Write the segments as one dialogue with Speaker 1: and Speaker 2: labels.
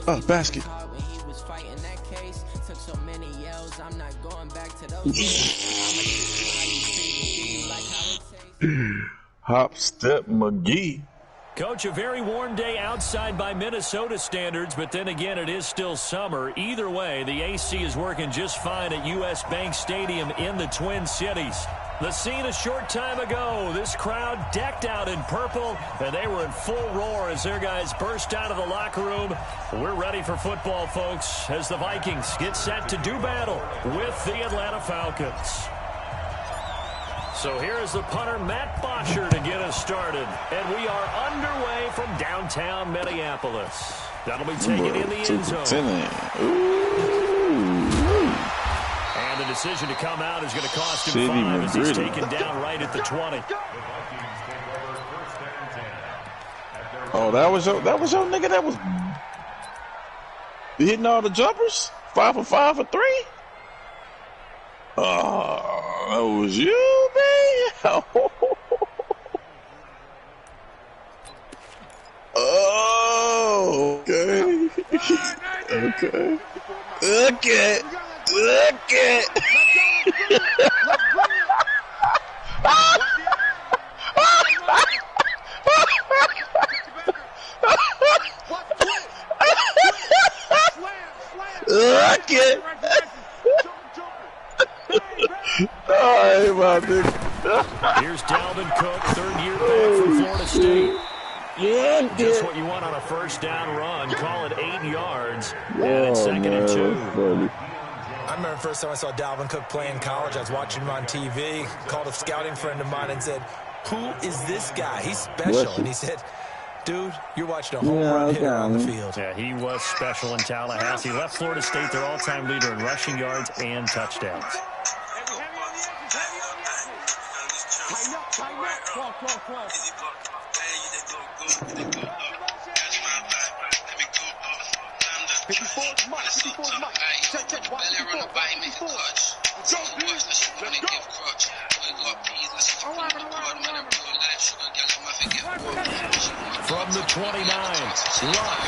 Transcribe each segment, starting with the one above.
Speaker 1: Oh, basket. Hop, step, McGee.
Speaker 2: Coach, a very warm day outside by Minnesota standards, but then again, it is still summer. Either way, the AC is working just fine at U.S. Bank Stadium in the Twin Cities. The scene a short time ago, this crowd decked out in purple, and they were in full roar as their guys burst out of the locker room. We're ready for football, folks, as the Vikings get set to do battle with the Atlanta Falcons. So here is the punter, Matt Bosher, to get us started. And we are underway from downtown Minneapolis. That'll be taken in the end zone. And the decision to come out is going to cost him 5 as he's taken down right at the 20.
Speaker 1: Oh, that was your nigga that was hitting all the jumpers? 5 for 5 for 3? Oh, that was you, man. Oh, okay. Okay. Okay. Okay. Okay. Alright, my nigga.
Speaker 2: Here's Dalvin Cook, third-year back from Florida State.
Speaker 1: Yeah,
Speaker 2: just what you want on a first down run. Call it 8 yards. And second and 2.
Speaker 3: I remember the first time I saw Dalvin Cook play in college. I was watching him on TV. Called a scouting friend of mine and said, "Who is this guy? He's special." And he said, "Dude, you're watching a home run hitter on the field."
Speaker 2: Yeah, he was special in Tallahassee. Left Florida State their all-time leader in rushing yards and touchdowns. From the 29, Luck.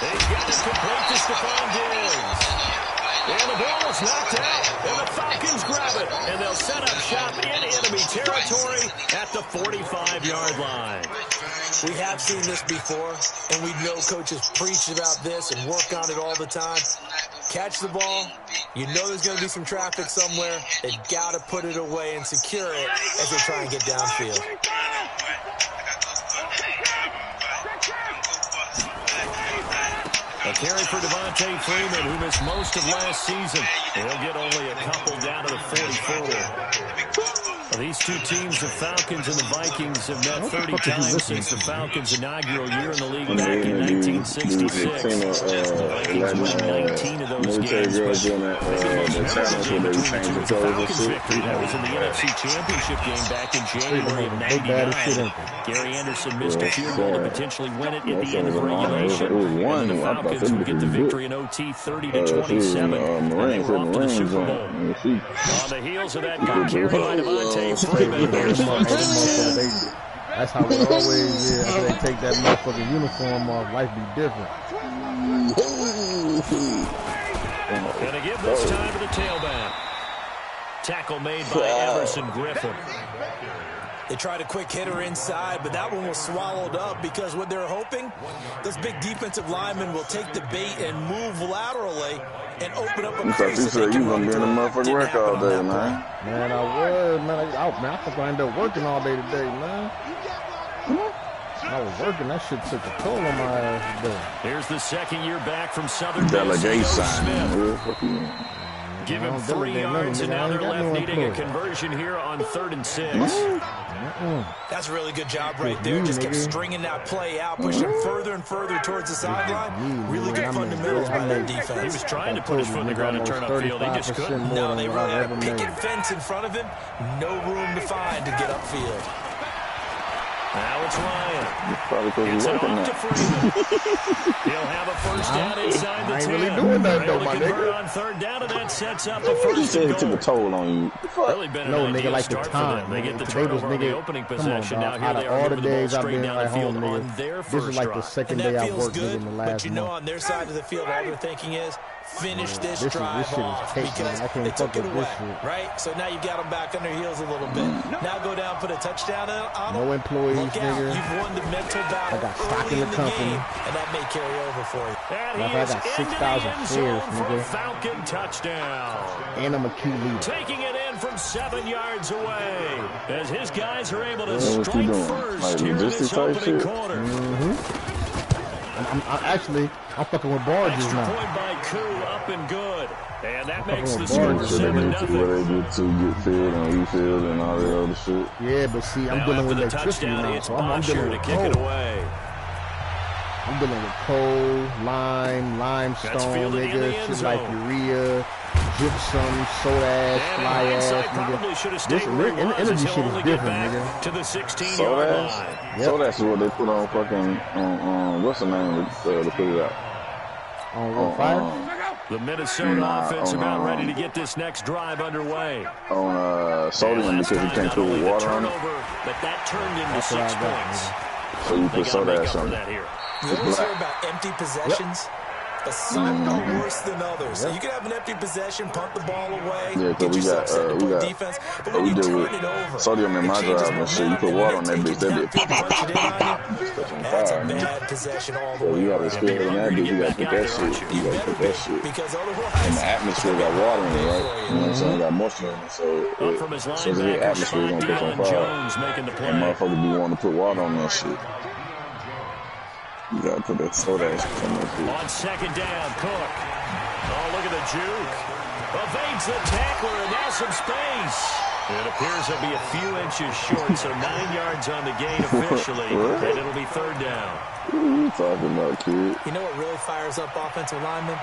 Speaker 2: They got it complete to Stephon Diggs. And the ball is knocked out, and the Falcons grab it. And they'll set up shop in enemy territory at the 45-yard line.
Speaker 3: We have seen this before, and we know coaches preach about this and work on it all the time. Catch the ball. You know there's going to be some traffic somewhere. They've got to put it away and secure it as they try and get downfield.
Speaker 2: A carry for Devontae Freeman, who missed most of last season. He'll get only a couple down to the 44. These two teams, the Falcons and the Vikings, have met 30 times since the Falcons' inaugural year in the league back in 1966. The Vikings won 19 of those games, but the Falcons' victory that was in the NFC Championship game back in January of '99. Gary Anderson missed a field goal to potentially win it at the end of regulation. And the Falcons would get the victory in OT 30-27, and they were off to the Super Bowl. On the heels of that good carry by Devontae Freeman, here's Martin.
Speaker 4: That's how it always is. After they take that motherfucking uniform off, life be different.
Speaker 2: Gonna give this time to the tailback. Tackle made by Everson Griffin.
Speaker 3: They tried a quick hitter inside, but that one was swallowed up because what they're hoping, those big defensive linemen will take the bait and move laterally and open up a space.
Speaker 1: You said you gonna be in the motherfucking work all day, man.
Speaker 4: Man, I was, man. I think I ended up working all day today, man. I was working. That shit took a toll on my ass today.
Speaker 2: Here's the second year back from Southern
Speaker 1: Delegation.
Speaker 2: Smith. Give him 3 yards, and now they're left needing a conversion here on 3rd and 6.
Speaker 3: That's a really good job right there. Just kept stringing that play out, pushing him further and further towards the sideline. Really good fundamentals by that defense.
Speaker 2: He was trying to put his foot in the ground and turn upfield. He just couldn't.
Speaker 3: No, they really had a picket fence in front of him. No room to find to get upfield.
Speaker 2: Now it's Ryan.
Speaker 1: Probably
Speaker 2: It's
Speaker 1: because
Speaker 2: it
Speaker 1: he's
Speaker 2: off to Freeman. He'll have a first down inside the 10.
Speaker 4: I ain't really doing that, though, my
Speaker 2: Convert
Speaker 4: nigga.
Speaker 2: on third down, and that sets up a
Speaker 1: You
Speaker 2: first
Speaker 1: said
Speaker 2: and
Speaker 1: it took
Speaker 2: goal.
Speaker 1: a toll on you.
Speaker 2: Really been
Speaker 4: No,
Speaker 2: an
Speaker 4: nigga,
Speaker 2: ideal
Speaker 4: like the
Speaker 2: start for
Speaker 4: time.
Speaker 2: them. They get the
Speaker 4: Today was,
Speaker 2: turnover on the
Speaker 4: nigga,
Speaker 2: opening
Speaker 4: come on,
Speaker 2: possession. Now
Speaker 4: dog.
Speaker 2: here
Speaker 4: Out
Speaker 2: they
Speaker 4: of
Speaker 2: are
Speaker 4: all the
Speaker 2: moving the ball
Speaker 4: days I've
Speaker 2: straight
Speaker 4: been
Speaker 2: down the
Speaker 4: at
Speaker 2: field
Speaker 4: home,
Speaker 2: on
Speaker 4: nigga,
Speaker 2: their
Speaker 4: this
Speaker 2: first
Speaker 4: is like the
Speaker 2: drive.
Speaker 4: second
Speaker 3: And
Speaker 4: day
Speaker 3: that
Speaker 4: I've
Speaker 3: feels
Speaker 4: worked, nigga,
Speaker 3: good,
Speaker 4: in the
Speaker 3: but
Speaker 4: last
Speaker 3: you know
Speaker 4: month.
Speaker 3: on their side of the field, all they're thinking is finish this
Speaker 4: This
Speaker 3: drive
Speaker 4: shit is
Speaker 3: off
Speaker 4: cake,
Speaker 3: because
Speaker 4: man. I can't
Speaker 3: they took
Speaker 4: fuck
Speaker 3: it
Speaker 4: with
Speaker 3: away,
Speaker 4: this shit.
Speaker 3: right? So now you've got them back on their heels a little bit. Now go down, put a touchdown on them.
Speaker 4: No employees,
Speaker 3: Look out,
Speaker 4: nigga.
Speaker 3: you've won the mental battle
Speaker 4: I got stock
Speaker 3: early
Speaker 4: in the company.
Speaker 3: game, and that may carry over for you.
Speaker 2: And
Speaker 4: Matter
Speaker 2: he
Speaker 4: of
Speaker 2: is
Speaker 4: fact, I got
Speaker 2: into the
Speaker 4: 6,000
Speaker 2: end
Speaker 4: shares,
Speaker 2: zone for a
Speaker 4: nigga.
Speaker 2: Falcon touchdown.
Speaker 4: And I'm a key leader.
Speaker 2: Taking it in from 7 yards away as his guys are able to
Speaker 1: What you
Speaker 2: strike
Speaker 1: doing?
Speaker 2: first
Speaker 1: Like
Speaker 2: here in
Speaker 1: logistics
Speaker 2: this
Speaker 1: type
Speaker 2: opening
Speaker 1: shit?
Speaker 2: quarter.
Speaker 4: I'm fucking with barges
Speaker 2: Extra
Speaker 4: now.
Speaker 2: point by Koo, up and good. And that
Speaker 4: fucking
Speaker 2: makes the
Speaker 4: with
Speaker 2: score
Speaker 4: barges.
Speaker 1: So they get to
Speaker 2: 7-0.
Speaker 1: where they get to get filled and refilled and all that other shit.
Speaker 4: Yeah, but see, I'm
Speaker 2: Now
Speaker 4: dealing
Speaker 2: after
Speaker 4: with
Speaker 2: the
Speaker 4: electricity
Speaker 2: touchdown,
Speaker 4: now,
Speaker 2: it's
Speaker 4: so I'm
Speaker 2: Bosher
Speaker 4: dealing
Speaker 2: to
Speaker 4: with
Speaker 2: kick it
Speaker 4: coal.
Speaker 2: away.
Speaker 4: I'm dealing with coal, lime,
Speaker 2: That's
Speaker 4: limestone,
Speaker 2: fielded in the
Speaker 4: nigga,
Speaker 2: end
Speaker 4: shit like
Speaker 2: zone.
Speaker 4: urea, gypsum, soda ash,
Speaker 2: And in
Speaker 4: fly
Speaker 2: hindsight,
Speaker 4: ash,
Speaker 2: probably
Speaker 4: nigga.
Speaker 2: should have
Speaker 4: This
Speaker 2: stayed where he was,
Speaker 4: energy
Speaker 2: as he'll
Speaker 4: shit is
Speaker 2: only get
Speaker 4: different,
Speaker 2: back
Speaker 4: nigga.
Speaker 2: to the 16-yard
Speaker 1: Soda
Speaker 2: line.
Speaker 1: ash?
Speaker 4: Yep.
Speaker 1: Soda ash is what they put on fucking, what's the name to put it out?
Speaker 4: On fire?
Speaker 2: The Minnesota
Speaker 1: Nah,
Speaker 2: offense
Speaker 1: on,
Speaker 2: about ready to get this next drive underway.
Speaker 1: On sodium
Speaker 2: And
Speaker 1: because you
Speaker 2: last time,
Speaker 1: can't
Speaker 2: not
Speaker 1: put
Speaker 2: only the
Speaker 1: water on it.
Speaker 2: turnover, but that turned into
Speaker 4: That's what
Speaker 2: 6
Speaker 4: I got,
Speaker 2: points.
Speaker 1: So you
Speaker 2: They
Speaker 1: put
Speaker 2: got to
Speaker 1: soda
Speaker 2: make
Speaker 1: ash
Speaker 2: up for
Speaker 1: on it.
Speaker 2: that here.
Speaker 3: You always hear about empty possessions, but some go worse than others. So you can have an empty possession, punt the ball away,
Speaker 1: Yeah,
Speaker 3: get
Speaker 1: because
Speaker 3: yourself set to play
Speaker 1: we
Speaker 3: defense. But when you
Speaker 1: deal
Speaker 3: turn
Speaker 1: with
Speaker 3: it over,
Speaker 1: sodium in
Speaker 3: it
Speaker 1: my
Speaker 3: changes
Speaker 1: drive and shit. You
Speaker 3: momentum,
Speaker 1: put
Speaker 3: and
Speaker 1: water
Speaker 3: when
Speaker 1: on
Speaker 3: they
Speaker 1: that
Speaker 3: take
Speaker 1: bitch, that
Speaker 3: you
Speaker 1: bitch
Speaker 3: downfield, punch it in on you.
Speaker 1: catch on
Speaker 3: That's a
Speaker 1: fire, man.
Speaker 3: bad possession all the
Speaker 1: So
Speaker 3: way
Speaker 1: you gotta
Speaker 3: around.
Speaker 1: spill in that
Speaker 2: hungry to
Speaker 1: bitch. You
Speaker 2: get
Speaker 1: gotta
Speaker 2: back
Speaker 1: put
Speaker 2: out
Speaker 1: that
Speaker 2: there,
Speaker 1: shit.
Speaker 2: aren't you?
Speaker 1: You
Speaker 3: You
Speaker 1: gotta
Speaker 3: better
Speaker 1: put
Speaker 3: be,
Speaker 1: that shit.
Speaker 3: because otherwise,
Speaker 1: And the atmosphere got water in it, right? You know what I'm saying? Got moisture in it, so
Speaker 2: Up from his
Speaker 1: as soon as it hit
Speaker 2: linebacker
Speaker 1: atmosphere,
Speaker 2: spot,
Speaker 1: it's gonna catch on
Speaker 2: Deion
Speaker 1: fire.
Speaker 2: Jones making the
Speaker 1: And
Speaker 2: play.
Speaker 1: motherfuckers be wanting to put water on that shit. You gotta put that soda ash on that shit.
Speaker 2: On second down, Cook. Oh, look at the juke. Evades the tackler, and now some space. It appears he'll be a few inches short, so 9 yards on the gain officially,
Speaker 1: What?
Speaker 2: and it'll be third down.
Speaker 1: What are you talking about, kid?
Speaker 3: you know what really fires up offensive linemen?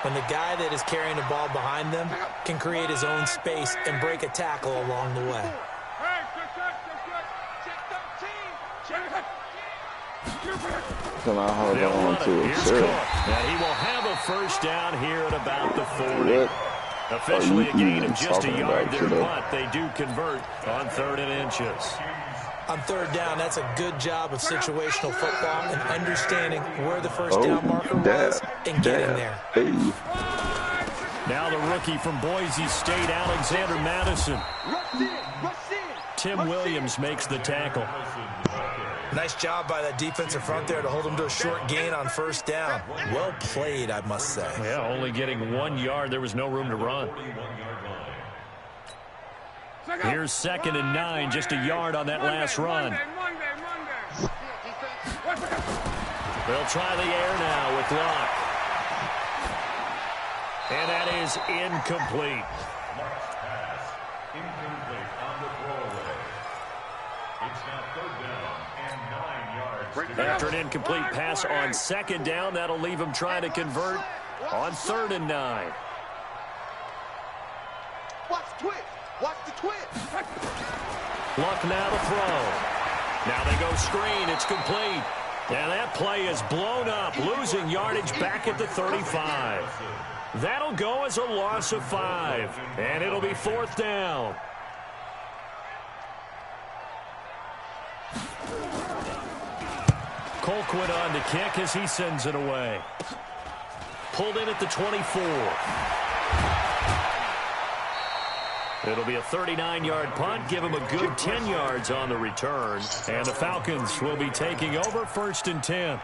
Speaker 3: When the guy that is carrying the ball behind them can create his own space and break a tackle along the way.
Speaker 1: Can I hold
Speaker 2: They'll
Speaker 1: on
Speaker 2: run it.
Speaker 1: to it?
Speaker 2: Here's
Speaker 1: Sure.
Speaker 2: Cook. And he will have a first down here at about the 40.
Speaker 1: What?
Speaker 2: Officially a gain of just a
Speaker 1: talking
Speaker 2: yard
Speaker 1: about,
Speaker 2: there,
Speaker 1: kiddo?
Speaker 2: but they do convert on 3rd and inches.
Speaker 3: On third down, that's a good job of situational football and understanding where the first down marker was and getting there.
Speaker 1: Hey.
Speaker 2: Now the rookie from Boise State, Alexander Madison. Tim Williams makes the tackle.
Speaker 3: Nice job by that defensive front there to hold him to a short gain on first down. Well played, I must say.
Speaker 2: Yeah, only getting 1 yard. There was no room to run. Here's 2nd and 9, just a yard on that last run. They'll try the air now with Locke. And that is incomplete. After an incomplete pass on 2nd down, that'll leave him trying to convert on 3rd and 9.
Speaker 5: Watch the twist. Watch the twist.
Speaker 2: Luck now to throw. Now they go screen. It's complete. And that play is blown up, losing yardage back at the 35. That'll go as a loss of 5. And it'll be 4th down. Colquitt on the kick as he sends it away. Pulled in at the 24. It'll be a 39-yard punt. Give him a good 10 yards on the return. And the Falcons will be taking over 1st and 10.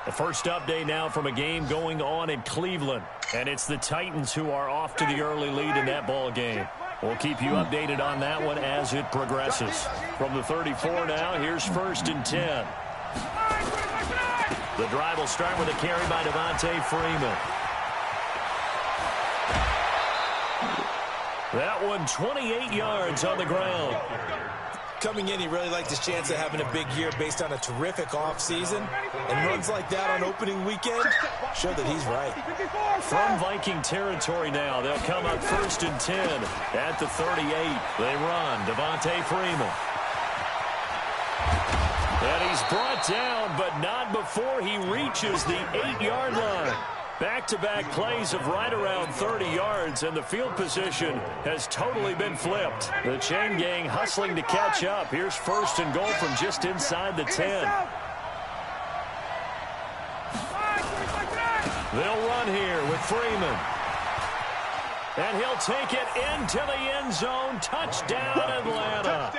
Speaker 2: The first update now from a game going on in Cleveland. And it's the Titans who are off to the early lead in that ball game. We'll keep you updated on that one as it progresses. From the 34 now, here's 1st and 10. The drive will start with a carry by Devontae Freeman. That one 28 yards on the ground.
Speaker 3: Coming in, he really liked his chance of having a big year based on a terrific offseason. And runs like that on opening weekend show that he's right.
Speaker 2: From Viking territory now, they'll come up 1st and 10 at the 38. They run. Devontae Freeman. And he's brought down, but not before he reaches the 8-yard line. Back-to-back plays of right around 30 yards, and the field position has totally been flipped. The chain gang hustling to catch up. Here's 1st and goal from just inside the 10. They'll run here with Freeman. And he'll take it into the end zone. Touchdown, Atlanta.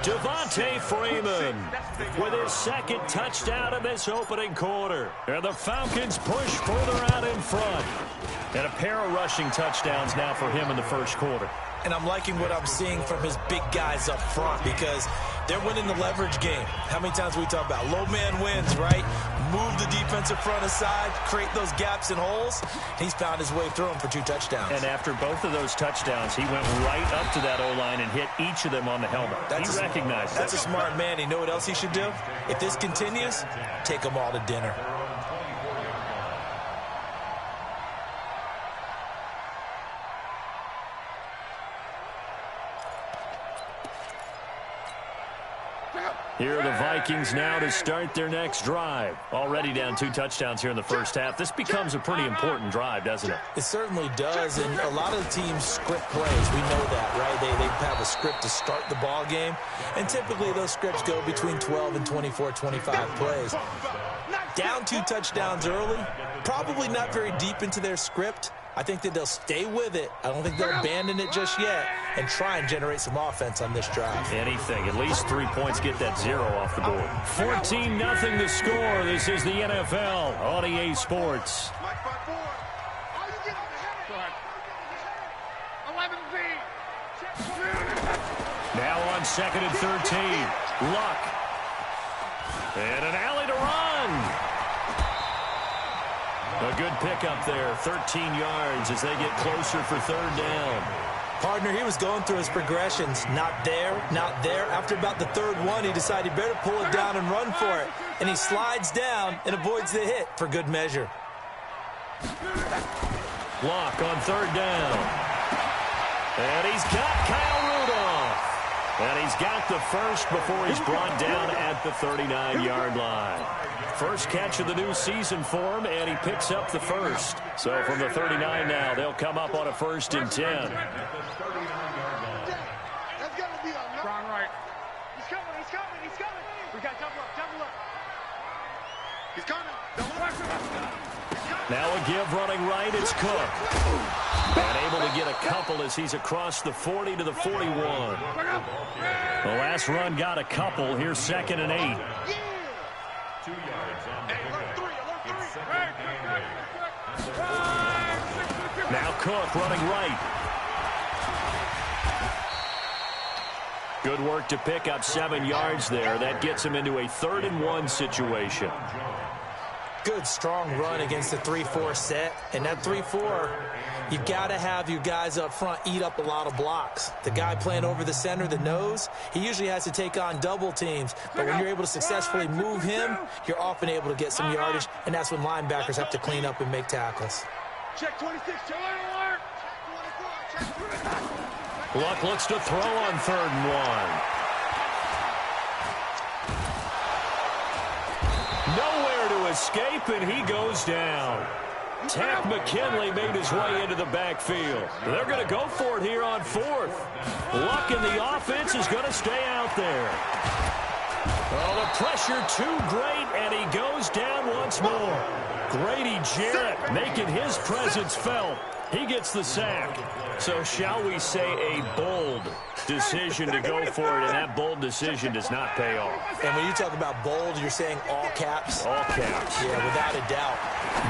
Speaker 2: Devontae Freeman with his 2nd touchdown in this opening quarter. And the Falcons push further out in front. And a pair of rushing touchdowns now for him in the 1st quarter.
Speaker 3: And I'm liking what I'm seeing from his big guys up front because they're winning the leverage game. How many times we talk about low man wins, right? Move the defensive front aside, create those gaps and holes. He's found his way through them for 2 touchdowns.
Speaker 2: And after both of those touchdowns, he went right up to that O-line and hit each of them on the helmet. He recognized that.
Speaker 3: That's a smart man. You know what else he should do? If this continues, take them all to dinner.
Speaker 2: Here are the Vikings now to start their next drive. Already down 2 touchdowns here in the 1st half. This becomes a pretty important drive, doesn't it?
Speaker 3: It certainly does, and a lot of the teams script plays. We know that, right? They have a script to start the ball game, and typically those scripts go between 12 and 24, 25 plays. Down 2 touchdowns early, probably not very deep into their script. I think that they'll stay with it. I don't think they'll abandon it just yet and try and generate some offense on this drive.
Speaker 2: Anything. At least 3 points. Get that 0 off the board. 14-0 the score. This is the NFL on EA Sports. Now on 2nd and 13. Luck. And an alley to run. A good pickup there, 13 yards as they get closer for 3rd down.
Speaker 3: Partner, he was going through his progressions. Not there, not there. After about the 3rd one, he decided he better pull it down and run for it. And he slides down and avoids the hit for good measure.
Speaker 2: Luck on 3rd down. And he's got Kyle Rudolph. And he's got the 1st before he's brought down at the 39-yard line. First catch of the new season for him, and he picks up the 1st. So from the 39 now, they'll come up on a 1st and 10.
Speaker 5: That's got to be a strong right. He's coming, he's coming, he's coming. We got double up, double up. He's coming. Double up.
Speaker 2: Now a give running right, it's Cook. And able to get a couple as he's across the 40 to the 41. The last run got a couple. Here's 2nd and 8.
Speaker 5: 2 yards on the
Speaker 2: Now Cook running right. Good work to pick up 7 yards there. That gets him into a 3rd and 1 situation.
Speaker 3: Good, strong run against the 3-4 set. And that 3-4, you've got to have your guys up front eat up a lot of blocks. The guy playing over the center, the nose, he usually has to take on double teams. But when you're able to successfully move him, you're often able to get some yardage, and that's when linebackers have to clean up and make tackles.
Speaker 5: Check 26, check alert. Check 24,
Speaker 2: Luck looks to throw on 3rd and 1. Nowhere to escape, and he goes down. Tack McKinley made his way into the backfield. They're going to go for it here on 4th. Luck in the offense is going to stay out there. Oh, the pressure too great, and he goes down once more. Grady Jarrett making his presence felt. He gets the sack. So shall we say a bold decision to go for it, and that bold decision does not pay off.
Speaker 3: And when you talk about bold, you're saying all caps?
Speaker 2: All caps.
Speaker 3: Yeah, without a doubt.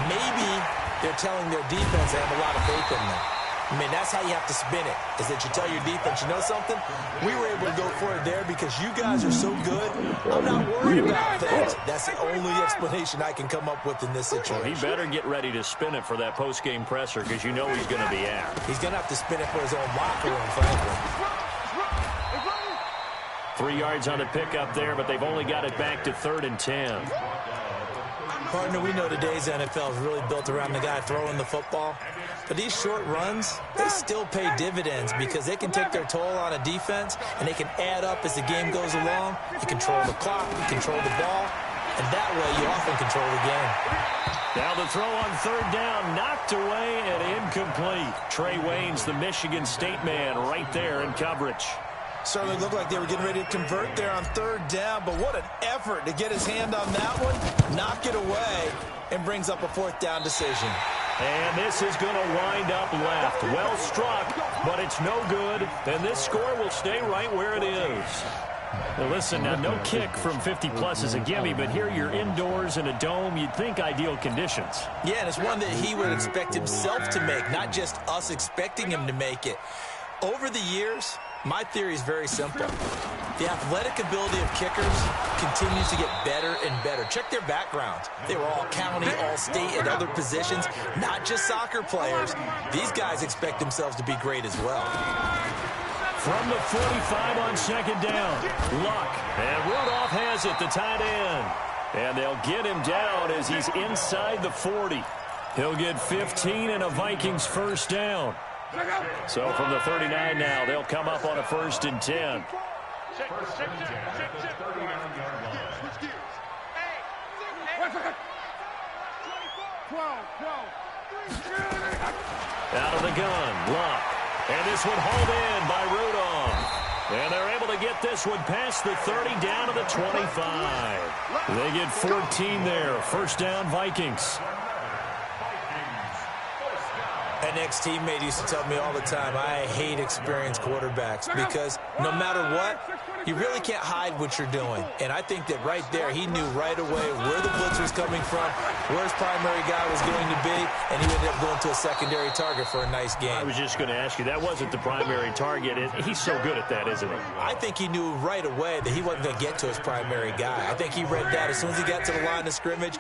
Speaker 3: Maybe they're telling their defense they have a lot of faith in them. I mean, that's how you have to spin it, is that you tell your defense, you know something? We were able to go for it there because you guys are so good. I'm not worried about that. That's the only explanation I can come up with in this situation.
Speaker 2: Well, he better get ready to spin it for that post-game presser because you know he's going to be out.
Speaker 3: He's going to have to spin it for his own locker room, frankly.
Speaker 2: 3 yards on the pickup there, but they've only got it back to 3rd and 10.
Speaker 3: Partner, we know today's NFL is really built around the guy throwing the football. But these short runs, they still pay dividends because they can take their toll on a defense, and they can add up as the game goes along. You control the clock, you control the ball, and that way you often control the game.
Speaker 2: Now the throw on third down, knocked away and incomplete. Trey Waynes, the Michigan State man, right there in coverage.
Speaker 3: Certainly looked like they were getting ready to convert there on third down, but what an effort to get his hand on that one, knock it away, and brings up a fourth down decision.
Speaker 2: And this is going to wind up left. Well struck, but it's no good, and this score will stay right where it is. Well, listen, now no kick from 50-plus is a gimme, but here you're indoors in a dome. You'd think ideal conditions.
Speaker 3: Yeah, and it's one that he would expect himself to make, not just us expecting him to make it. Over the years, my theory is very simple. The athletic ability of kickers continues to get better and better. Check their backgrounds. They were all county, all state, and other positions, not just soccer players. These guys expect themselves to be great as well.
Speaker 2: From the 45 on second down, Luck. And Rudolph has it, the tight end. And they'll get him down as he's inside the 40. He'll get 15 and a Vikings first down. So from the 39 now, they'll come up on a 1st and 10. Out of the gun, Luck. And this one hauled in by Rudolph. And they're able to get this one past the 30 down to the 25. They get 14 there. First down, Vikings.
Speaker 3: An ex-teammate used to tell me all the time, I hate experienced quarterbacks because no matter what, you really can't hide what you're doing. And I think that right there, he knew right away where the blitz was coming from, where his primary guy was going to be, and he ended up going to a secondary target for a nice game.
Speaker 2: I was just going to ask you, that wasn't the primary target. He's so good at that, isn't he?
Speaker 3: I think he knew right away that he wasn't going to get to his primary guy. I think he read that as soon as he got to the line of scrimmage,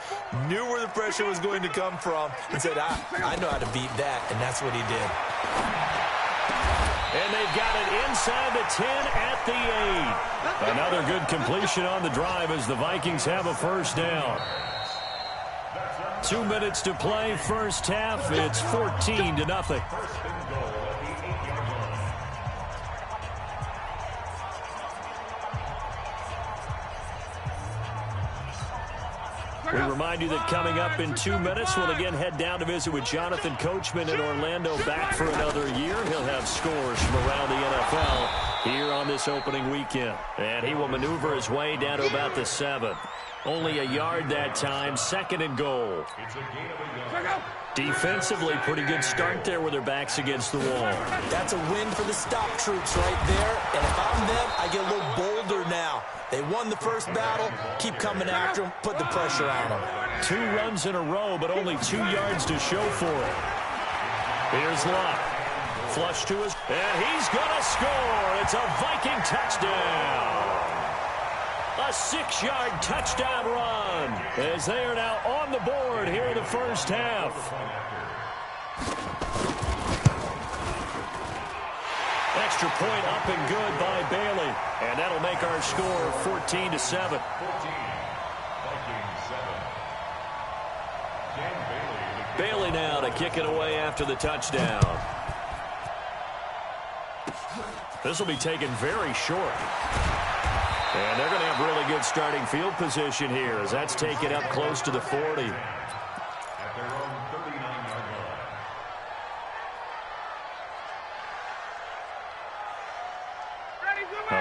Speaker 3: knew where the pressure was going to come from, and said, I know how to beat that, and that's what he did.
Speaker 2: And they've got it inside the 10 at the 8. Another good completion on the drive as the Vikings have a first down. 2 minutes to play, first half. It's 14-0. We remind you that coming up in 2 minutes, we'll again head down to visit with Jonathan Coachman in Orlando, back for another year. He'll have scores from around the NFL here on this opening weekend. And he will maneuver his way down to about the 7. Only a yard that time, 2nd and goal. Defensively, pretty good start there with their backs against the wall.
Speaker 3: That's a win for the stop troops right there. And if I'm them, I get a little bolder now. They won the first battle. Keep coming after them. Put the pressure on them.
Speaker 2: 2 runs in a row, but only 2 yards to show for it. Here's Luck. Flush to his... And he's going to score. It's a Viking touchdown. A 6-yard touchdown run as they are now on the board here in the first half. Extra point up and good by Bailey. And that'll make our score 14-7. Bailey now to kick it away after the touchdown. This will be taken very short. And they're going to have really good starting field position here as that's taken up close to the 40.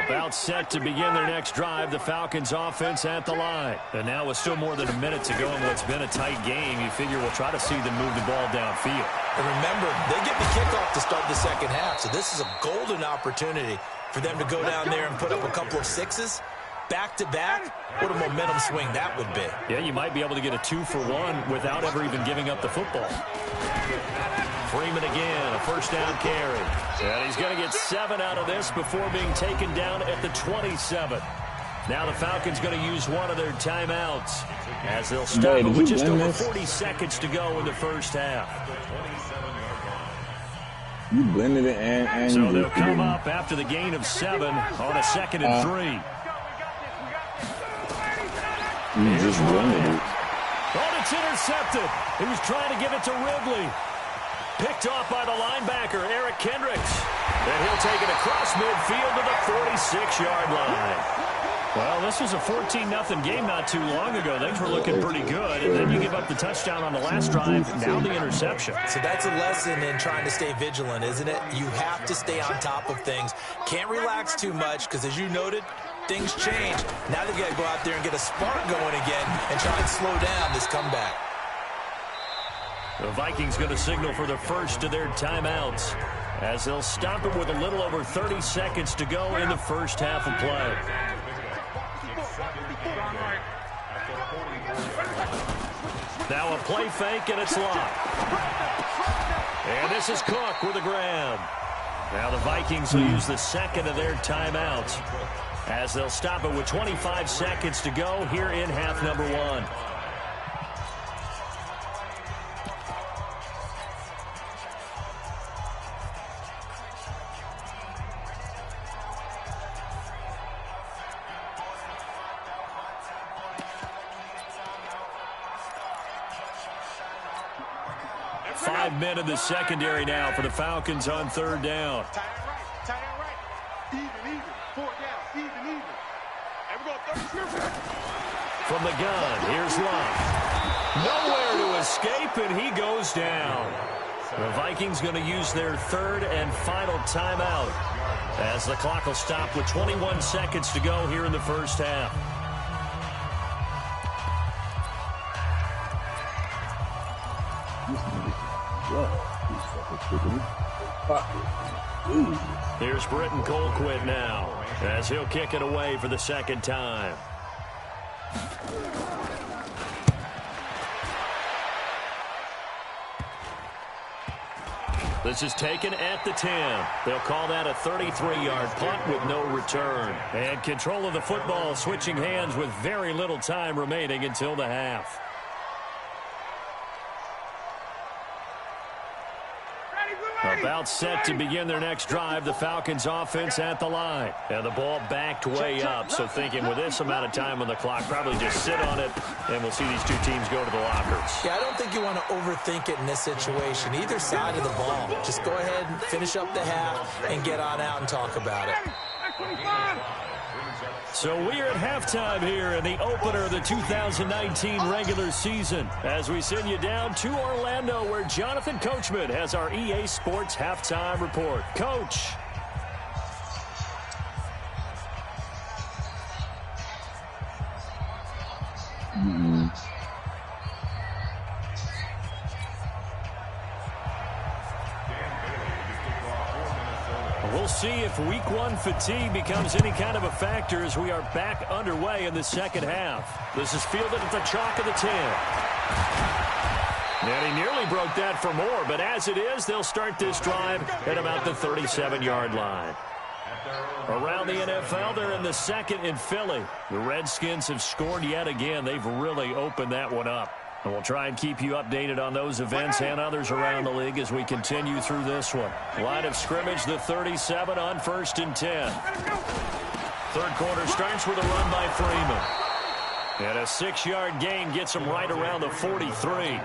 Speaker 2: About set to begin their next drive, the Falcons offense at the line. And now with still more than a minute to go in what's been a tight game, you figure we'll try to see them move the ball downfield.
Speaker 3: And remember, they get the kickoff to start the second half, so this is a golden opportunity for them to go down there and put up a couple of 6s. Back-to-back, what a momentum swing that would be.
Speaker 2: Yeah, you might be able to get a 2-for-1 without ever even giving up the football. Freeman again, a first down carry. And he's going to get 7 out of this before being taken down at the 27. Now the Falcons going to use one of their timeouts as they'll stop with just over 40 seconds to go in the first half.
Speaker 1: You blended it and
Speaker 2: so they'll come up after the gain of 7 on a 2nd and 3.
Speaker 1: You just blended it.
Speaker 2: Oh, it's intercepted. He was trying to give it to Ridley. Picked off by the linebacker, Eric Kendricks. And he'll take it across midfield to the 46-yard line. Well, this was a 14-0 game not too long ago. Things were looking pretty good, and then you give up the touchdown on the last drive, now the interception.
Speaker 3: So that's a lesson in trying to stay vigilant, isn't it? You have to stay on top of things. Can't relax too much because, as you noted, things change. Now they've got to go out there and get a spark going again and try and slow down this comeback.
Speaker 2: The Vikings going to signal for the first of their timeouts as they'll stop it with a little over 30 seconds to go in the first half of play. Now a play fake, and it's locked. And this is Cook with a grab. Now the Vikings will use the second of their timeouts as they'll stop it with 25 seconds to go here in half number one. Men in the secondary now for the Falcons on third down.
Speaker 5: Tie it right. Even. 4 down. Even. And we go 30.
Speaker 2: From the gun, here's Love. Nowhere to escape, and he goes down. The Vikings going to use their third and final timeout as the clock will stop with 21 seconds to go here in the first half. Here's Britton Colquitt now as he'll kick it away for the second time. This is taken at the 10. They'll call that a 33-yard punt with no return. And control of the football switching hands with very little time remaining until the half. About set to begin their next drive. The Falcons offense at the line. And the ball backed way up. So thinking with this amount of time on the clock, probably just sit on it, and we'll see these two teams go to the lockers.
Speaker 3: Yeah, I don't think you want to overthink it in this situation. Either side of the ball. Just go ahead and finish up the half and get on out and talk about it.
Speaker 2: So we are at halftime here in the opener of the 2019 regular season as we send you down to Orlando where Jonathan Coachman has our EA Sports halftime report. Coach. We'll see if week one fatigue becomes any kind of a factor as we are back underway in the second half. This is fielded at the chalk of the 10. And he nearly broke that for more, but as it is, they'll start this drive at about the 37-yard line. Around the NFL, they're in the second in Philly. The Redskins have scored yet again. They've really opened that one up. And we'll try and keep you updated on those events and others around the league as we continue through this one. Line of scrimmage, the 37 on 1st and 10. Third quarter starts with a run by Freeman. And a 6-yard gain gets him right around the 43.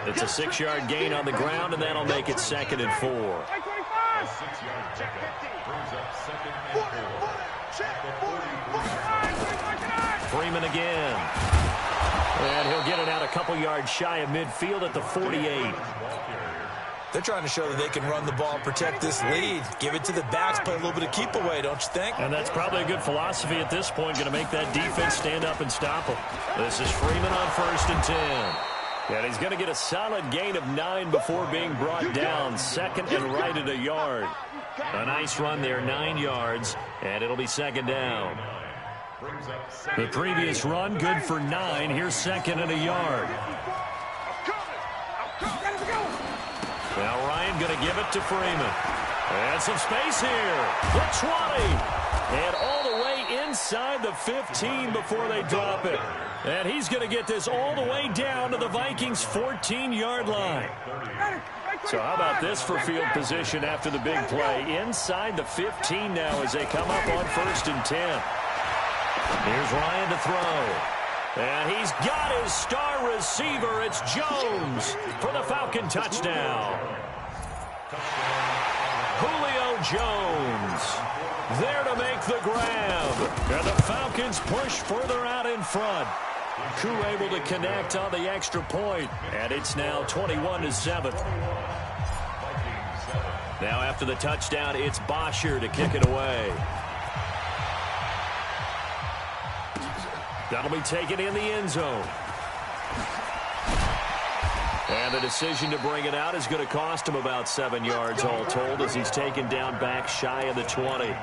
Speaker 2: It's a 6-yard gain on the ground, and that'll make it 2nd and 4. Freeman again. And he'll get it out a couple yards shy of midfield at the 48.
Speaker 3: They're trying to show that they can run the ball, protect this lead, give it to the backs, play a little bit of keep away, don't you think?
Speaker 2: And that's probably a good philosophy at this point, going to make that defense stand up and stop them. This is Freeman on 1st and 10. And he's going to get a solid gain of 9 before being brought down. 2nd and right at a yard. A nice run there, 9 yards, and it'll be 2nd down. The previous run, good for 9. Here's 2nd and a yard. Now Ryan going to give it to Freeman. And some space here. The 20. And all the way inside the 15 before they drop it. And he's going to get this all the way down to the Vikings' 14-yard line. So how about this for field position after the big play? Inside the 15 now as they come up on 1st and 10. Here's Ryan to throw. And he's got his star receiver. It's Jones for the Falcon touchdown. Julio Jones there to make the grab. And the Falcons push further out in front. Koo able to connect on the extra point, and it's now 21-7. Now after the touchdown, it's Bosher to kick it away. That'll be taken in the end zone. And the decision to bring it out is going to cost him about 7 yards all told as he's taken down back shy of the 20.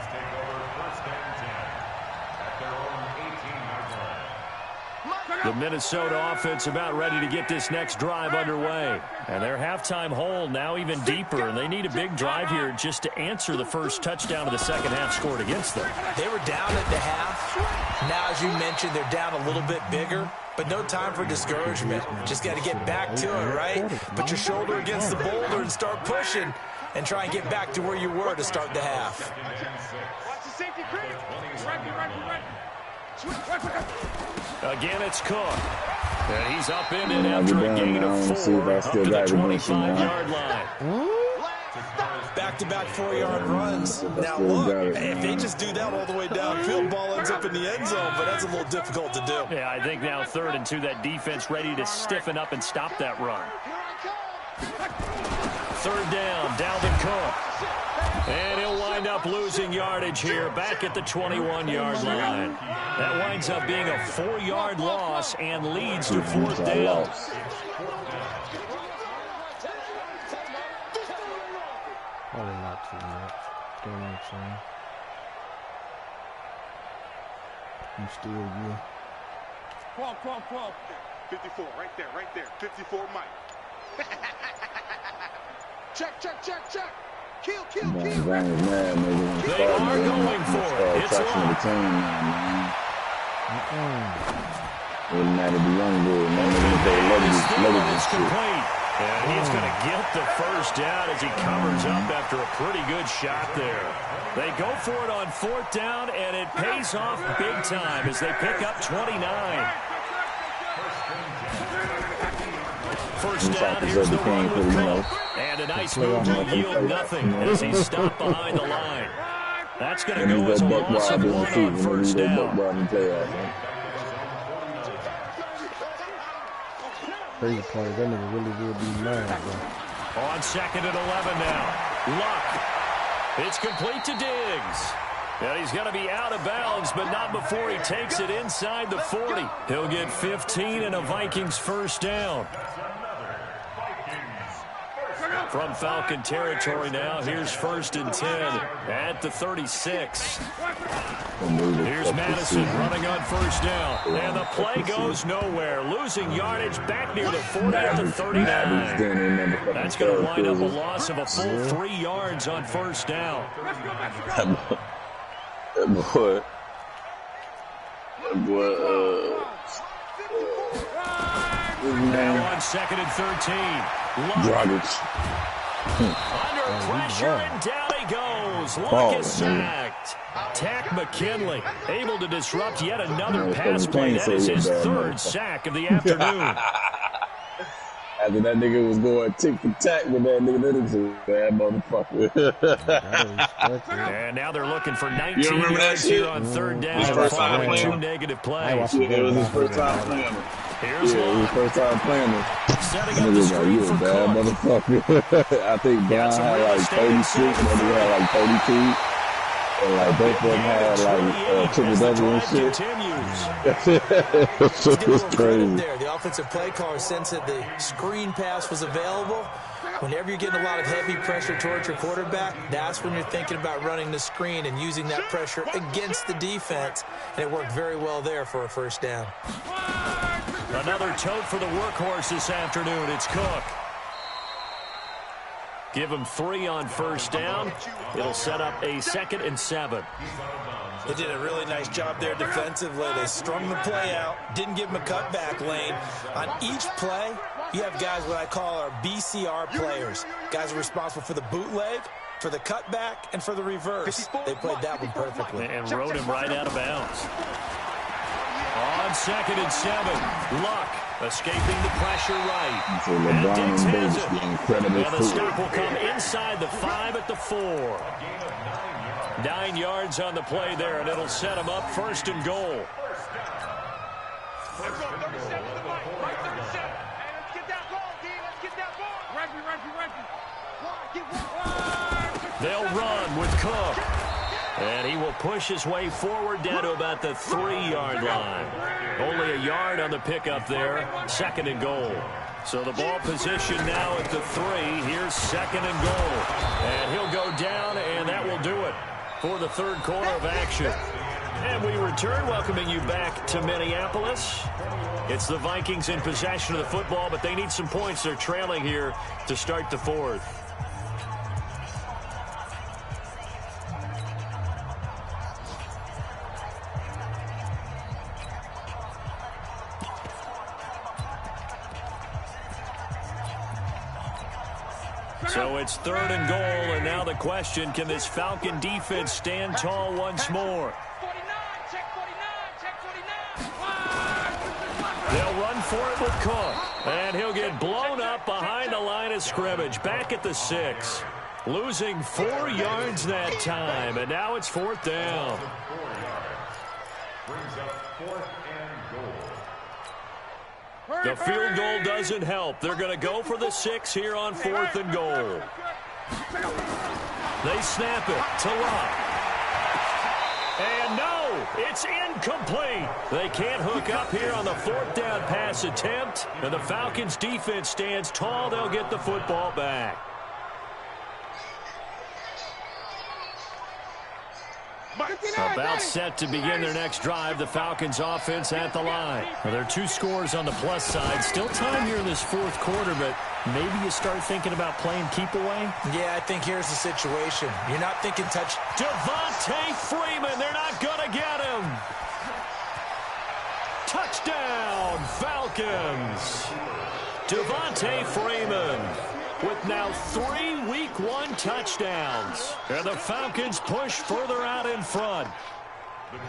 Speaker 2: The Minnesota offense about ready to get this next drive underway. And their halftime hole now even deeper, and they need a big drive here just to answer the first touchdown of the second half scored against them.
Speaker 3: They were down at the half. Now, as you mentioned, they're down a little bit bigger, but no time for discouragement. Just got to get back to it, right? Put your shoulder against the boulder and start pushing and try and get back to where you were to start the half.
Speaker 5: Watch the safety, Chris. Right.
Speaker 2: Again, it's Cook. And he's up in it after a gain of 4 up to the 25-yard line.
Speaker 3: Back-to-back 4-yard runs. Now, look, if they just do that all the way downfield, ball ends up in the end zone, but that's a little difficult to do.
Speaker 2: Yeah, I think now 3rd and 2, that defense ready to stiffen up and stop that run. 3rd down, Dalvin Cook. And he'll wind up losing yardage here back at the 21-yard line. That winds up being a 4-yard loss and leads to 4th down.
Speaker 4: Probably not too much. Don't know what I'm saying. I'm still you.
Speaker 5: 12. 54, right there. 54, Mike. Check. Kill.
Speaker 1: They are going
Speaker 2: for it. It's
Speaker 1: the team now, man. Wouldn't matter the young boy, man.
Speaker 2: It's complete. And he's going to get the first down as he covers up after a pretty good shot there. They go for it on 4th down, and it pays off big time as they pick up 29. First down, here's the run with Cook. And a nice move will yield nothing as he's stopped behind the line. That's going to go as a loss of 1 on first down.
Speaker 4: Crazy part is that nigga really will be mad, bro.
Speaker 2: On 2nd and 11 now. Luck. It's complete to Diggs. And he's going to be out of bounds, but not before he takes it inside the 40. He'll get 15 and a Vikings first down. From Falcon territory now, here's 1st and 10 at the 36. Here's Madison running on first down. And the play goes nowhere. Losing yardage back near the 40 at the 39. That's going to wind up a loss of a full 3 yards on first down. Now on 2nd and 13. Under pressure, and down he goes. Luck is sacked. Tack McKinley able to disrupt yet another pass play. That is his 3rd sack of the afternoon.
Speaker 1: After that nigga was going tick for tack with that nigga, that is a bad motherfucker.
Speaker 2: And now they're looking for 19 yards here on 3rd down following 2 negative plays.
Speaker 1: It was his first time playing.
Speaker 2: Here's
Speaker 1: it was his first time playing it.
Speaker 2: Setting up the screen for
Speaker 1: bad motherfucker. I think Brown had like 36, and then he had like 32. And like both of them had like triple double and shit. It was crazy.
Speaker 3: There, the offensive play caller sensed that the screen pass was available. Whenever you're getting a lot of heavy pressure towards your quarterback, that's when you're thinking about running the screen and using that pressure against the defense. And it worked very well there for a first down.
Speaker 2: Another tote for the workhorse this afternoon. It's Cook. Give him 3 on first down. It'll set up a 2nd and 7.
Speaker 3: They did a really nice job there defensively. They strung the play out, didn't give him a cutback lane. On each play, you have guys what I call our BCR players. Guys are responsible for the bootleg, for the cutback, and for the reverse. They played that one perfectly.
Speaker 2: And rode him right out of bounds. On 2nd and 7, Luck. Escaping the pressure right.
Speaker 1: So LeBron and Davis, the incredible
Speaker 2: And the stop will come inside the 5 at the 4. 9 yards on the play there, and it'll set him up 1st and goal.
Speaker 5: Let's go, 37 to the right. Right 37. Hey, let's get that ball, D. Let's get that ball. Reggie.
Speaker 2: They'll run with Cook. And he will push his way forward down to about the 3-yard line. Only a yard on the pickup there. 2nd and goal. So the ball position now at the 3. Here's 2nd and goal. And he'll go down, and that will do it for the 3rd quarter of action. And we return, welcoming you back to Minneapolis. It's the Vikings in possession of the football, but they need some points. They're trailing here to start the 4th. So it's 3rd and goal, and now the question, can this Falcon defense stand tall once more?
Speaker 5: 49, check 49.
Speaker 2: They'll run for it with Cook, and he'll get blown up behind the line of scrimmage, back at the 6. Losing 4 yards that time, and now it's 4th down. The field goal doesn't help. They're going to go for the 6 here on 4th and goal. They snap it to Lott. And no, it's incomplete. They can't hook up here on the 4th down pass attempt. And the Falcons defense stands tall. They'll get the football back. About set to begin their next drive. The Falcons offense at the line. Well, there are 2 scores on the plus side. Still time here in this 4th quarter, but maybe you start thinking about playing keep away.
Speaker 3: Yeah, I think here's the situation. You're not thinking touch.
Speaker 2: Devontae Freeman, they're not going to get him. Touchdown, Falcons. Devontae Freeman with now 3 Week 1 touchdowns. And the Falcons push further out in front.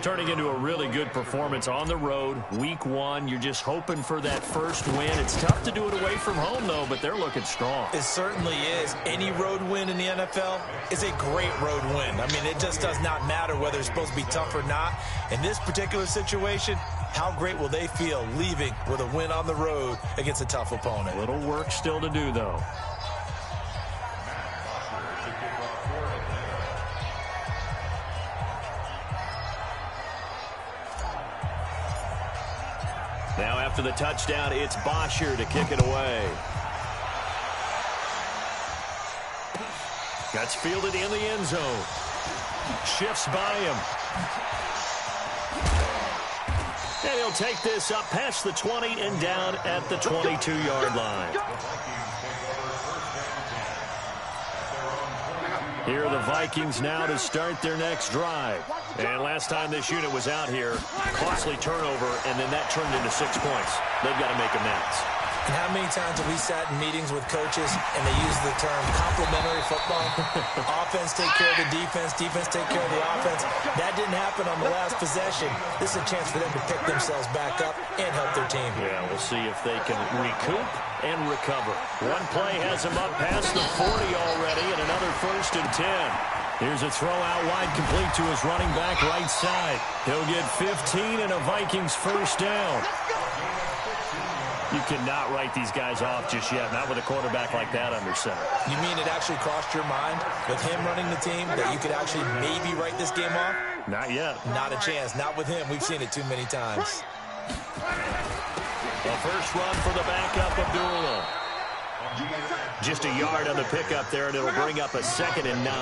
Speaker 2: Turning into a really good performance on the road. Week 1, you're just hoping for that first win. It's tough to do it away from home, though, but they're looking strong.
Speaker 3: It certainly is. Any road win in the NFL is a great road win. I mean, it just does not matter whether it's supposed to be tough or not. In this particular situation, how great will they feel leaving with a win on the road against a tough opponent?
Speaker 2: A little work still to do, though. Now after the touchdown, it's Bosher to kick it away. That's fielded in the end zone. Shifts by him. And he'll take this up past the 20 and down at the 22-yard line. Here are the Vikings now to start their next drive. And last time this unit was out here, costly turnover, and then that turned into 6 points. They've got to make amends.
Speaker 3: And how many times have we sat in meetings with coaches and they use the term complementary football? Offense take care of the defense, defense take care of the offense. That didn't happen on the last possession. This is a chance for them to pick themselves back up and help their team.
Speaker 2: Yeah, we'll see if they can recoup and recover. One play has him up past the 40 already, and another 1st and 10. Here's a throw out wide, complete to his running back right side. He'll get 15 and a Vikings first down. You cannot write these guys off just yet, not with a quarterback like that under center.
Speaker 3: You mean it actually crossed your mind with him running the team that you could actually maybe write this game off?
Speaker 2: Not yet.
Speaker 3: Not a chance. Not with him. We've seen it too many times.
Speaker 2: The first run for the backup, Abdullah. Just a yard on the pickup there, and it'll bring up a 2nd and 9.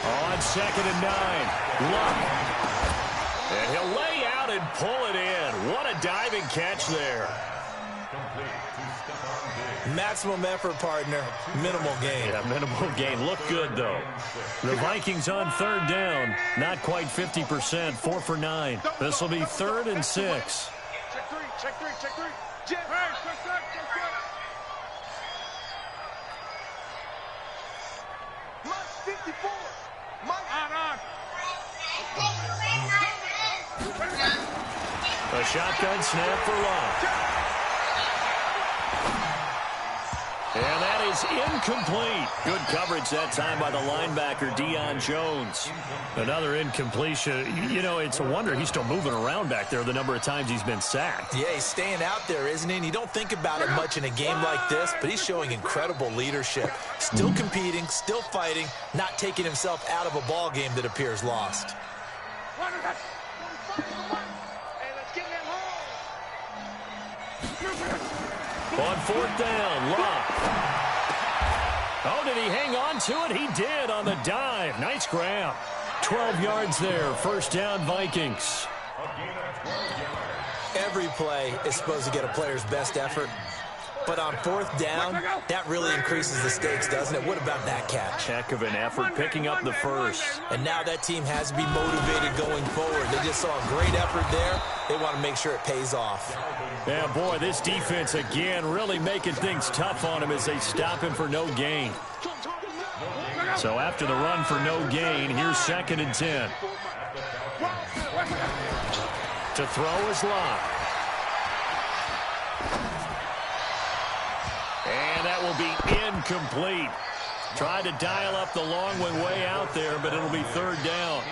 Speaker 2: On 2nd and 9, Luck. And he'll lay out and pull it in. What a diving catch there.
Speaker 3: Maximum effort, partner. Minimal gain.
Speaker 2: Yeah, minimal gain. Look good, though. The Vikings on 3rd down. Not quite 50%. 4 for 9. This will be 3rd and 6.
Speaker 5: Check 3, check 3, check 3. Jim, hey, check 3, check 3. Mike 54. Mike. On.
Speaker 2: shotgun snap for Love. And that is incomplete. Good coverage that time by the linebacker, Deion Jones. Another incompletion. You know, it's a wonder he's still moving around back there the number of times he's been sacked.
Speaker 3: Yeah, he's staying out there, isn't he? And you don't think about it much in a game like this, but he's showing incredible leadership. Still competing, still fighting, not taking himself out of a ball game that appears lost.
Speaker 2: On fourth down, Love. Oh, did he hang on to it? He did on the dive. Nice grab. 12 yards there. First down, Vikings.
Speaker 3: Every play is supposed to get a player's best effort. But on fourth down, that really increases the stakes, doesn't it? What about that catch?
Speaker 2: Heck of an effort picking up the first.
Speaker 3: And now that team has to be motivated going forward. They just saw a great effort there. They want to make sure it pays off.
Speaker 2: Yeah, boy, this defense again really making things tough on him as they stop him for no gain. So after the run for no gain, here's 2nd and 10. To throw is Love. And that will be incomplete. Tried to dial up the long one way out there, but it'll be 3rd down.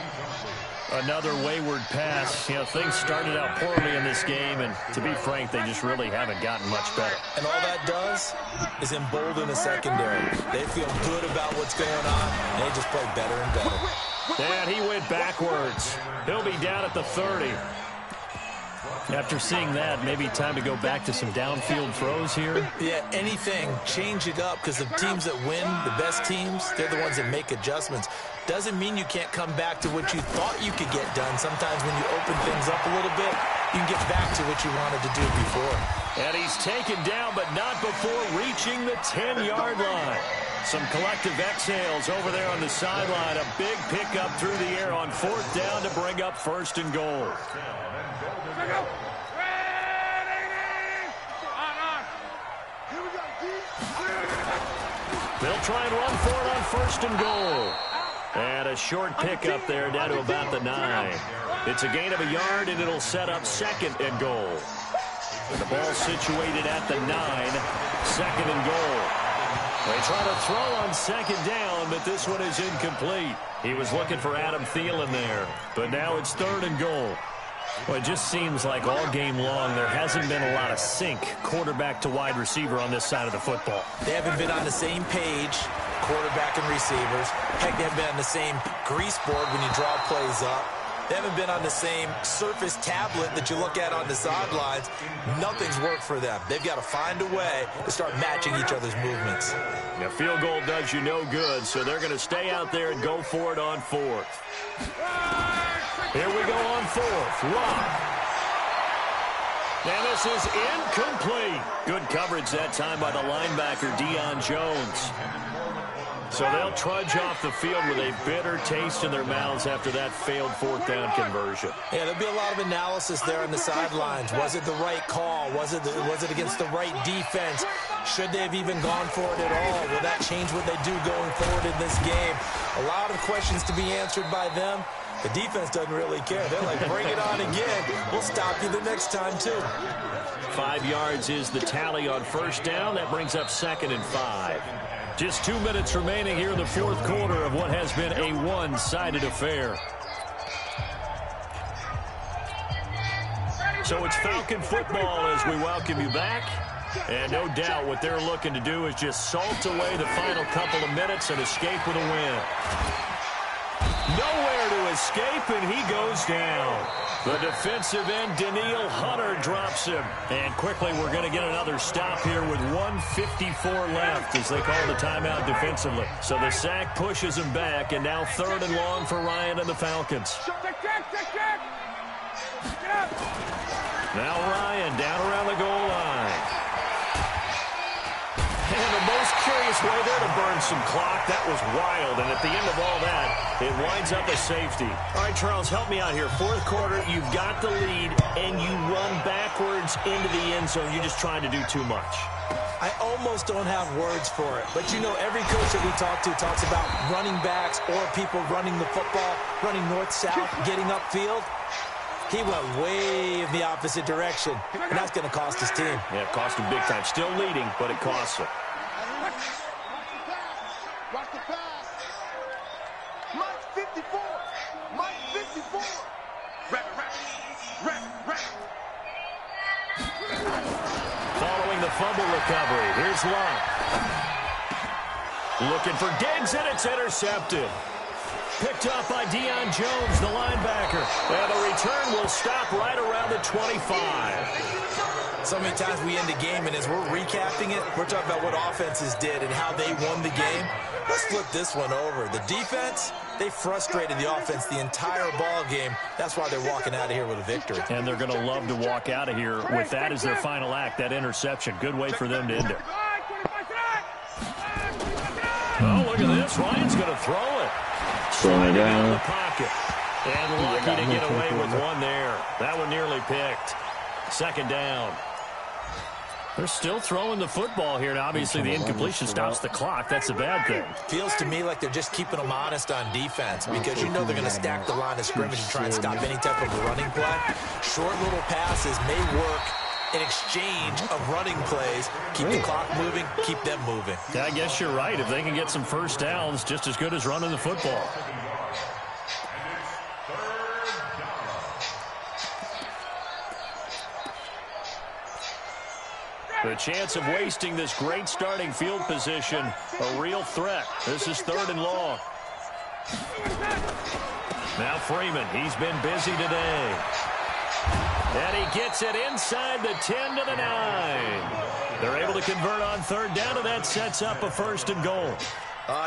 Speaker 2: Another wayward pass. You know, things started out poorly in this game, and to be frank, they just really haven't gotten much better.
Speaker 3: And all that does is embolden the secondary. They feel good about what's going on, and they just play better and better.
Speaker 2: And he went backwards. He'll be down at the 30. After seeing that, maybe time to go back to some downfield throws here.
Speaker 3: Yeah, anything. Change it up, because the teams that win, the best teams, they're the ones that make adjustments. Doesn't mean you can't come back to what you thought you could get done. Sometimes when you open things up a little bit, you can get back to what you wanted to do before.
Speaker 2: And he's taken down, but not before reaching the 10-yard line. Some collective exhales over there on the sideline. A big pickup through the air on 4th down to bring up 1st and goal. They'll try and run for it on 1st and goal. And a short pickup there down to about the 9. It's a gain of a yard, and it'll set up 2nd and goal. And the ball situated at the 9, 2nd and goal. They try to throw on 2nd down, but this one is incomplete. He was looking for Adam Thielen there, but now it's 3rd and goal. Well, it just seems like all game long there hasn't been a lot of sync quarterback to wide receiver on this side of the football.
Speaker 3: They haven't been on the same page, quarterback and receivers. Heck, they haven't been on the same grease board when you draw plays up. They haven't been on the same surface tablet that you look at on the sidelines. Nothing's worked for them. They've got to find a way to start matching each other's movements.
Speaker 2: A field goal does you no good, so they're going to stay out there and go for it on 4th. Here we go on 4th. Love. And this is incomplete. Good coverage that time by the linebacker, Deion Jones. So they'll trudge off the field with a bitter taste in their mouths after that failed 4th down conversion.
Speaker 3: Yeah, there'll be a lot of analysis there on the sidelines. Was it the right call? Was it against the right defense? Should they have even gone for it at all? Will that change what they do going forward in this game? A lot of questions to be answered by them. The defense doesn't really care. They're like, bring it on again. We'll stop you the next time, too.
Speaker 2: 5 yards is the tally on 1st down. That brings up 2nd and 5. Just 2 minutes remaining here in the 4th quarter of what has been a one-sided affair. So it's Falcon football as we welcome you back. And no doubt what they're looking to do is just salt away the final couple of minutes and escape with a win. Nowhere to escape, and he goes down. The defensive end, Daniil Hunter, drops him. And quickly, we're going to get another stop here with 1:54 left as they call the timeout defensively. So the sack pushes him back, and now 3rd and long for Ryan and the Falcons. Now Ryan down around the goal line. And the most curious way there to burn some clock. That was wild. And at the end of all that, it winds up a safety. All right, Charles, help me out here. 4th quarter, you've got the lead, and you run backwards into the end zone. You're just trying to do too much.
Speaker 3: I almost don't have words for it. But, you know, every coach that we talk to talks about running backs or people running the football, running north-south, getting upfield. He went way in the opposite direction, and that's going to cost his team.
Speaker 2: Yeah, it cost him big time. Still leading, but it costs him.
Speaker 5: Watch the pass. Mike 54. Mike 54. Wrap.
Speaker 2: Following the fumble recovery, here's Love. Looking for Diggs, and it's intercepted. Picked up by Deion Jones, the linebacker. And the return will stop right around the 25.
Speaker 3: So many times we end the game, and as we're recapping it, we're talking about what offenses did and how they won the game. Let's flip this one over. The defense, they frustrated the offense the entire ball game. That's why they're walking out of here with a victory.
Speaker 2: And they're going to love to walk out of here with that as their final act, that interception. Good way for them to end it. Oh, look at this. Ryan's going to throw it. Sliding out of the pocket. And lucky to get away with one there. That one nearly picked. Second down. They're still throwing the football here, and obviously the incompletion stops the clock. That's a bad thing.
Speaker 3: Feels to me like they're just keeping them honest on defense because you know they're going to stack the line of scrimmage and try and stop any type of running play. Short little passes may work in exchange of running plays. Keep the clock moving, keep them moving.
Speaker 2: Yeah, I guess you're right. If they can get some first downs, just as good as running the football. The chance of wasting this great starting field position, a real threat. This is 3rd and long. Now Freeman, he's been busy today. And he gets it inside the 10 to the 9. They're able to convert on 3rd down, and that sets up a 1st and goal.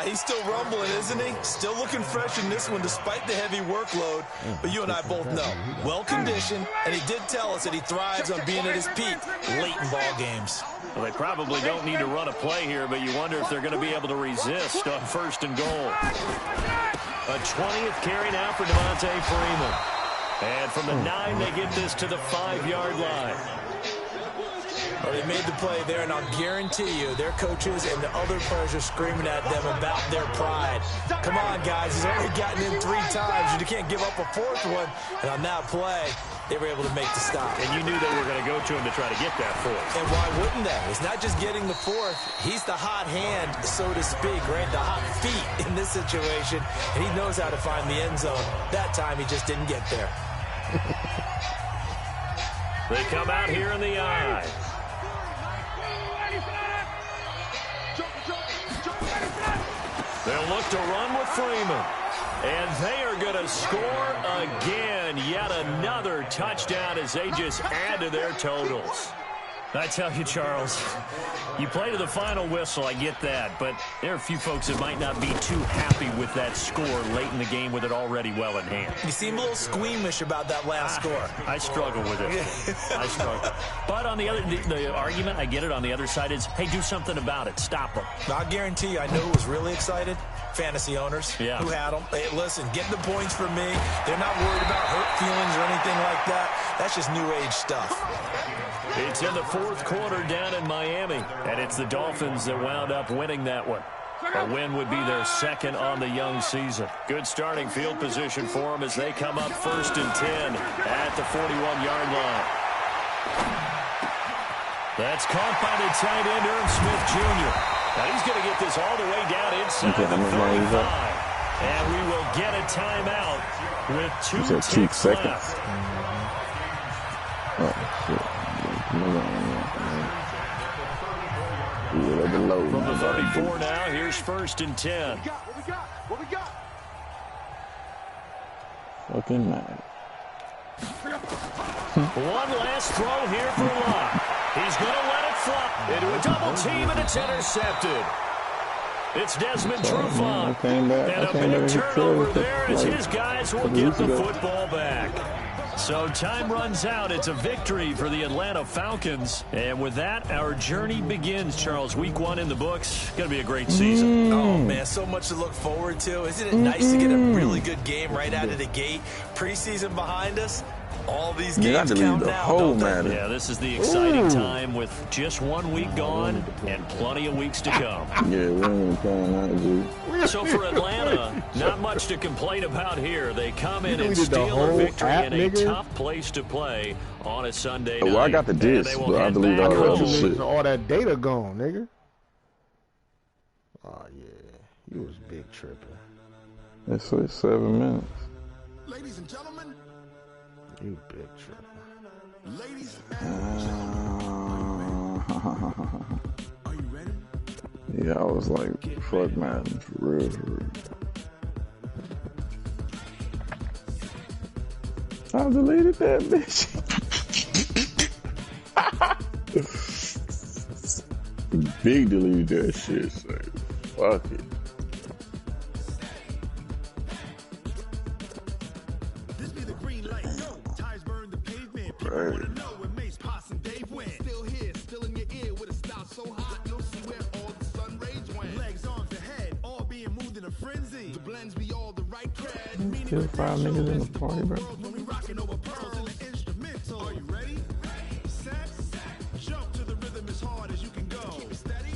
Speaker 3: He's still rumbling, isn't he? Still looking fresh in this one despite the heavy workload. But you and I both know, well-conditioned, and he did tell us that he thrives on being at his peak late in ball games.
Speaker 2: Well, they probably don't need to run a play here, but you wonder if they're going to be able to resist on 1st and goal. A 20th carry now for Devontae Freeman. And from the 9, they get this to the 5-yard line.
Speaker 3: Well, they made the play there, and I'll guarantee you their coaches and the other players are screaming at them about their pride. Come on, guys. He's already gotten in 3 times. You can't give up a 4th one. And on that play, they were able to make the stop.
Speaker 2: And you knew they were going to go to him to try to get that 4th.
Speaker 3: And why wouldn't they? It's not just getting the 4th. He's the hot hand, so to speak, right? The hot feet in this situation. And he knows how to find the end zone. That time, he just didn't get there.
Speaker 2: They come out here in the eye. They'll look to run with Freeman. And they are going to score again. Yet another touchdown as they just add to their totals. I tell you, Charles, you play to the final whistle, I get that, but there are a few folks that might not be too happy with that score late in the game with it already well in hand.
Speaker 3: You seem a little squeamish about that last score.
Speaker 2: I struggle with it. I struggle. But on the other, the argument, I get it, on the other side is, hey, do something about it. Stop them.
Speaker 3: I guarantee you, I know who was really excited. Fantasy owners who had them. Hey, listen, get the points for me. They're not worried about hurt feelings or anything like that. That's just new age stuff.
Speaker 2: It's in the 4th quarter down in Miami, and it's the Dolphins that wound up winning that one. A win would be their 2nd on the young season. Good starting field position for them as they come up 1st and 10 at the 41-yard line. That's caught by the tight end, Irv Smith Jr. Now he's going to get this all the way down inside the 35. And we will get a timeout with 2 ticks left.
Speaker 1: Oh, shit.
Speaker 2: From the 34 now, here's 1st and 10.
Speaker 5: What we got?
Speaker 1: Fucking mad.
Speaker 2: One last throw here for Locke. He's going to let it fly into a double team, and it's intercepted. It's Desmond Trufant. And a big turnover there as his guys will get the football back. So time runs out. It's a victory for the Atlanta Falcons. And with that, our journey begins, Charles. Week 1 in the books. Going to be a great season.
Speaker 3: Oh, man, so much to look forward to. Isn't it nice to get a really good game right out of the gate? Preseason behind us.
Speaker 2: All these games count now, don't they? Yeah, this is the exciting time with just 1 week gone and plenty of weeks to come.
Speaker 1: Yeah, we ain't playing that, dude.
Speaker 2: So for Atlanta, not much to complain about here. They come in and steal a victory in a tough place to play on a Sunday night.
Speaker 1: Well, I got the disc, but I deleted all that other shit.
Speaker 4: All that data gone, nigga. Oh, yeah. You was big tripping.
Speaker 1: It's 7 minutes.
Speaker 5: Ladies and gentlemen.
Speaker 4: You big tripping.
Speaker 5: Ladies and gentlemen. Are you ready?
Speaker 1: Yeah, I was like, fuck Madden, for real, for real. I deleted that bitch. Big deleted that shit, so fuck it.
Speaker 5: This be the green light. Tires burn the pavement. People wanna know where Mace, Poss, and Dave went. Still here, still in your ear with a style so hot, you'll see where all the sun rays went. Legs, arms, and head, all being moved in a frenzy. The blends be all the right cred.
Speaker 1: Still 5 niggas in the party, bro.
Speaker 5: When we rockin' over pearls in the instrumental. Are you ready? Set, jump to the rhythm as hard as you can go. Keep it steady,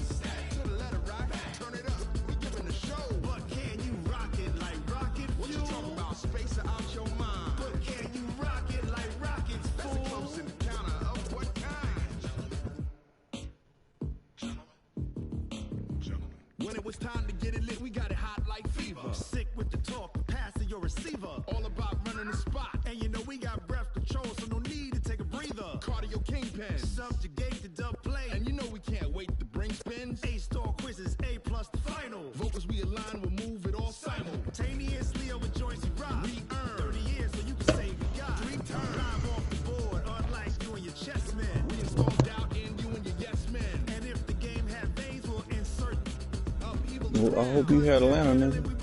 Speaker 5: to the letter right. Turn it up, we giving the show. But can you rock it like rocket fuel? What you talking about? Space out your mind. But can you rock it like rockets full? That's a close encounter of what kind? Gentlemen. When it was time to get it lit, we got it hot like fever. Sick with the talk, passing your receiver. All about running the spot. And you know we got breath control, so no need to take a breather. Cardio kingpin, subjugate the dub play. And you know we can't wait to bring spins. A-star quizzes, A+ the final. Vocals we align, we'll move it all simultaneously over joints we rock. We earn 30 years, so you can say we got 3 turns. Live off the board, unlike you and your chess men. We install doubt in you and your yes men. And if the game had veins, we'll insert upheaval.
Speaker 1: I hope you had Atlanta, nigga.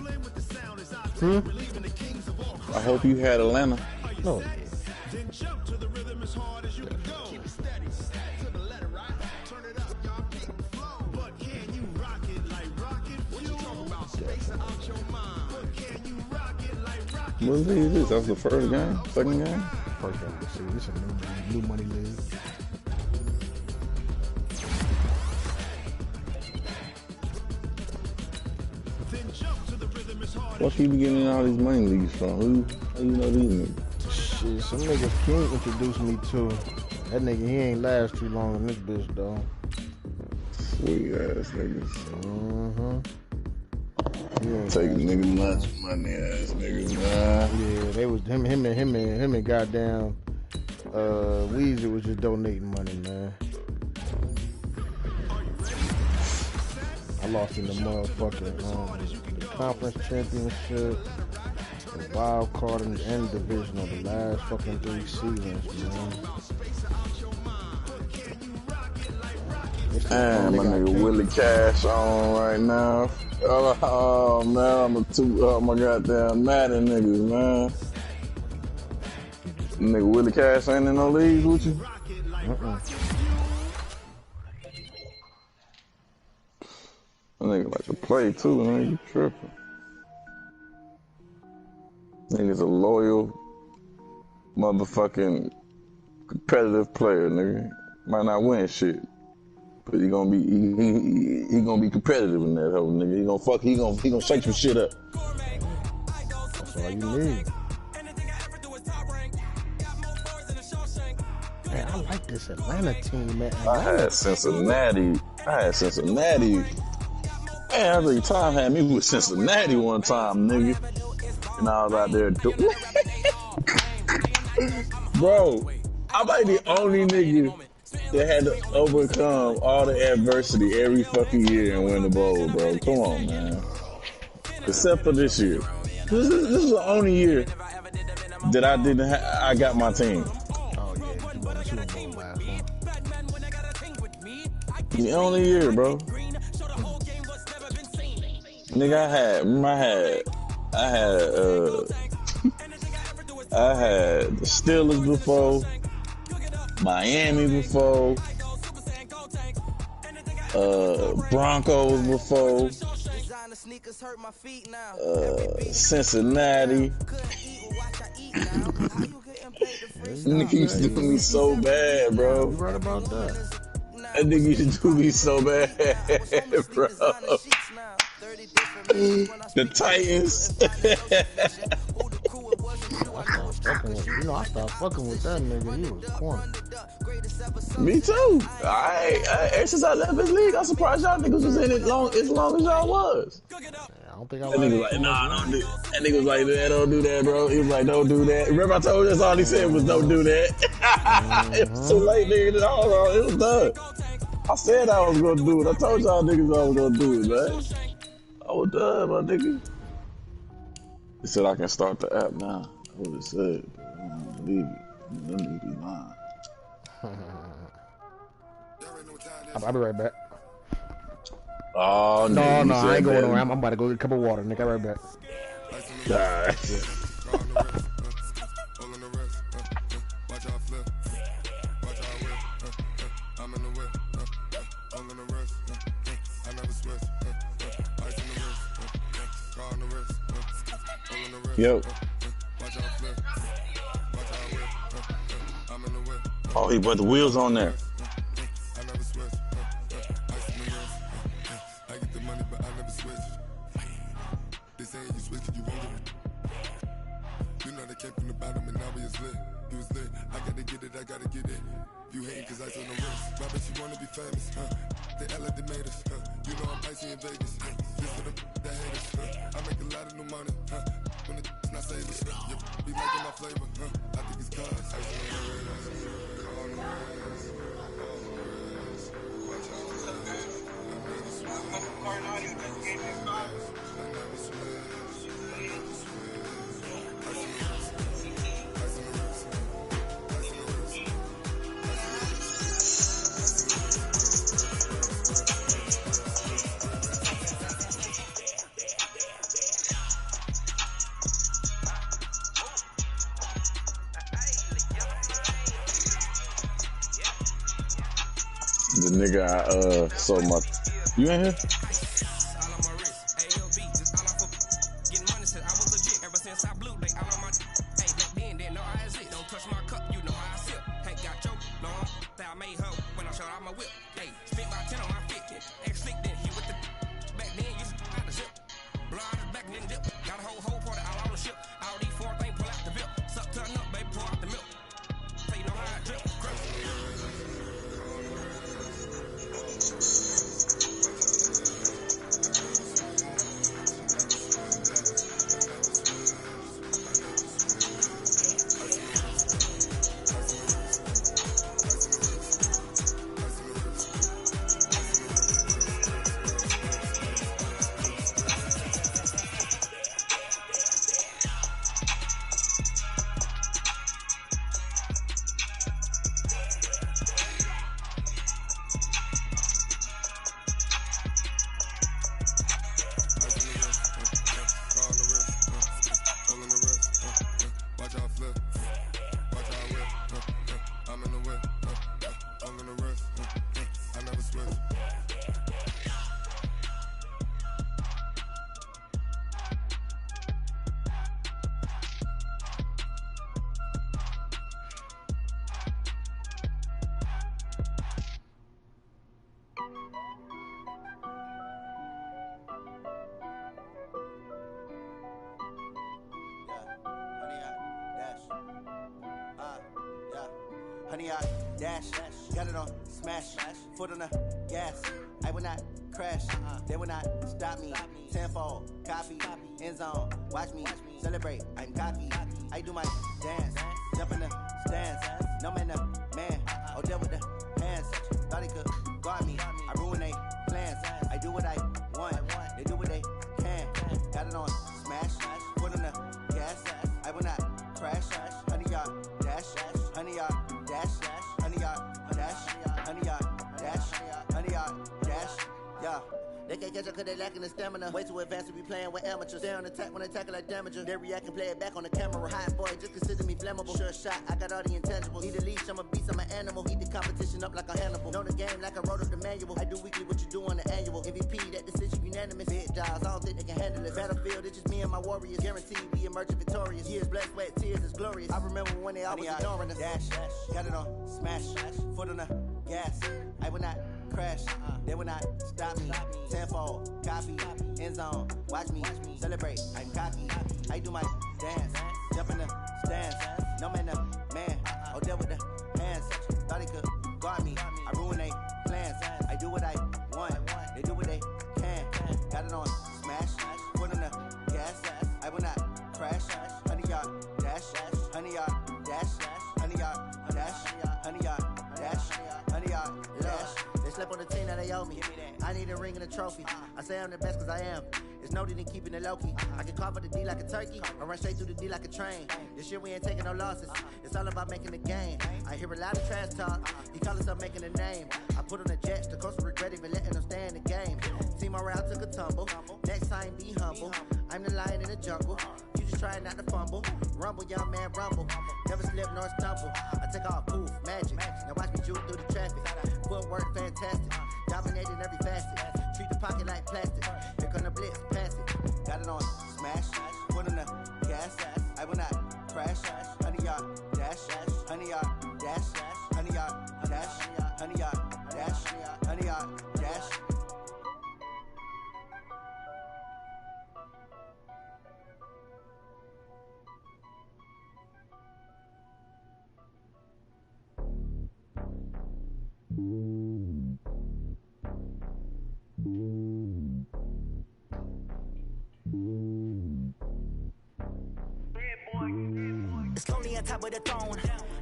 Speaker 1: I hope you had Atlanta.
Speaker 4: No.
Speaker 5: Then jump to the rhythm as hard as you can go. Keep it steady, to the letter right. Turn it up, y'all keep the flow. But can you rock it like rocket fuel? What you talking about? Space out your mind. But can you rock it like rocket
Speaker 1: What league is this? That was the first game? Second game?
Speaker 4: First game. See, this is a new money league.
Speaker 5: Then jump to the rhythm as hard
Speaker 1: What you be getting all these money leagues from? How you know these niggas?
Speaker 4: Shit, some nigga King introduced me to. That nigga, he ain't last too long in this bitch, though.
Speaker 1: Sweet ass niggas.
Speaker 4: Mm-hmm.
Speaker 1: Taking niggas lunch money ass niggas, man.
Speaker 4: Yeah, they was him and goddamn Weezy was just donating money, man. I lost in the motherfucking the conference championship, the wild card and divisional, the last fucking 3 seasons, man.
Speaker 1: Damn, my nigga Willie Cash on right now. Oh man, I'm my goddamn Madden niggas, man. Nigga Willie Cash ain't in no leagues with you? That nigga like to play too, nigga. You tripping. Nigga's a loyal, motherfucking competitive player, nigga. Might not win shit, but he gonna be competitive in that hoe, nigga. He gonna shake some shit up.
Speaker 4: That's all you need. Man, I like this Atlanta team, man.
Speaker 1: I had Cincinnati. Man, every time had me with Cincinnati one time, nigga. And I was out there doing Bro, I'm like the only nigga that had to overcome all the adversity every fucking year and win the bowl, bro. Come on, man. Except for this year. This is the only year that I got my team.
Speaker 4: Oh, yeah, you won the Super Bowl last one.
Speaker 1: The only year, bro. Nigga, I had the Steelers before, Miami before, Broncos before, Cincinnati. Nigga used to do me so bad, bro.
Speaker 4: You right about that.
Speaker 1: That nigga used to do me so bad, bro. The Titans.
Speaker 4: I stopped fucking with that nigga. He was corny.
Speaker 1: Me too. Ever since I left his league, I'm surprised y'all niggas was in it as long as y'all was.
Speaker 4: I don't think I
Speaker 1: That nigga was like, nah, don't do that. That nigga was like, don't do that, bro. He was like, don't do that. Remember I told you that's all he said was don't do that. It was too late, nigga. It was done. I said I was gonna do it. I told y'all niggas I was gonna do it, man. I was done, my nigga. He said I can start the app now. That's what it said. But I don't believe it. Them niggas be lying.
Speaker 4: I'll be right back.
Speaker 1: Oh,
Speaker 4: no, I ain't going around. I'm about to go get a cup of water, nigga. I'll be right back.
Speaker 1: Yo. Oh, he put the wheels on there. The nigga I sold my. You in here?
Speaker 6: Honey, I dash, got it on smash, foot on the gas. I will not crash, they will not stop me. Tenfold, copy, end zone, watch me celebrate. I'm cocky, I do my dance, jump in the stands. No man, man, oh deal with the hands. Thought he could guard me, I ruin they plans. I do what I want, they do what they can. Got it on smash, foot on the gas. I will not crash, honey, y'all dash, honey, y'all dash, honey, y'all dash, honey, y'all dash, honey, y'all dash, yeah. They can't catch up cause they lacking the stamina. Way too advanced to be playing with amateurs. Stay on attack when they tackle like damager. They react and play it back on the camera. Hot boy, just consider me flammable. Sure shot, I got all the intangibles. Need a leash, I'm a beast, I'm an animal. Eat the competition up like a Hannibal. Know the game like I wrote up the manual. I do weekly what you do on the annual. MVP, that decision unanimous. Big dogs, I don't think they can handle it. Battlefield, it's just me and my warriors. Guaranteed we emerge. emerging victorious. Years, blood, sweat, tears, it's glorious. I remember when they always ignoring us. Dash, got it on, smash, foot on the gas. I will not crash, they will not stop me. Tenfold, copy, end zone, watch me celebrate. I'm cocky, I do my dance, jump in the stands. No man, man, oh there with the hands. Thought he could guard me, I ruin they plans. I do what I want, they do what they can. Got it on, smash, foot on the gas. I will not crash, 100 yard dash, 100 yard dash, 100 yard dash, 100 yard dash, 100 yard dash. They slept on the team that they owe me. I need a ring and a trophy. I say I'm the best cause I am. It's noted in keeping it low-key. I can carve up the D like a turkey, or run straight through the D like a train. This year we ain't taking no losses. It's all about making the game. I hear a lot of trash talk. He call himself making a name. I put on the Jets. The coach will regret even letting them stay in the game. Team morale took a tumble. Next time be humble. I'm the lion in the jungle. You just trying not to fumble. Rumble, young man, rumble. Never slip nor stumble. I take off, poof, magic. Now watch me juke through the traffic. Footwork fantastic. Dominating every facet. Treat the pocket like plastic. Here come the blitz, pass it. Got it on, smash. Foot on the gas. I will not crash. 100 yard dash. 100 yard dash. 100 yard dash. 100 yard dash. 100 yard dash.
Speaker 7: It's lonely on top of the throne.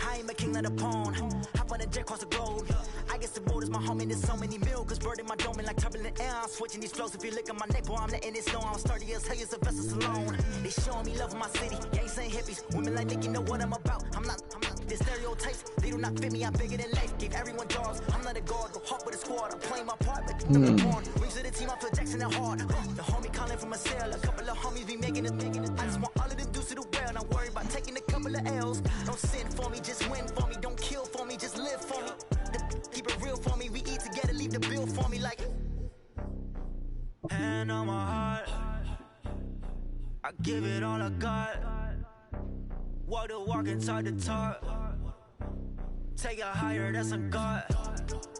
Speaker 7: I am a king of the pawn. Hop on a jet across the globe. I guess the road is my home and there's so many milkers bird in my dome and like turbulent air. I'm switching these flows. If you look at my neck, boy, I'm letting it snow. I'm sturdy as hell as a vessel alone. They showing me love in my city. Gangs ain't hippies. Women like think you know what I'm about. I'm not. The stereotypes, they do not fit me. I'm bigger than life. Give everyone jobs. I'm not a guard. Go hawk with a squad. I'm playing my part like the born. Rings to the team. I feel Jackson and hard. The homie calling from a cell. A couple of homies be making it. I just want all of them dudes to do well. Not worry about taking a couple of L's. Don't sin for me, just win for me. Don't kill for me, just live for me. Keep it real for me. We eat together, leave the bill for me like. Hand on my heart, I give it all I got. Walk the walk and talk the talk. Take it higher, that's a God.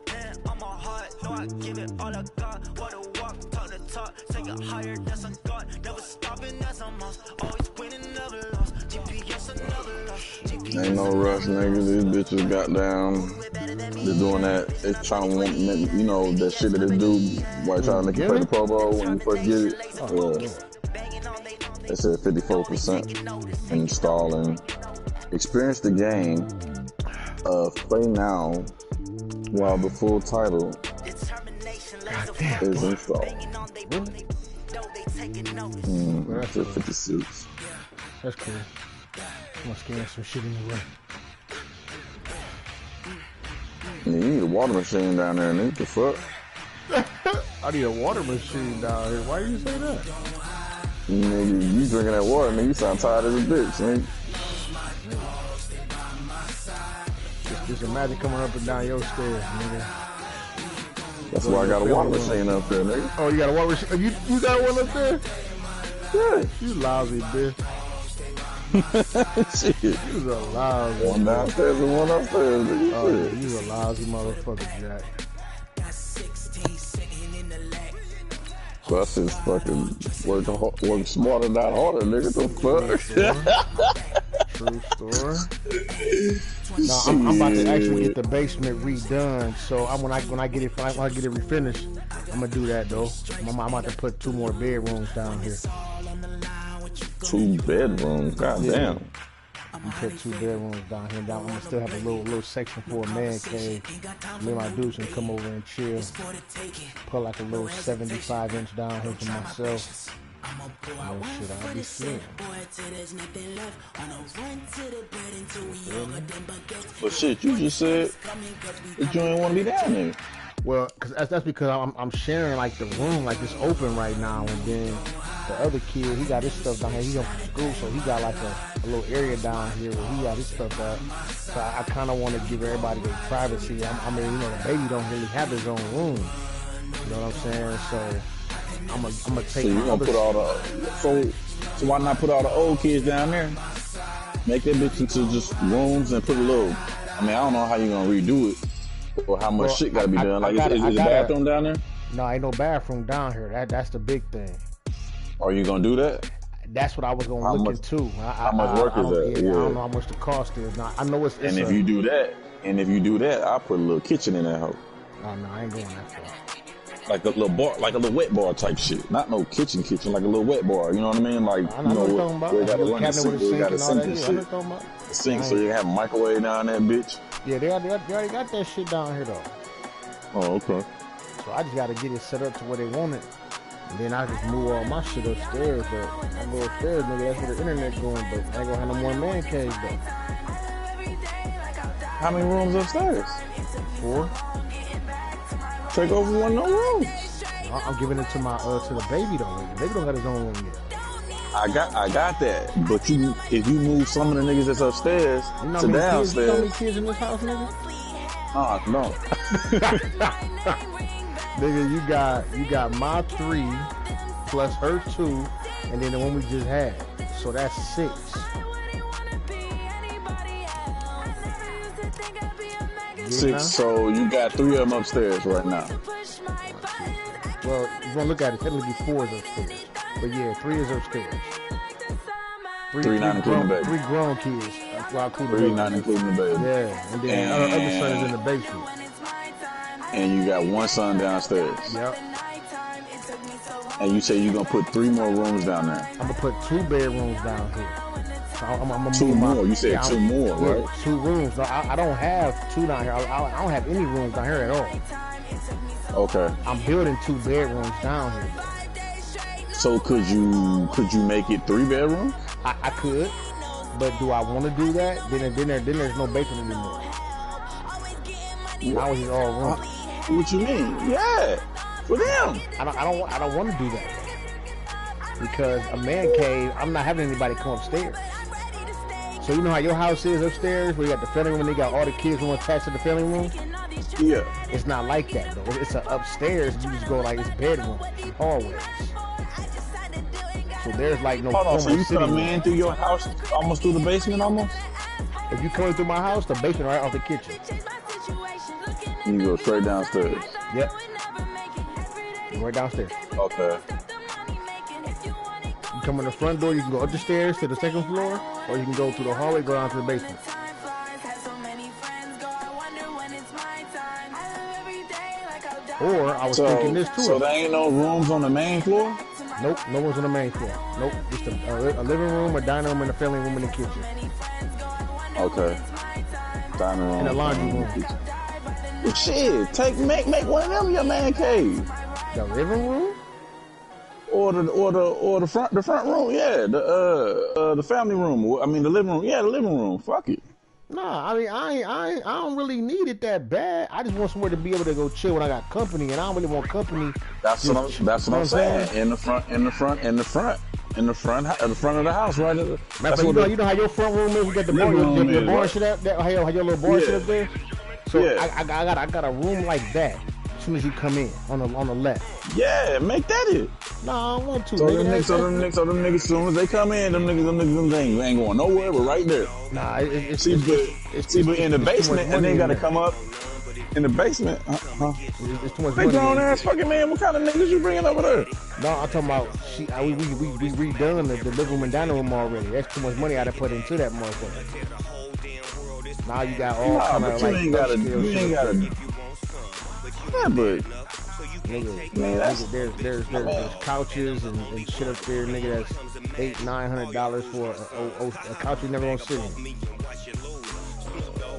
Speaker 7: Hand on my heart, no, I give it all I got. Walk the walk, talk the talk. Take it higher, that's a God. Never stopping, that's a must. Always winning, never lost. GPS, another loss.
Speaker 1: Ain't no rush, nigga. These bitches got down. They're doing that. They trying to want, you know, that shit that they do while trying to make you play the Pro Bowl when you first get it. They said 54% installing. Experience the game. Play now while the full title is installed. That's at 56.
Speaker 4: That's cool. I'm gonna scan some shit anyway.
Speaker 1: Yeah, you need a water machine down there, nigga. The fuck?
Speaker 4: I need a water machine down here. Why do you say that?
Speaker 1: Nigga, you drinking that water, nigga. You sound tired as a bitch, nigga.
Speaker 4: Just imagine coming up and down your stairs, nigga.
Speaker 1: That's why I got a water machine up there, nigga.
Speaker 4: Oh, you got a water machine? You got one up there?
Speaker 1: Yeah.
Speaker 4: You lousy bitch.
Speaker 1: Shit.
Speaker 4: You's a lousy.
Speaker 1: One downstairs and one upstairs, nigga.
Speaker 4: Oh, yeah, you's a lousy motherfucker, Jack.
Speaker 1: Plus, it's fucking work smarter, not harder, nigga. The fuck?
Speaker 4: True story. No, I'm about to actually get the basement redone. So when I get it refinished, I'm gonna do that though. I'm about to put 2 more bedrooms down here.
Speaker 1: 2 bedrooms, goddamn.
Speaker 4: I'm put 2 bedrooms down here. I'm gonna still have a little section for a man cave. Me and my dudes can come over and chill. Put like a little 75-inch down here for myself. Oh shit, I'll be sick.
Speaker 1: But shit, you just said that you ain't want to be down there.
Speaker 4: Well, that's because I'm sharing like the room, like it's open right now, and then the other kid, he got his stuff down here. He going to school, so he got like a little area down here where he got his stuff at. So I kind of want to give everybody their privacy. I mean, you know, the baby don't really have his own room. You know what I'm saying? So I'm gonna take.
Speaker 1: So you gonna put all the so why not put all the old kids down there? Make that bitch into just rooms and put a little. I mean, I don't know how you gonna redo it or how much shit gotta be done. Like, is the bathroom down there?
Speaker 4: No, ain't no bathroom down here. That's the big thing.
Speaker 1: Are you gonna do that?
Speaker 4: That's what I was gonna look into.
Speaker 1: How much work is that?
Speaker 4: Yeah, I don't know how much the cost is. Now I know it's.
Speaker 1: And if you do that, I'll put a little kitchen in that house.
Speaker 4: Oh no, I ain't going that far.
Speaker 1: Like a little bar, like a little wet bar type shit. Not no kitchen, like a little wet bar. You know what I mean? Like,
Speaker 4: I know what you're talking about.
Speaker 1: They got a
Speaker 4: cabinet with a sink and all that. Yeah, I know what
Speaker 1: about. Sink, so you can have a microwave down there, bitch.
Speaker 4: Yeah, they already got that shit down here though.
Speaker 1: Oh, okay.
Speaker 4: So I just gotta get it set up to where they want it. And then I just move all my shit upstairs, but I go upstairs, nigga, that's where the internet going, but I ain't gonna have no more man cave though.
Speaker 1: How many rooms upstairs?
Speaker 4: 4.
Speaker 1: Take over one of those rooms.
Speaker 4: I'm giving it to my to the baby though. The baby don't got his own room yet.
Speaker 1: I got that, but if you move some of the niggas that's upstairs to downstairs.
Speaker 4: You know how many kids in this house, nigga?
Speaker 1: No.
Speaker 4: Nigga, you got my 3 plus her 2, and then the one we just had. So that's 6.
Speaker 1: Six. So you got 3 of them upstairs right now.
Speaker 4: Well, you gonna look at it. Technically 4 is upstairs, but yeah, 3 is upstairs.
Speaker 1: 3 not including the baby.
Speaker 4: 3 grown kids.
Speaker 1: 3 not including the baby.
Speaker 4: Yeah, and then the other son is in the basement.
Speaker 1: And you got 1 son downstairs.
Speaker 4: Yep.
Speaker 1: And you say you're gonna put 3 more rooms down there.
Speaker 4: I'm gonna put 2 bedrooms down here. So I'm
Speaker 1: 2 more. You said 2 more, right?
Speaker 4: 2 rooms. No, I don't have 2 down here. I don't have any rooms down here at all.
Speaker 1: Okay.
Speaker 4: I'm building 2 bedrooms down here.
Speaker 1: So could you make it 3 bedrooms?
Speaker 4: I could, but do I want to do that? Then there's no basement anymore. Now it's just all room.
Speaker 1: What you mean? Yeah, for them.
Speaker 4: I don't want to do that because a man cave. I'm not having anybody come upstairs. So you know how your house is upstairs, where you got the family room and they got all the kids room attached to the family room?
Speaker 1: Yeah.
Speaker 4: It's not like that though. It's a upstairs. You just go like it's bedroom, hallways. So there's like no.
Speaker 1: Hold on. So you put a man through your house, almost through the basement, almost?
Speaker 4: If you come through my house, the basement right off the kitchen.
Speaker 1: You go straight downstairs.
Speaker 4: Yep. Right downstairs.
Speaker 1: Okay.
Speaker 4: You come in the front door, you can go up the stairs to the 2nd floor, or you can go through the hallway, go down to the basement. Or I was thinking this too.
Speaker 1: So there ain't no rooms on the main floor?
Speaker 4: Nope, no one's on the main floor. Nope, just a living room, a dining room, and a family room in the kitchen.
Speaker 1: Okay. Dining room.
Speaker 4: And a laundry room.
Speaker 1: Well, shit, make one of them your man cave.
Speaker 4: The living room?
Speaker 1: Or the front room, yeah. The family room. I mean the living room. Yeah, the living room. Fuck it.
Speaker 4: Nah, I mean I don't really need it that bad. I just want somewhere to be able to go chill when I got company, and I don't really want company.
Speaker 1: That's what I'm saying. In the front of the house, right?
Speaker 4: You know how your front room is. You got the bar, your bar shit up there. How your little bar shit up there. So yeah. I got a room like that. As soon as you come in on the left.
Speaker 1: Yeah, make that it.
Speaker 4: No, I don't want to.
Speaker 1: So them niggas, as soon as they come in, them niggas ain't going nowhere, but right there.
Speaker 4: Nah,
Speaker 1: but in the basement, and they gotta come up in the basement.
Speaker 4: It's too much
Speaker 1: they grown ass fucking man. What kind of niggas you bringing over there?
Speaker 4: No, I'm talking about we redone the living room and dining room already. That's too much money I done put into that motherfucker. Now you got all kind of like
Speaker 1: you ain't gotta. Yeah, but
Speaker 4: nigga, there's couches and shit up there, nigga. That's $800-900 for a couch you never gonna sit in.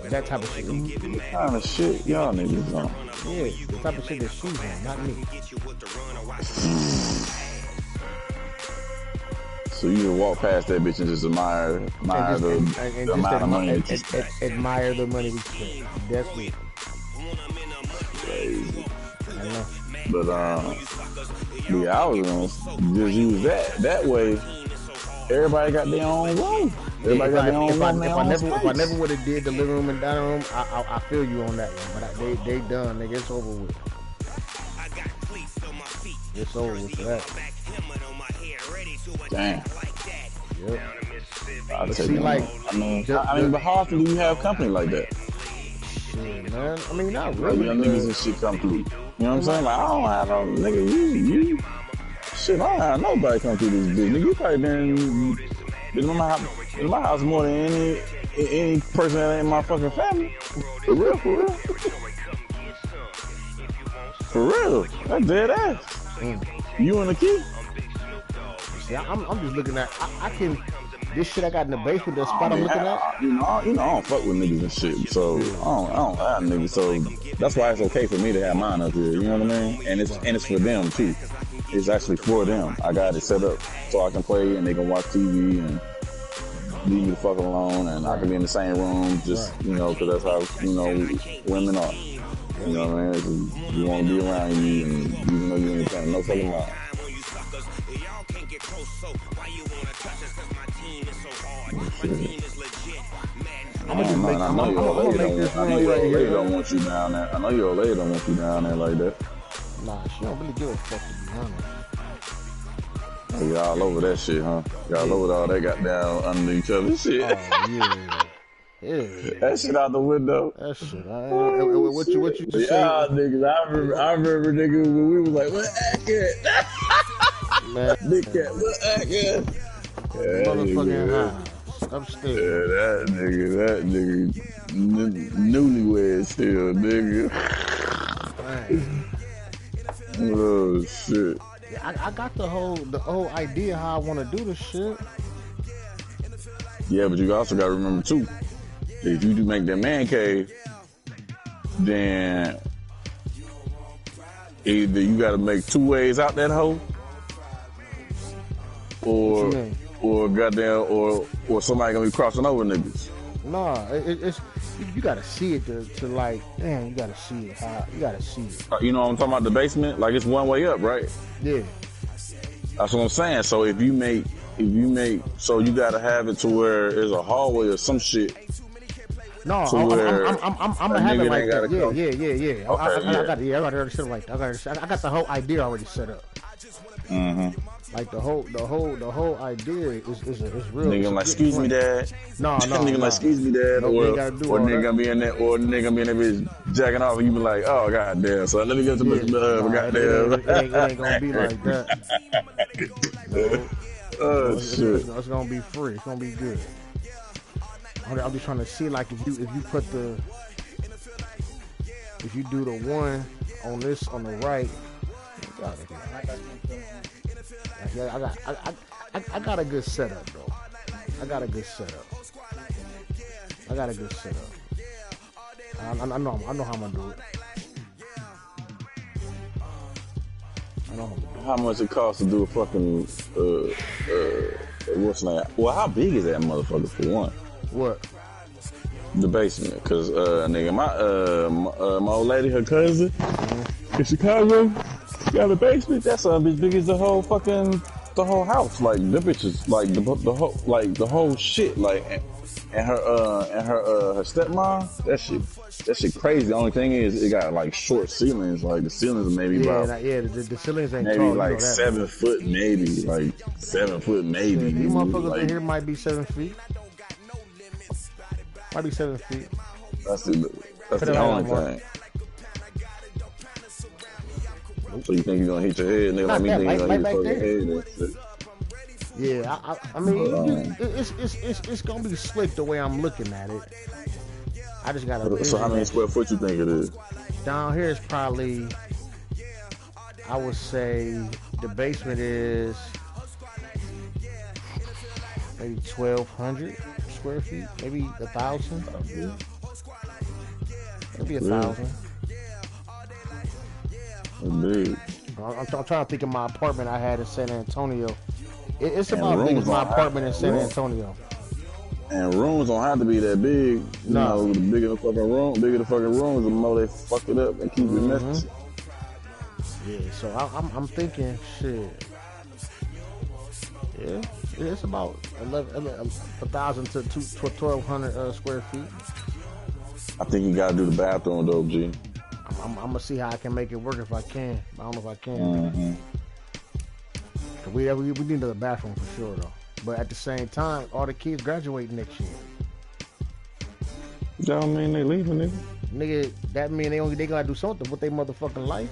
Speaker 4: That type of shit.
Speaker 1: What kind of shit y'all niggas on?
Speaker 4: Yeah, the type of shit that she's on, not me.
Speaker 1: So you just walk past that bitch and just admire the amount of money.
Speaker 4: Admire the money we spent. That's me.
Speaker 1: Crazy. But yeah, I was gonna just use that way. Everybody got their own room. Everybody got their own room. If
Speaker 4: I never would have did the living room and dining room, I feel you on that one. But they done, nigga. It's over with. It's over for that.
Speaker 1: Damn.
Speaker 4: Yep.
Speaker 1: I'll
Speaker 4: See,
Speaker 1: take it.
Speaker 4: like,
Speaker 1: I mean, but how often do you have company like that?
Speaker 4: Shit, man. I mean, not
Speaker 1: Like,
Speaker 4: really.
Speaker 1: young niggas and shit come through. You know what I'm saying? Like, I don't have no nigga. You. Shit, I don't have nobody come through this bitch. Nigga, you probably been in my house more than any person that ain't my fucking family. For real. For real. That's dead ass. You and the kid.
Speaker 4: Yeah, I'm just looking at. I can. This shit I got in the basement, the spot I'm looking at.
Speaker 1: You know, I don't fuck with niggas and shit. So I don't have niggas. So that's why it's okay for me to have mine up here. You know what I mean? And it's for them too. It's actually for them. I got it set up so I can play and they can watch TV and leave me the fuck alone, and I can be in the same room, just you know, because that's how women are. You know what I mean? You want to be around you, and even though you ain't paying no fucking mind.
Speaker 4: I'm gonna make this room right here.
Speaker 1: Don't want you down there. I know your old lady don't want you down there like that.
Speaker 4: Nah, she don't really give a fuck, to be honest.
Speaker 1: Y'all all over that shit, huh? Y'all over all that got down under each other's shit.
Speaker 4: Oh, yeah.
Speaker 1: That shit out the window.
Speaker 4: That shit. What you say?
Speaker 1: Yeah, niggas. I remember niggas when we was like, what acting? Big cat, what acting?
Speaker 4: Motherfucking high. Upstairs.
Speaker 1: Yeah, that nigga, newlywed still, nigga. Oh shit.
Speaker 4: I got the whole idea how I want to do this shit.
Speaker 1: Yeah, but you also gotta remember too, if you do make that man cave, then either you gotta make 2 ways out that hole, or goddamn, or somebody gonna be crossing over niggas.
Speaker 4: Nah, it's you gotta see it to like, damn, you gotta see it. You gotta see it.
Speaker 1: You know what I'm talking about? The basement, like it's one way up, right?
Speaker 4: Yeah.
Speaker 1: That's what I'm saying. So if you make, so you gotta have it to where there's a hallway or some shit.
Speaker 4: No, I'm gonna have it like that. Yeah. Okay, I got it set like that. I got the whole idea already set up.
Speaker 1: Mm-hmm.
Speaker 4: Like the whole idea is real.
Speaker 1: Nigga like, excuse me, dad.
Speaker 4: No.
Speaker 1: Nigga like, excuse me, dad.
Speaker 4: No,
Speaker 1: or nigga gonna be in there, or nigga gonna be in there bitch jacking off, and you be like, oh goddamn. So let me get some goddamn.
Speaker 4: It ain't gonna be like that. No.
Speaker 1: Oh shit.
Speaker 4: It's gonna be free. It's gonna be good. I'm just trying to see, like, if you do the one on this on the right. I got a good setup though. I know how I'm gonna do it.
Speaker 1: How much it costs to do a fucking what's name? Well, how big is that motherfucker for one?
Speaker 4: What?
Speaker 1: The basement, cause nigga, my old lady, her cousin in Chicago, got a basement. That's as big as the whole house. Like the bitches, like the whole shit. Like and her stepmom, that shit crazy. The only thing is it got like short ceilings. Like the ceilings are maybe
Speaker 4: the ceilings ain't
Speaker 1: maybe
Speaker 4: tall,
Speaker 1: like 7 foot, maybe like 7 foot, maybe.
Speaker 4: Yeah, these motherfuckers in here might be 7 feet. Might be 7 feet.
Speaker 1: That's the only thing. So you think you're gonna hit your head, nigga? Like me thinking you're gonna hit your head and shit.
Speaker 4: Yeah, I mean, it's gonna be slick the way I'm looking at it. I just gotta.
Speaker 1: So how many square foot you think it is?
Speaker 4: Down here is probably, I would say, the basement is maybe 1,200 square feet, maybe 1,000, maybe 1,000.
Speaker 1: Dude.
Speaker 4: I'm trying to think of my apartment I had in San Antonio. It's about as big as my apartment in San Antonio.
Speaker 1: And rooms don't have to be that big. You know, the bigger the fucking room, the more they fuck it up and keep it messy.
Speaker 4: Yeah, so I'm thinking, shit. Yeah, it's about 1,000 to 1,200 square feet.
Speaker 1: I think you gotta do the bathroom though, G.
Speaker 4: I'm gonna see how I can make it work if I can. I don't know if I can. We need another bathroom for sure though. But at the same time, all the kids graduate next year.
Speaker 1: That don't mean they leaving, nigga.
Speaker 4: Nigga, that mean they gotta do something with their motherfucking life.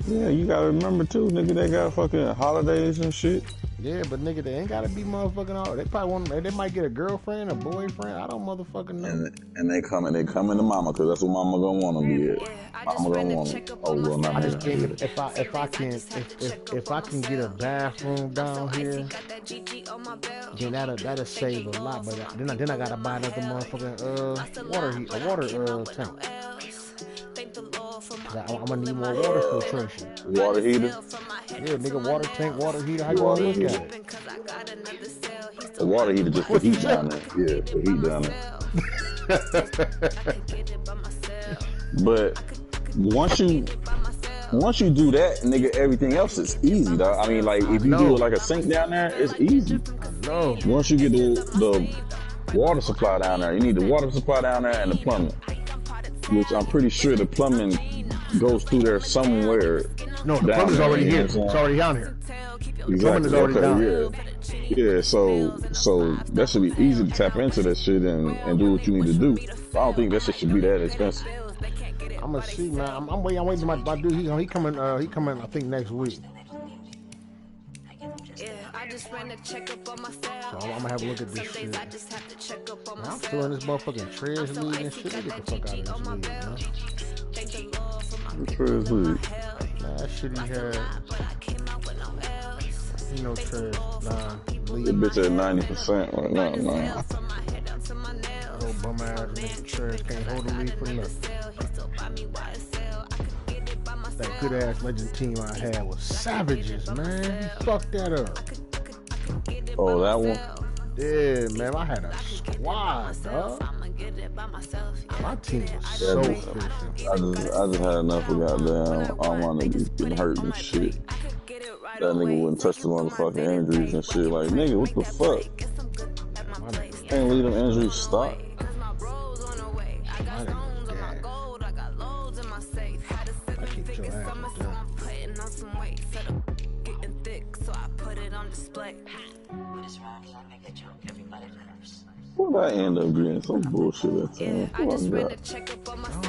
Speaker 1: Yeah, you gotta remember too, nigga. They got fucking holidays and shit.
Speaker 4: Yeah, but nigga, they ain't gotta be motherfucking all. They probably want. They might get a girlfriend, a boyfriend. I don't motherfucking know.
Speaker 1: And they coming to mama, cause that's what mama gonna want to be at. Mama gonna want it. Oh well, not
Speaker 4: I just think if I can get a bathroom down here, then that'll save a lot. But then I gotta buy another motherfucking water tank. I'm gonna need more water filtration.
Speaker 1: Water heater?
Speaker 4: Yeah, nigga, water tank, water heater. How you wanna look at it?
Speaker 1: The water heater just put heat down there. Yeah, put heat down there. But once you do that, nigga, everything else is easy, dog. I mean, like if you do it like a sink down there, it's easy.
Speaker 4: No.
Speaker 1: Once you get the water supply down there, you need the water supply down there and the plumbing. Which I'm pretty sure the plumbing goes through there somewhere.
Speaker 4: No, the plumbing's already here. It's already down here.
Speaker 1: Exactly. The plumbing is already down. Yeah, so that should be easy to tap into that shit and do what you need to do. I don't think that shit should be that expensive.
Speaker 4: I'm gonna see, man. I'm waiting for my dude. He coming. I think next week. So I'm gonna have a look at this shit. Man, I'm still in this motherfucking Trez league and shit. Get the fuck out of this league, man.
Speaker 1: Trez league.
Speaker 4: Man, that shit he had. You know Trez, nah.
Speaker 1: That bitch at 90% right now, man.
Speaker 4: Little bum ass nigga Trez can't hold the league for nothing. That good ass legend team I had was Savages, man. He fucked that up.
Speaker 1: Oh, that one?
Speaker 4: Yeah, man, I had a squad, dog. My team was so efficient.
Speaker 1: I just had enough of goddamn all my niggas getting hurt and shit. That nigga wouldn't touch the motherfucking injuries and shit. Like, nigga, what the fuck? Can't leave them injuries stop.
Speaker 4: I keep your ass with that.
Speaker 1: What did I end up getting? Some bullshit that time.
Speaker 4: I don't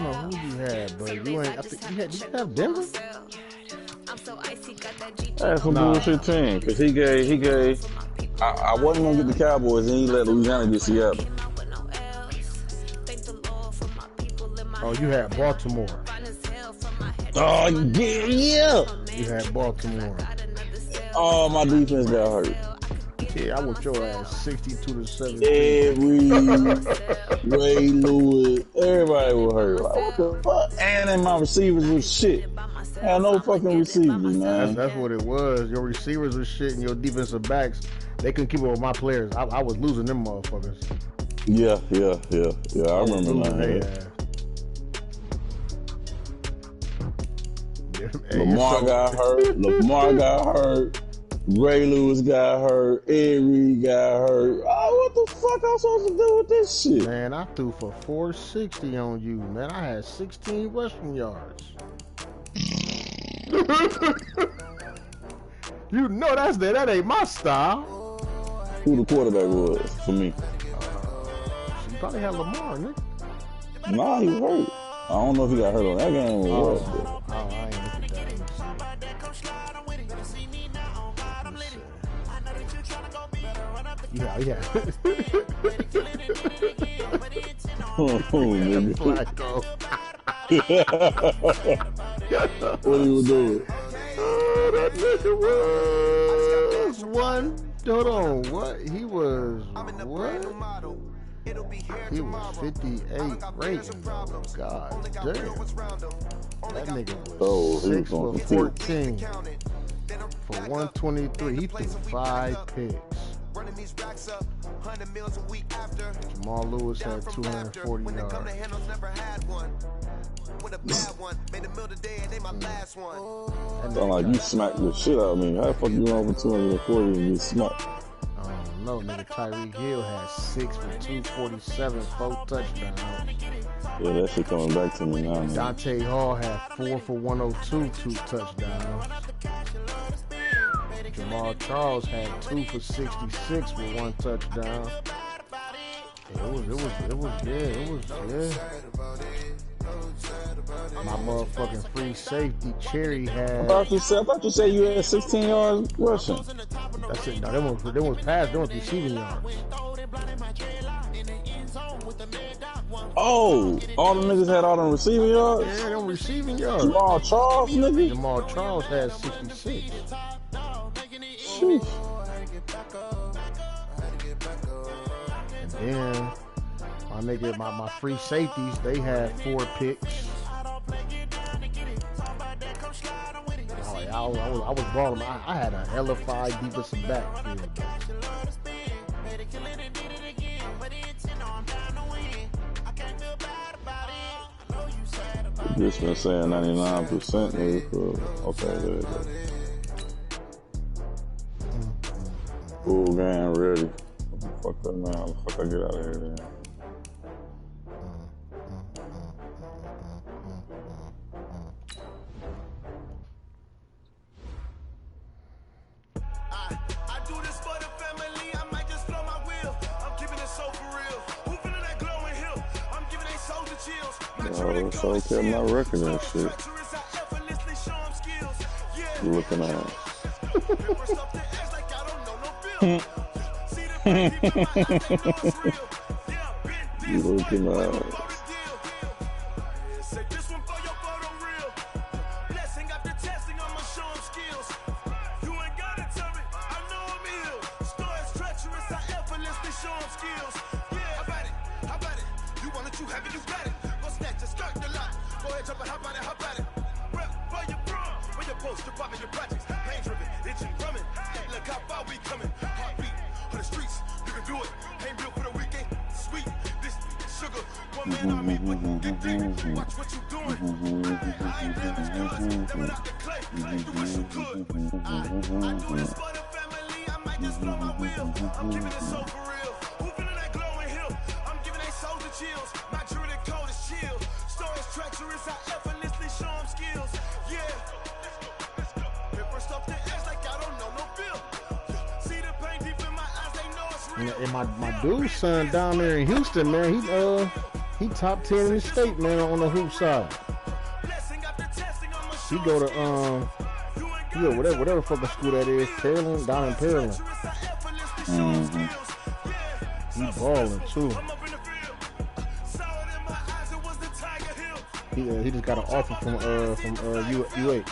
Speaker 4: know who you had, but you ain't. I think you have Denver.
Speaker 1: I had some bullshit team because he gave. I wasn't gonna get the Cowboys and he let Louisiana get Seattle.
Speaker 4: Oh, you had Baltimore.
Speaker 1: Oh yeah.
Speaker 4: You had Baltimore.
Speaker 1: Oh, my defense got hurt.
Speaker 4: Yeah, I whooped your ass 62-17.
Speaker 1: Ray Lewis, everybody was hurt. Like, what the fuck? And then my receivers was shit. I had no fucking receivers, man.
Speaker 4: That's what it was. Your receivers was shit and your defensive backs, they couldn't keep up with my players. I was losing them motherfuckers.
Speaker 1: Yeah. I remember that. Lamar got hurt. Ray Lewis got hurt. Avery got hurt. Oh, what the fuck I'm supposed to do with this shit?
Speaker 4: Man, I threw for 460 on you, man. I had 16 rushing yards. You know that ain't my style.
Speaker 1: Who the quarterback was for me?
Speaker 4: You probably had Lamar, nigga.
Speaker 1: Nah, he was hurt. I don't know if he got hurt on that game or what.
Speaker 4: I ain't look at that. Yeah.
Speaker 1: Flacco. What he was doing?
Speaker 4: That nigga was one. Hold on, what? He was what? He was 58 rating. God damn. That nigga was 6 for 14 for 123. He threw 5 picks. Jamal Lewis had 240 yards.
Speaker 1: Sound like you smacked the shit out of me. How the fuck you run for 240 and get smacked?
Speaker 4: I don't know, nigga. Tyreek Hill had 6 for 247, 4 touchdowns.
Speaker 1: Yeah, that shit coming back to me now, man.
Speaker 4: Dante Hall had 4 for 102, 2 touchdowns. Jamal Charles had 2 for 66 with 1 touchdown. It was good. My motherfucking free safety Cherry had.
Speaker 1: I thought you said you had 16 yards rushing.
Speaker 4: That's it. No, them was pass. Them was receiving yards.
Speaker 1: Oh, all the niggas had all them receiving yards?
Speaker 4: Yeah, them receiving yards.
Speaker 1: Jamal Charles, nigga?
Speaker 4: Jamal Charles had 66.
Speaker 1: Sheesh.
Speaker 4: And then my free safeties, they had 4 picks. Oh, yeah, I was balling. I had a hella 5 defensive backfield.
Speaker 1: You just been saying 99%, nigga. Okay, there you go. Full game ready. Fuck that, man. How the fuck I get out of here, then? So I kept my record and shit. You looking at You looking at
Speaker 4: And my dude's son down there in Houston, man, he top 10 in the state, man, on the hoop side. He go to whatever fucking school that is, Pearland, down in Pearland. He balling too. He just got an offer from UH.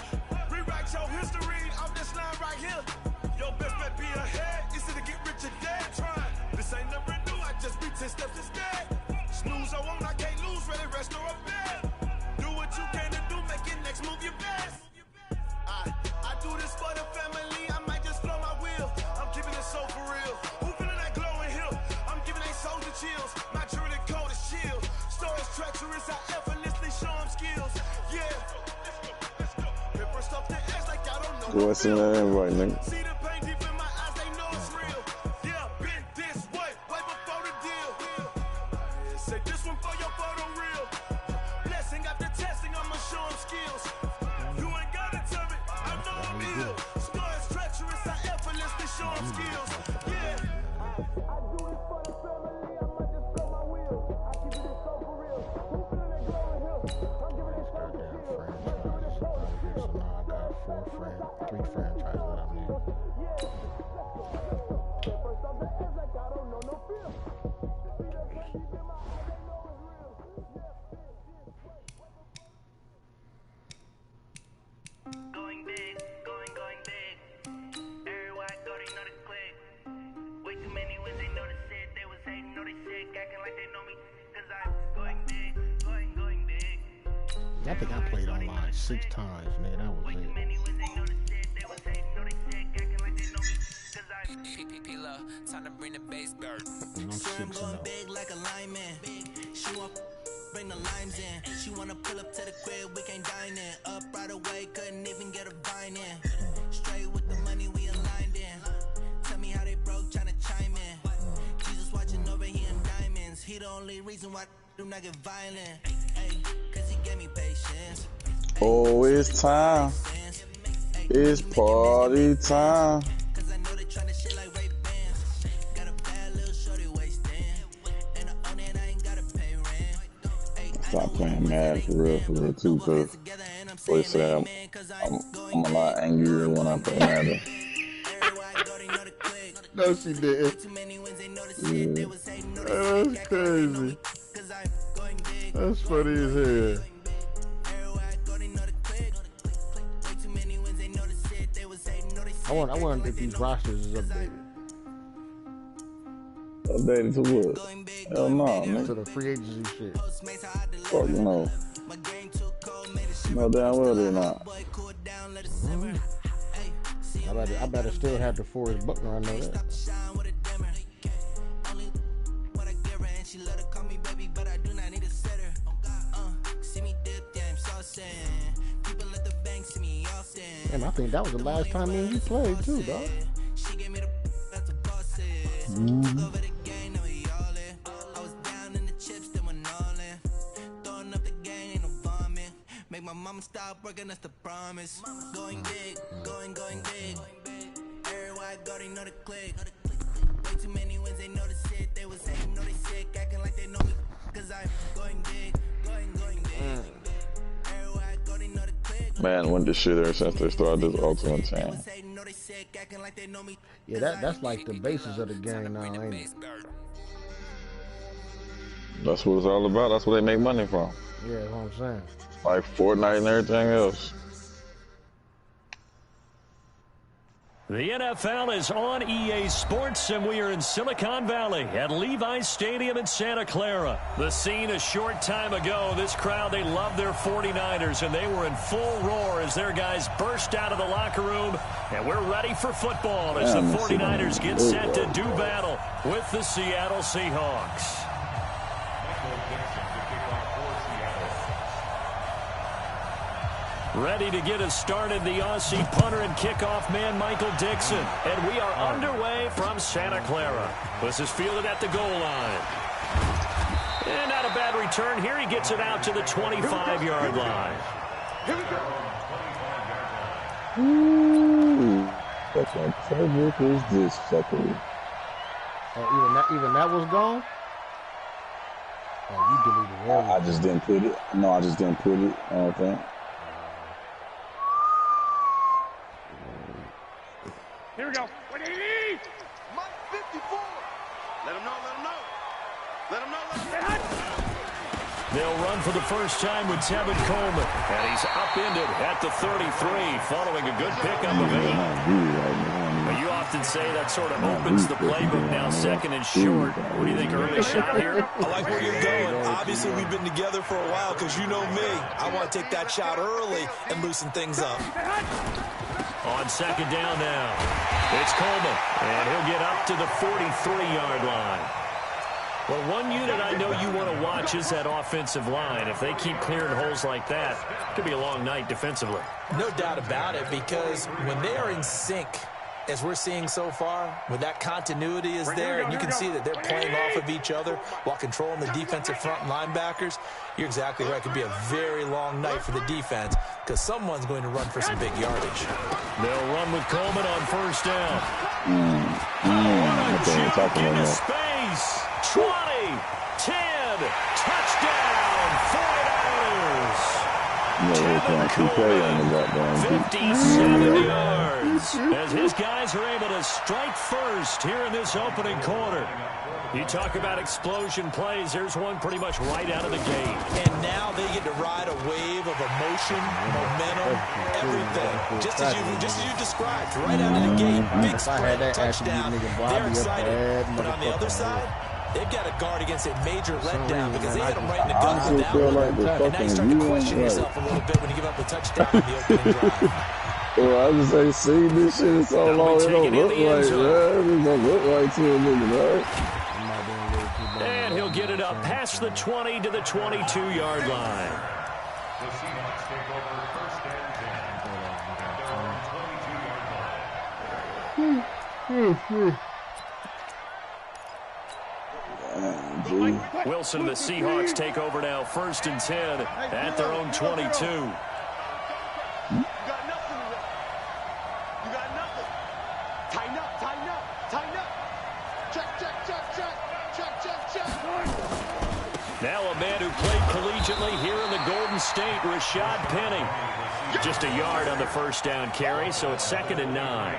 Speaker 4: Go ahead, send that invite, nigga. I think I played online 6 times, nigga. That was it.
Speaker 8: Time to bring the bass bird.
Speaker 4: I'm 6-0.
Speaker 6: Big like a lineman. She want bring the limes in. She wanna pull up to the crib, we can't dine in. Up right away, couldn't even get a vine in. Straight with the money we aligned in. Tell me how they broke, tryna chime in. Jesus watching over here in diamonds. He the only reason why do not get violent. Hey, cause he gave me patience.
Speaker 1: Oh, it's time. It's party time. stop playing Mad for real too, because they say I'm a lot angrier when I play Madden.
Speaker 4: No, she didn't.
Speaker 1: Yeah.
Speaker 4: That's crazy. That's funny as hell. I wonder if these rosters is updated.
Speaker 1: Updated to what? Hell no, nigga.
Speaker 4: To the free agency shit.
Speaker 1: Fuck no. No damn well they're not.
Speaker 4: I better still have the Forrest Buckner, I know that. Damn, I think that was the last time me and you played too, dog.
Speaker 7: Make my mama stop working, that's the promise. Going big, going big. Everywhere I go, they know the click. Way too many wins, they know the shit. They was hating, know they sick, acting like they know me. Cause I'm going big, going big. Everywhere I go, they know the click.
Speaker 1: Man, went to shit ever since they started this Ultimate Team.
Speaker 4: Yeah, that's like the basis of the game now, ain't it?
Speaker 1: That's what it's all about. That's what they make money from.
Speaker 4: Yeah, that's what I'm saying.
Speaker 1: Like Fortnite and everything else.
Speaker 2: The NFL is on EA Sports, and we are in Silicon Valley at Levi's Stadium in Santa Clara. The scene a short time ago, this crowd, they love their 49ers, and they were in full roar as their guys burst out of the locker room. And we're ready for football as the 49ers get set to do battle with the Seattle Seahawks. Ready to get us started, the Aussie punter and kickoff man, Michael Dixon. And we are underway from Santa Clara. This is fielded at the goal line. And not a bad return here. He gets it out to the 25-yard line.
Speaker 5: Here we go.
Speaker 1: Ooh, what kind of perfect is this fuckery?
Speaker 4: Oh, even that was gone? Oh, you deleted everything.
Speaker 1: I just didn't put it. No, I just didn't put it, I don't think.
Speaker 5: Here we go. What do you need? Mike 54. Let him know, let him know. Let him know, let him know.
Speaker 2: They'll run for the first time with Tevin Coleman. And he's upended at the 33 following a good pickup of 8. But you often say that sort of opens the playbook now, second and short. What do you think, early shot here?
Speaker 3: I like where you're going. Obviously, we've been together for a while because you know me. I want to take that shot early and loosen things up.
Speaker 2: On second down now, it's Coleman, and he'll get up to the 43-yard line. Well, one unit I know you want to watch is that offensive line. If they keep clearing holes like that, it could be a long night defensively.
Speaker 3: No doubt about it, because when they are in sync, as we're seeing so far, when that continuity is there, and you can see that they're playing off of each other while controlling the defensive front linebackers, you're exactly right. It could be a very long night for the defense because someone's going to run for some big yardage.
Speaker 2: They'll run with Coleman on first down.
Speaker 1: Juke
Speaker 2: into space. 20, 10, touchdown, 49ers. Tevin Coleman, 57 yards, as his guys are able to strike first here in this opening quarter. You talk about explosion plays, there's one pretty much right out of the gate.
Speaker 3: And now they get to ride a wave of emotion, momentum, everything. Just as you described, right out of the gate, big spread, touchdown. They're excited. But on the other side, they've got to guard against a major letdown because they hit them right in the gut with that one. And now you start to question yourself a little bit when you give up a touchdown in the opening drive.
Speaker 1: Well, I just say, see, this shit is so long, it don't look like, man. It don't look like to a nigga, right?
Speaker 2: And he'll get it up past the 20 to the 22-yard line.
Speaker 5: The Seahawks take over first and 10.
Speaker 2: Wilson and the Seahawks take over now, 1st and 10 at their own 22. Now a man who played collegiately here in the Golden State, Rashad Penny. Just a yard on the first down carry, so it's 2nd and 9.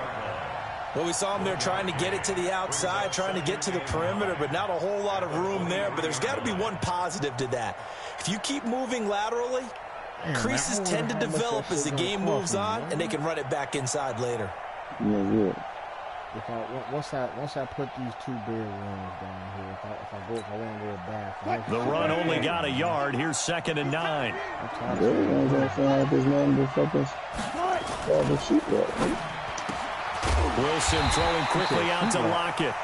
Speaker 3: Well, we saw him there trying to get it to the outside, trying to get to the perimeter, but not a whole lot of room there. But there's got to be one positive to that. If you keep moving laterally, creases tend to develop as the game moves on, and they can run it back inside later.
Speaker 1: Yeah.
Speaker 4: Once I put these 2 bare runs down here, if I want to go back.
Speaker 2: The run only got a yard. Here's 2nd and 9. Wilson throwing quickly out to Lockett.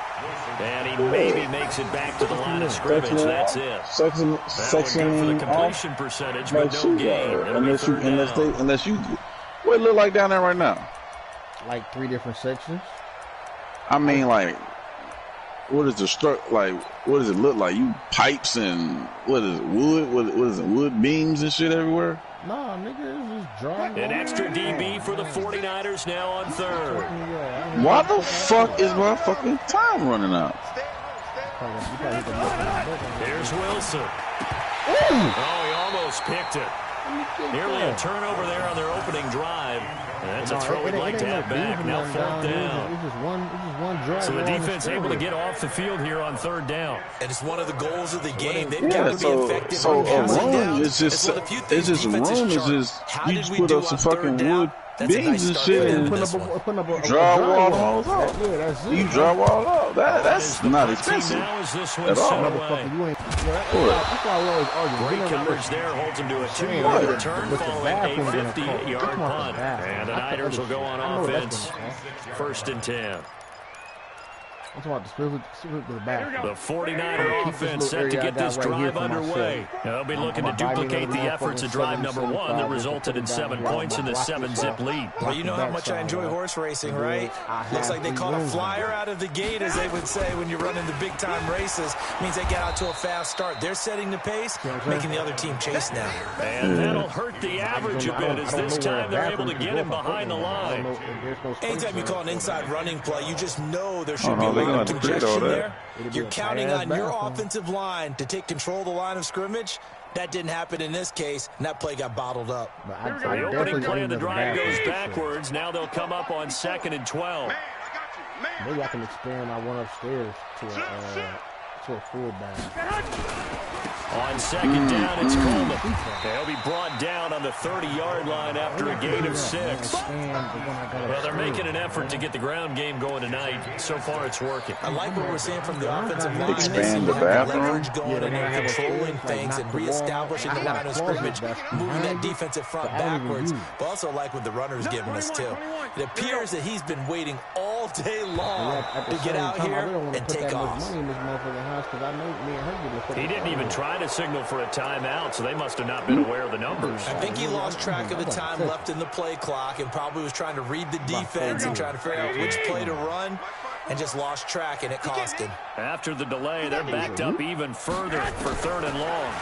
Speaker 2: And he maybe makes it back to the line of scrimmage. That's it.
Speaker 1: Section
Speaker 2: for the completion percentage, but no gain.
Speaker 1: Unless you, what it look like down there right now?
Speaker 4: Like 3 different sections.
Speaker 1: I mean, like, what is the structure? Like, what does it look like? You pipes and what is it? Wood? What is it? Wood beams and shit everywhere.
Speaker 4: Nah, nigga, it's just dry.
Speaker 2: An extra DB for the 49ers now on 3rd.
Speaker 1: Why the fuck is my fucking time running out?
Speaker 2: Here's Wilson. Oh, he almost picked it. Nearly a turnover there on their opening drive. That's a throw we'd like to have back. Now 4th down.
Speaker 4: It's just one drive.
Speaker 2: So the defense able to get off the field here on 3rd down.
Speaker 3: And it's one of the goals of the game. They've got to be effective.
Speaker 1: So
Speaker 3: on passing down.
Speaker 1: it's just room. It's just you put up some fucking wood beams and shit and drywall those up. You drywall up. That's not expensive at all.
Speaker 4: That's why we always argue.
Speaker 2: Great coverage there holds him to a 2-yard return following a 58-yard punt. And the Niners will go on offense. 1st and 10.
Speaker 4: I'm talking about the back.
Speaker 2: The 49er offense set to get this drive underway. They'll be looking to duplicate the efforts of drive number 1 that resulted in 7 points in the 7-zip lead.
Speaker 3: Well, you know how much I enjoy horse racing, right? Looks like they caught a flyer out of the gate, as they would say when you're running the big-time races. Means they get out to a fast start. They're setting the pace, making the other team chase now.
Speaker 2: And that'll hurt the average a bit, as this time they're able to get him behind the line.
Speaker 3: Anytime you call an inside running play, you just know there should be a lot of congestion there. You're counting on your offensive line to take control of the line of scrimmage. That didn't happen in this case, and that play got bottled up.
Speaker 2: The opening play of the drive goes backwards. Now they'll come up on 2nd and 12.
Speaker 4: Maybe I can expand my one upstairs to a fullback.
Speaker 2: On 2nd down, it's Coleman. They'll be brought down on the 30-yard line after a gain of 6. Well, they're making an effort to get the ground game going tonight. So far, it's working.
Speaker 3: I like what we're seeing from the offensive line.
Speaker 1: Expand the
Speaker 3: leverage going in there, controlling things and reestablishing the line of scrimmage, moving that defensive front backwards. But also like what the runner's giving us, too. It appears that he's been waiting all day long to get out here and take off.
Speaker 2: He didn't even try to signal for a timeout, so they must have not been aware of the numbers.
Speaker 3: I think he lost track of the time left in the play clock and probably was trying to read the defense and trying to figure out which play to run, and just lost track, and it cost him.
Speaker 2: After the delay, they're backed up even further for 3rd and long.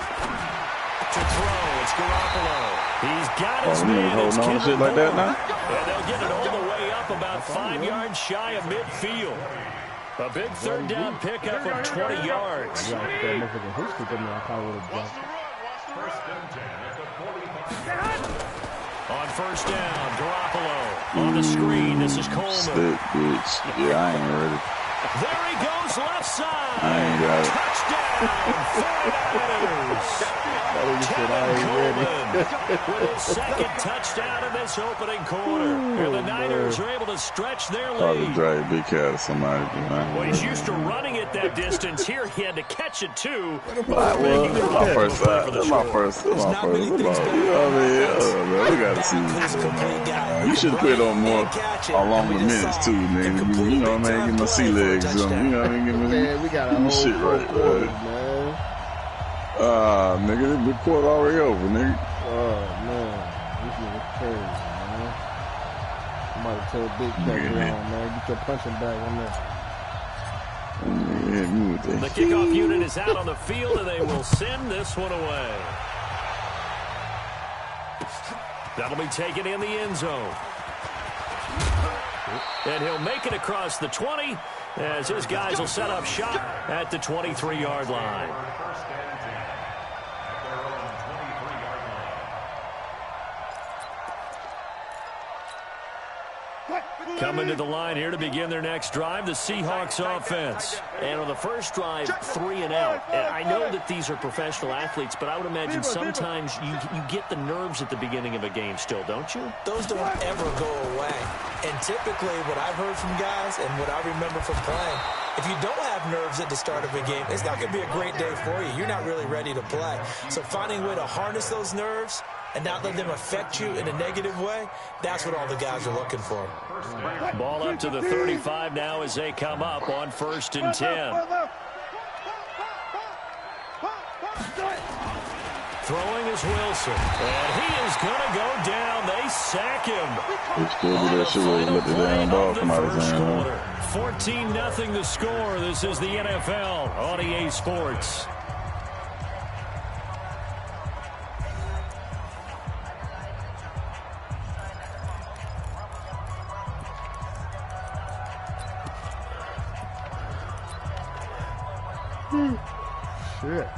Speaker 2: To throw, it's Garoppolo. He's got his man. It's
Speaker 1: on shit like that now?
Speaker 2: And they'll get it all the way up about 5 yards shy of midfield. A big 3rd down pickup of 20 yards. On 1st down, Garoppolo on the screen. This is Coleman.
Speaker 1: Stick, bitch. Yeah, I ain't ready.
Speaker 2: There he goes, left side.
Speaker 1: I ain't got it.
Speaker 2: Touchdown, 49ers. With his 2nd touchdown in this opening quarter. And the Niners are able to stretch their lead.
Speaker 1: Probably drive Big Cat or somebody.
Speaker 2: Well, he's used to running it that distance. Here he had to catch it, too.
Speaker 1: My first. You know what I mean? We got to see what's going on. You should have put on more along the minutes, too, man. You know what I mean? Give my sea legs. You know what I mean? Give me shit right, man. Nigga, the court already over, nigga.
Speaker 4: Oh, man. This is crazy, man. I'm about to tell Big Cat on, man. Get your punching bag on there.
Speaker 2: The kickoff unit is out on the field, and they will send this one away. That'll be taken in the end zone. And he'll make it across the 20 as his guys will set up shop at the 23-yard line. Coming to the line here to begin their next drive, the Seahawks offense.
Speaker 9: And on the first drive, 3 and out. And I know that these are professional athletes, but I would imagine sometimes you get the nerves at the beginning of a game still, don't you?
Speaker 3: Those don't ever go away. And typically what I've heard from guys and what I remember from playing, if you don't have nerves at the start of a game, it's not going to be a great day for you. You're not really ready to play. So finding a way to harness those nerves and not let them affect you in a negative way, that's what all the guys are looking for.
Speaker 2: Ball up to the 35 now as they come up on 1st and 10. Throwing is Wilson, and he is going to go down. They sack him.
Speaker 1: It's still do that shit where he let the damn ball come out of his hand.
Speaker 2: 14-0 the score. This is the NFL on EA Sports.
Speaker 4: Shit.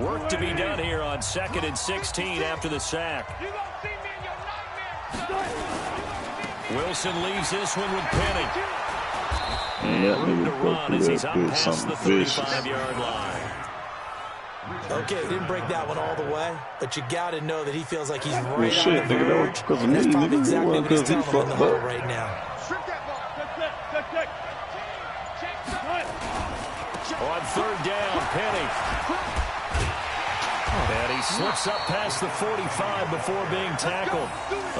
Speaker 2: Work to be done here on 2nd and 16 after the sack. Wilson leaves this one with Penny. And room to run as he's up past the 35-yard line.
Speaker 3: Okay, didn't break that one all the way, but you got to know that he feels like he's right
Speaker 1: Well, shit,
Speaker 3: on the
Speaker 1: nigga, that was
Speaker 3: verge.
Speaker 1: because of me,
Speaker 3: That's probably
Speaker 1: nigga.
Speaker 3: exactly what he's
Speaker 1: Because he
Speaker 3: telling him in the
Speaker 1: fucked
Speaker 3: huddle
Speaker 1: up.
Speaker 3: right now.
Speaker 2: On 3rd down, Penny. And he slips up past the 45 before being tackled.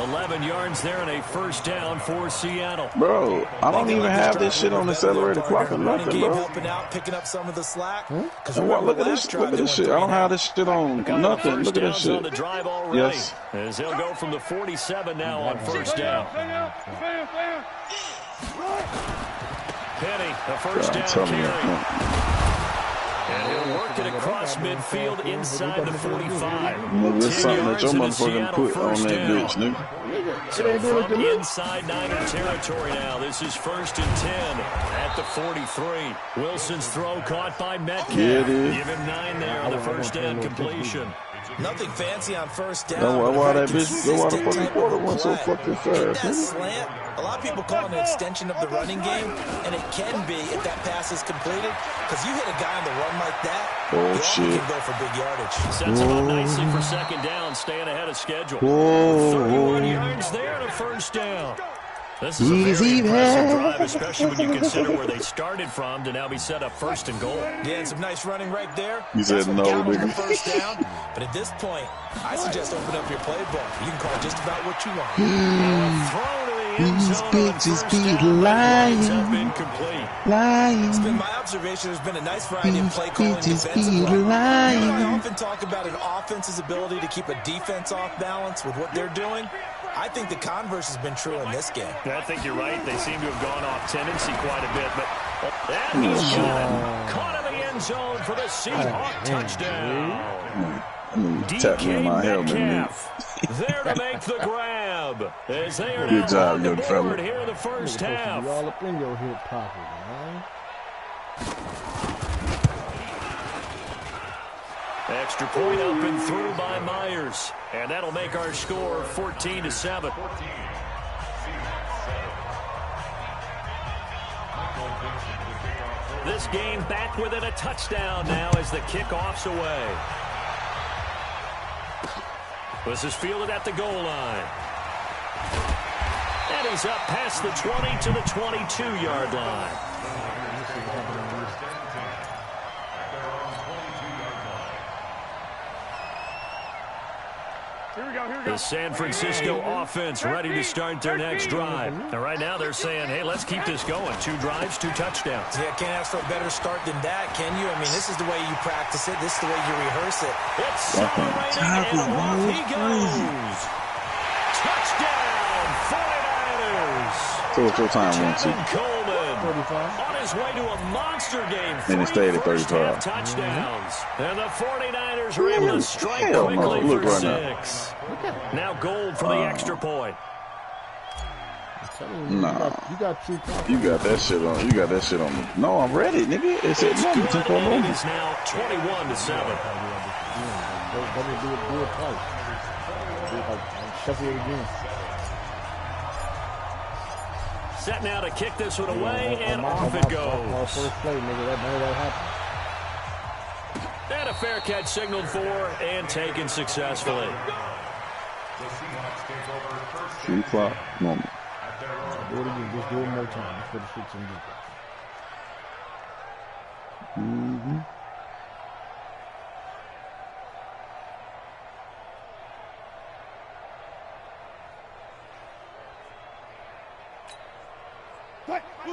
Speaker 2: 11 yards there and a 1st down for Seattle.
Speaker 1: Bro, I don't even have this shit on accelerated clock or nothing, bro.
Speaker 3: Helping out, picking up some of the slack.
Speaker 1: And what, look at this shit. I don't have this shit on nothing. Look at this shit.
Speaker 2: On the drive already.
Speaker 1: Yes.
Speaker 2: As they'll go from the 47 now on 1st down. Penny, a 1st down carry. And he'll work it across midfield inside the 45.
Speaker 1: Nigga, there's something that your motherfucking put on that bitch, nigga.
Speaker 2: So from inside Niner territory now, this is 1st and 10 at the 43. Wilson's throw caught by Metcalf.
Speaker 1: Yeah, it is.
Speaker 2: Give him 9 there on the 1st down completion.
Speaker 3: Nothing fancy on 1st down.
Speaker 1: That's why that bitch, that's why the fucking quarter went so fucking fast,
Speaker 3: That
Speaker 1: nigga.
Speaker 3: slant, a lot of people call it an extension of the running game, and it can be if that pass is completed, because you hit a guy on the run like that,
Speaker 1: Oh,
Speaker 3: you
Speaker 1: shit.
Speaker 3: can go for big yardage.
Speaker 2: Sets him up nicely for 2nd down, staying ahead of schedule.
Speaker 1: Whoa.
Speaker 2: 31 yards there and a 1st down. This is a very impressive drive, especially when you consider where they started from to now be set up 1st and goal.
Speaker 3: Yeah, and some nice running right there.
Speaker 1: You said
Speaker 3: That's what
Speaker 1: no,
Speaker 3: got him on
Speaker 1: nigga.
Speaker 3: 1st down. But at this point, I suggest open up your playbook. You can call just about what you want.
Speaker 2: Throw to the end
Speaker 1: These
Speaker 2: zone on
Speaker 1: bitches
Speaker 2: 1st
Speaker 1: be
Speaker 2: down.
Speaker 1: lying.
Speaker 2: Legs have been complete.
Speaker 3: It's been my observation there's been a nice variety of play calling defensively. You and I often talk about an offense's ability to keep a defense off balance with what they're doing. I think the converse has been true in this game.
Speaker 2: I think you're right. They seem to have gone off tendency quite a bit. But and he's got it. Caught in the end zone for the Seahawk touchdown.
Speaker 1: Tap me in my helmet, nigga.
Speaker 2: Metcalf there to make the grab. As they are
Speaker 1: Good
Speaker 2: now
Speaker 1: job,
Speaker 2: on the
Speaker 1: young fella.
Speaker 2: board here in the 1st half.
Speaker 4: You all up in your hip pocket, man.
Speaker 2: Extra point up and through by Myers. And that'll make our score 14-7. This game back within a touchdown now as the kickoff's away. This is fielded at the goal line. And he's up past the 20 to the 22-yard line. The San Francisco offense ready to start their next drive. And right now they're saying, hey, let's keep this going. 2 drives, 2 touchdowns.
Speaker 3: Yeah, can't ask for a better start than that, can you? I mean, this is the way you practice it. This is the way you rehearse it.
Speaker 2: It's celebrating, and off he goes. Touchdown, 49ers.
Speaker 1: So what's your time,
Speaker 2: Tevin
Speaker 1: 1-2?
Speaker 2: Coleman on his way to a monster game.
Speaker 1: And it stayed at
Speaker 2: 3
Speaker 1: 35.
Speaker 2: first-half touchdowns. And the 49ers are able to strike
Speaker 1: Hell no.
Speaker 2: quickly
Speaker 1: Look
Speaker 2: for
Speaker 1: right now.
Speaker 2: 6. Now Gold for the extra point.
Speaker 1: Nah.
Speaker 4: You got 2 points.
Speaker 1: You got that shit on. You got that shit on me. No, I'm ready, nigga. It's at number. Took on
Speaker 2: And it
Speaker 1: number.
Speaker 2: is now 21-7.
Speaker 4: Do it twice. Shuffle it again.
Speaker 9: Set now to kick this one away, and off it goes.
Speaker 4: First play, nigga. That made that happen.
Speaker 9: And a fair catch signaled for and taken successfully.
Speaker 1: Shot clock moment.
Speaker 4: Do it again. Just do it one more time before the shit's in deep.
Speaker 1: Mm-hmm.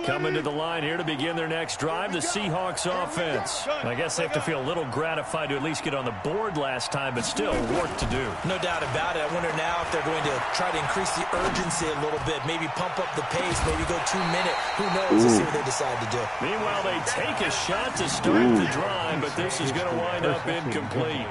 Speaker 9: Coming to the line here to begin their next drive, the Seahawks offense. I guess they have to feel a little gratified to at least get on the board last time, but still work to do.
Speaker 3: No doubt about it. I wonder now if they're going to try to increase the urgency a little bit, maybe pump up the pace, maybe go 2 minute. Who knows? Let's see what they decide to do.
Speaker 9: Meanwhile, they take a shot to start the drive, but this is going to wind up incomplete.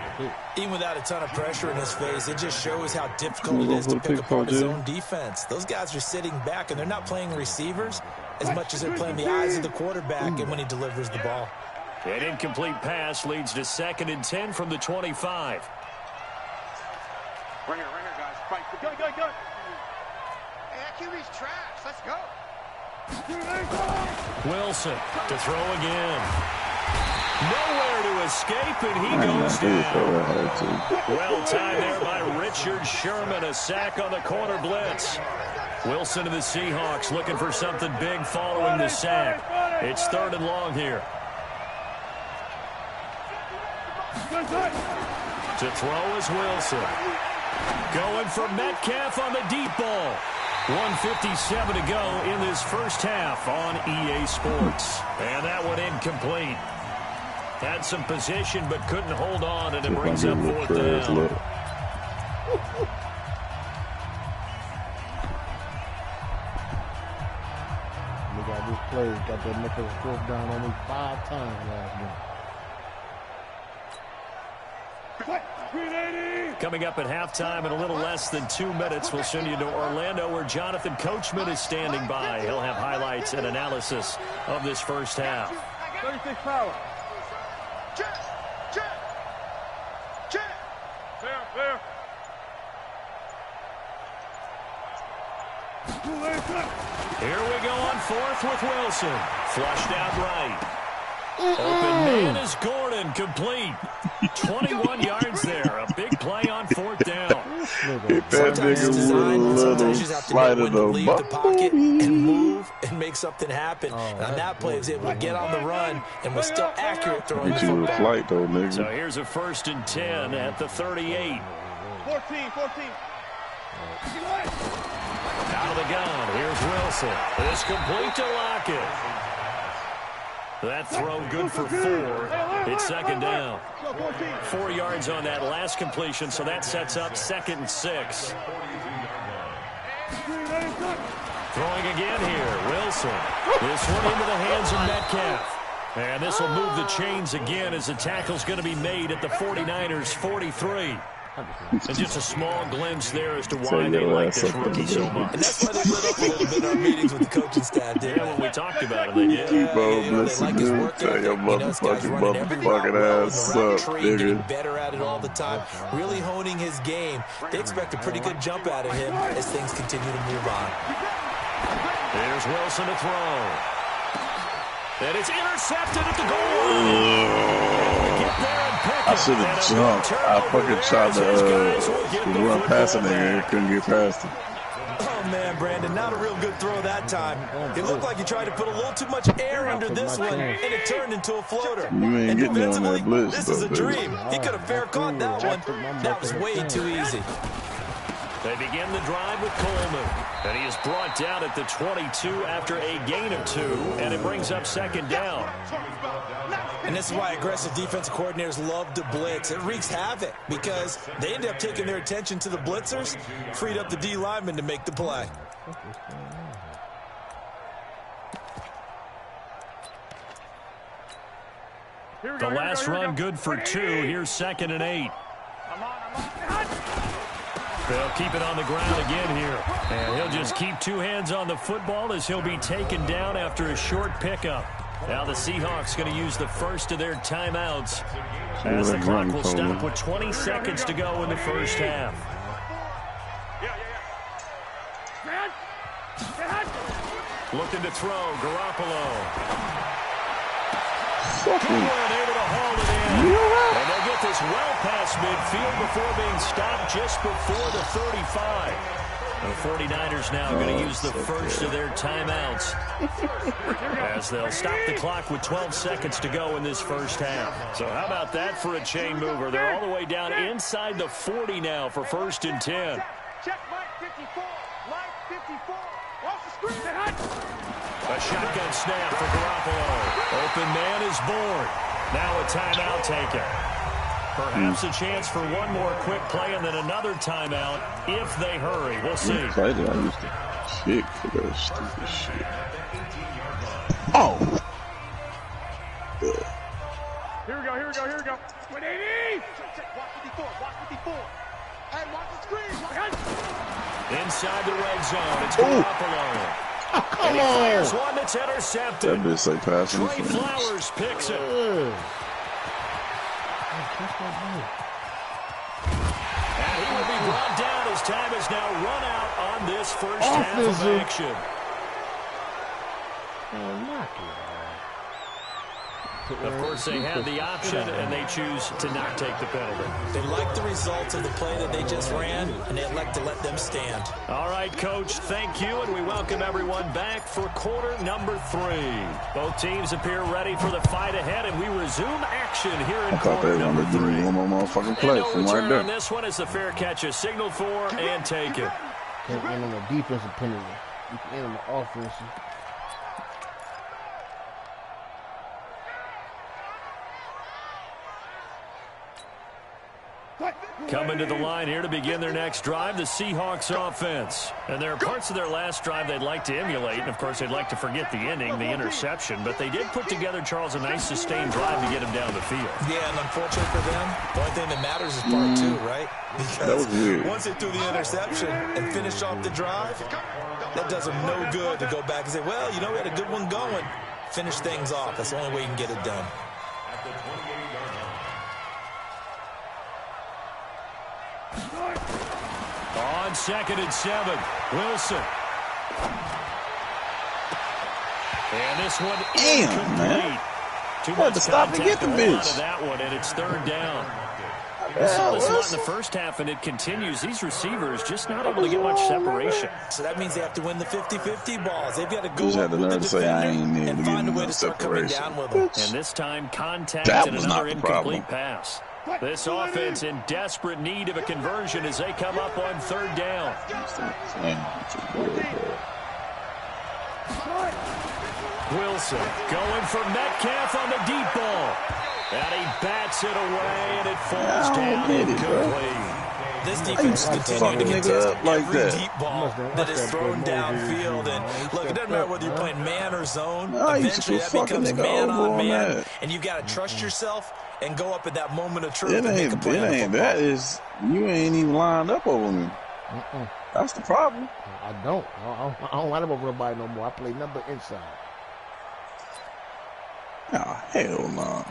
Speaker 3: Even without a ton of pressure in his face, it just shows how difficult it is to pick apart his own defense. Those guys are sitting back, and they're not playing receivers as much as they're playing the eyes of the quarterback and when he delivers the ball.
Speaker 9: An incomplete pass leads to 2nd and 10 from the 25.
Speaker 10: Right here, guys. Fight. Go. Hey, that QB's trash. Let's go.
Speaker 9: Wilson to throw again. Nowhere to escape, and he goes down. Well timed there by Richard Sherman. A sack on the corner blitz. Wilson and the Seahawks looking for something big following the sack. It's 3rd and long here. To throw is Wilson. Going for Metcalf on the deep ball. 1:57 to go in this first half on EA Sports. And that one incomplete. Had some position but couldn't hold on, and it brings up 4th down.
Speaker 4: This play got that nickel 4th down only 5 times last game.
Speaker 9: Coming up at halftime in a little less than 2 minutes, we'll send you to Orlando where Jonathan Coachman is standing by. He'll have highlights and analysis of this first half.
Speaker 10: 36 power. Clear.
Speaker 9: Here we go on 4th with Wilson. Flushed out right. Open man is Gordon, complete. 21 yards there. A big play on 4th down.
Speaker 1: If that nigga would
Speaker 3: sometimes you just have to know when to leave the pocket and move and make something happen. And on that play, he was able to get on the run and was still accurate throwing the
Speaker 1: Get you a
Speaker 3: football.
Speaker 1: flight, though, nigga.
Speaker 9: So here's a 1st and 10 at the 38.
Speaker 10: 14.
Speaker 9: Out of the gun, here's Wilson. It's complete to Lockett. That throw good for 4. It's 2nd down. 4 yards on that last completion, so that sets up 2nd and 6. Throwing again here, Wilson. This one into the hands of Metcalf. And this will move the chains again as the tackle's going to be made at the 49ers' 43. And just a small glimpse there as to why they like this rookie so much.
Speaker 3: And that's why they lit up a little bit in our meetings with the coaching staff, did
Speaker 9: Yeah, when we talked about it, they did.
Speaker 1: Keep on
Speaker 3: they
Speaker 1: blessing
Speaker 3: like his
Speaker 1: you.
Speaker 3: work
Speaker 1: Tell
Speaker 3: ethic.
Speaker 1: your
Speaker 3: You know, this guy's running every route
Speaker 1: motherfucking
Speaker 3: well in
Speaker 1: ass
Speaker 3: the route
Speaker 1: up,
Speaker 3: tree, getting
Speaker 1: nigga.
Speaker 3: better at it all the time, really honing his game. They expect a pretty good jump out of him as things continue to move on.
Speaker 9: There's Wilson to throw. And it's intercepted at the goal line. Get there and pick
Speaker 1: I
Speaker 9: it.
Speaker 1: should have jumped. I fucking tried to run past him and couldn't get past him.
Speaker 3: Oh, man, Brandon, not a real good throw that time. It looked like he tried to put a little too much air under this one, and it turned into a floater.
Speaker 1: You ain't getting on that blitz,
Speaker 3: this is a
Speaker 1: though,
Speaker 3: dream. He could have fair caught that one. That was way too easy.
Speaker 9: They begin the drive with Coleman. And he is brought down at the 22 after a gain of 2. And it brings up 2nd down.
Speaker 3: And this is why aggressive defensive coordinators love to blitz. It wreaks havoc because they end up taking their attention to the blitzers, freed up the D lineman to make the play.
Speaker 9: The last run good for 2. Here's 2nd and 8. They'll keep it on the ground again here. And he'll just keep 2 hands on the football as he'll be taken down after a short pickup. Now the Seahawks going to use the first of their timeouts as the clock will stop with 20 seconds to go in the first half. Looking to throw, Garoppolo.
Speaker 1: Fucking.
Speaker 9: Able to haul it in. And they get this well past midfield before being stopped just before the 35. The 49ers now going to use the first of their timeouts as they'll stop the clock with 12 seconds to go in this first half. So how about that for a chain mover? They're all the way down inside the 40 now for 1st and 10.
Speaker 10: Check Mike 54. Mike 54. Off the screen.
Speaker 9: A shotgun snap for Garoppolo. Open man is born. Now a timeout taken. Perhaps a chance for one more quick play and then another timeout if they hurry. We'll see.
Speaker 1: I used to kick for that stupid shit. Oh!
Speaker 10: Here we go. 180! Watch 54, watch 54. Hey, watch the screen.
Speaker 9: Inside the red zone, it's Garoppolo.
Speaker 4: Oh, come
Speaker 9: Fires
Speaker 4: on!
Speaker 9: one that's intercepted.
Speaker 1: That bitch like passing.
Speaker 9: Trey Flowers picks it. And he will be brought down as time is now run out on this first half of action. Of course, they had the option, and they choose to not take the penalty.
Speaker 3: They like the results of the play that they just ran, and they elect to let them stand.
Speaker 9: All right, Coach, thank you, and we welcome everyone back for quarter number 3. Both teams appear ready for the fight ahead, and we resume action here in quarter number 3.
Speaker 1: One more motherfucking play
Speaker 9: no
Speaker 1: from
Speaker 9: return
Speaker 1: right there.
Speaker 9: On this one is the fair catch is signaled for and taken.
Speaker 4: Can't end on the defensive penalty. You can end on the offensive.
Speaker 9: Coming to the line here to begin their next drive, the Seahawks offense. And there are parts of their last drive they'd like to emulate. And, of course, they'd like to forget the ending, the interception. But they did put together, Charles, a nice sustained drive to get him down the field.
Speaker 3: Yeah, and unfortunately for them, the only thing that matters is part 2, right? Because
Speaker 1: that was weird.
Speaker 3: Once they threw the interception and finished off the drive, that does them no good to go back and say, well, you know, we had a good one going. Finish things off. That's the only way you can get it done.
Speaker 9: On 2nd and 7, Wilson. And this one incomplete. Too much
Speaker 1: stop and get the bitch.
Speaker 9: That one, and it's 3rd down. We saw this a lot in the first half, and it continues. These receivers just not able to get much separation.
Speaker 3: So that means they have to win the 50-50 balls. They've got to go up
Speaker 1: with the defender
Speaker 3: and find a way to start coming down with them.
Speaker 9: And this time, contact and another incomplete pass. This offense in desperate need of a conversion as they come up on 3rd down. Wilson going for Metcalf on the deep ball. And he bats it away, and it falls down incomplete.
Speaker 3: This defense is continuing to contest every deep ball that is thrown downfield. And look, it doesn't matter whether you're playing man or zone. Eventually, that becomes man on man, and you've got to trust yourself and go up at that moment of truth.
Speaker 1: It ain't that is you ain't even lined up over me. That's the problem.
Speaker 4: I don't line up over nobody no more. I play number inside.
Speaker 1: Oh, hell no.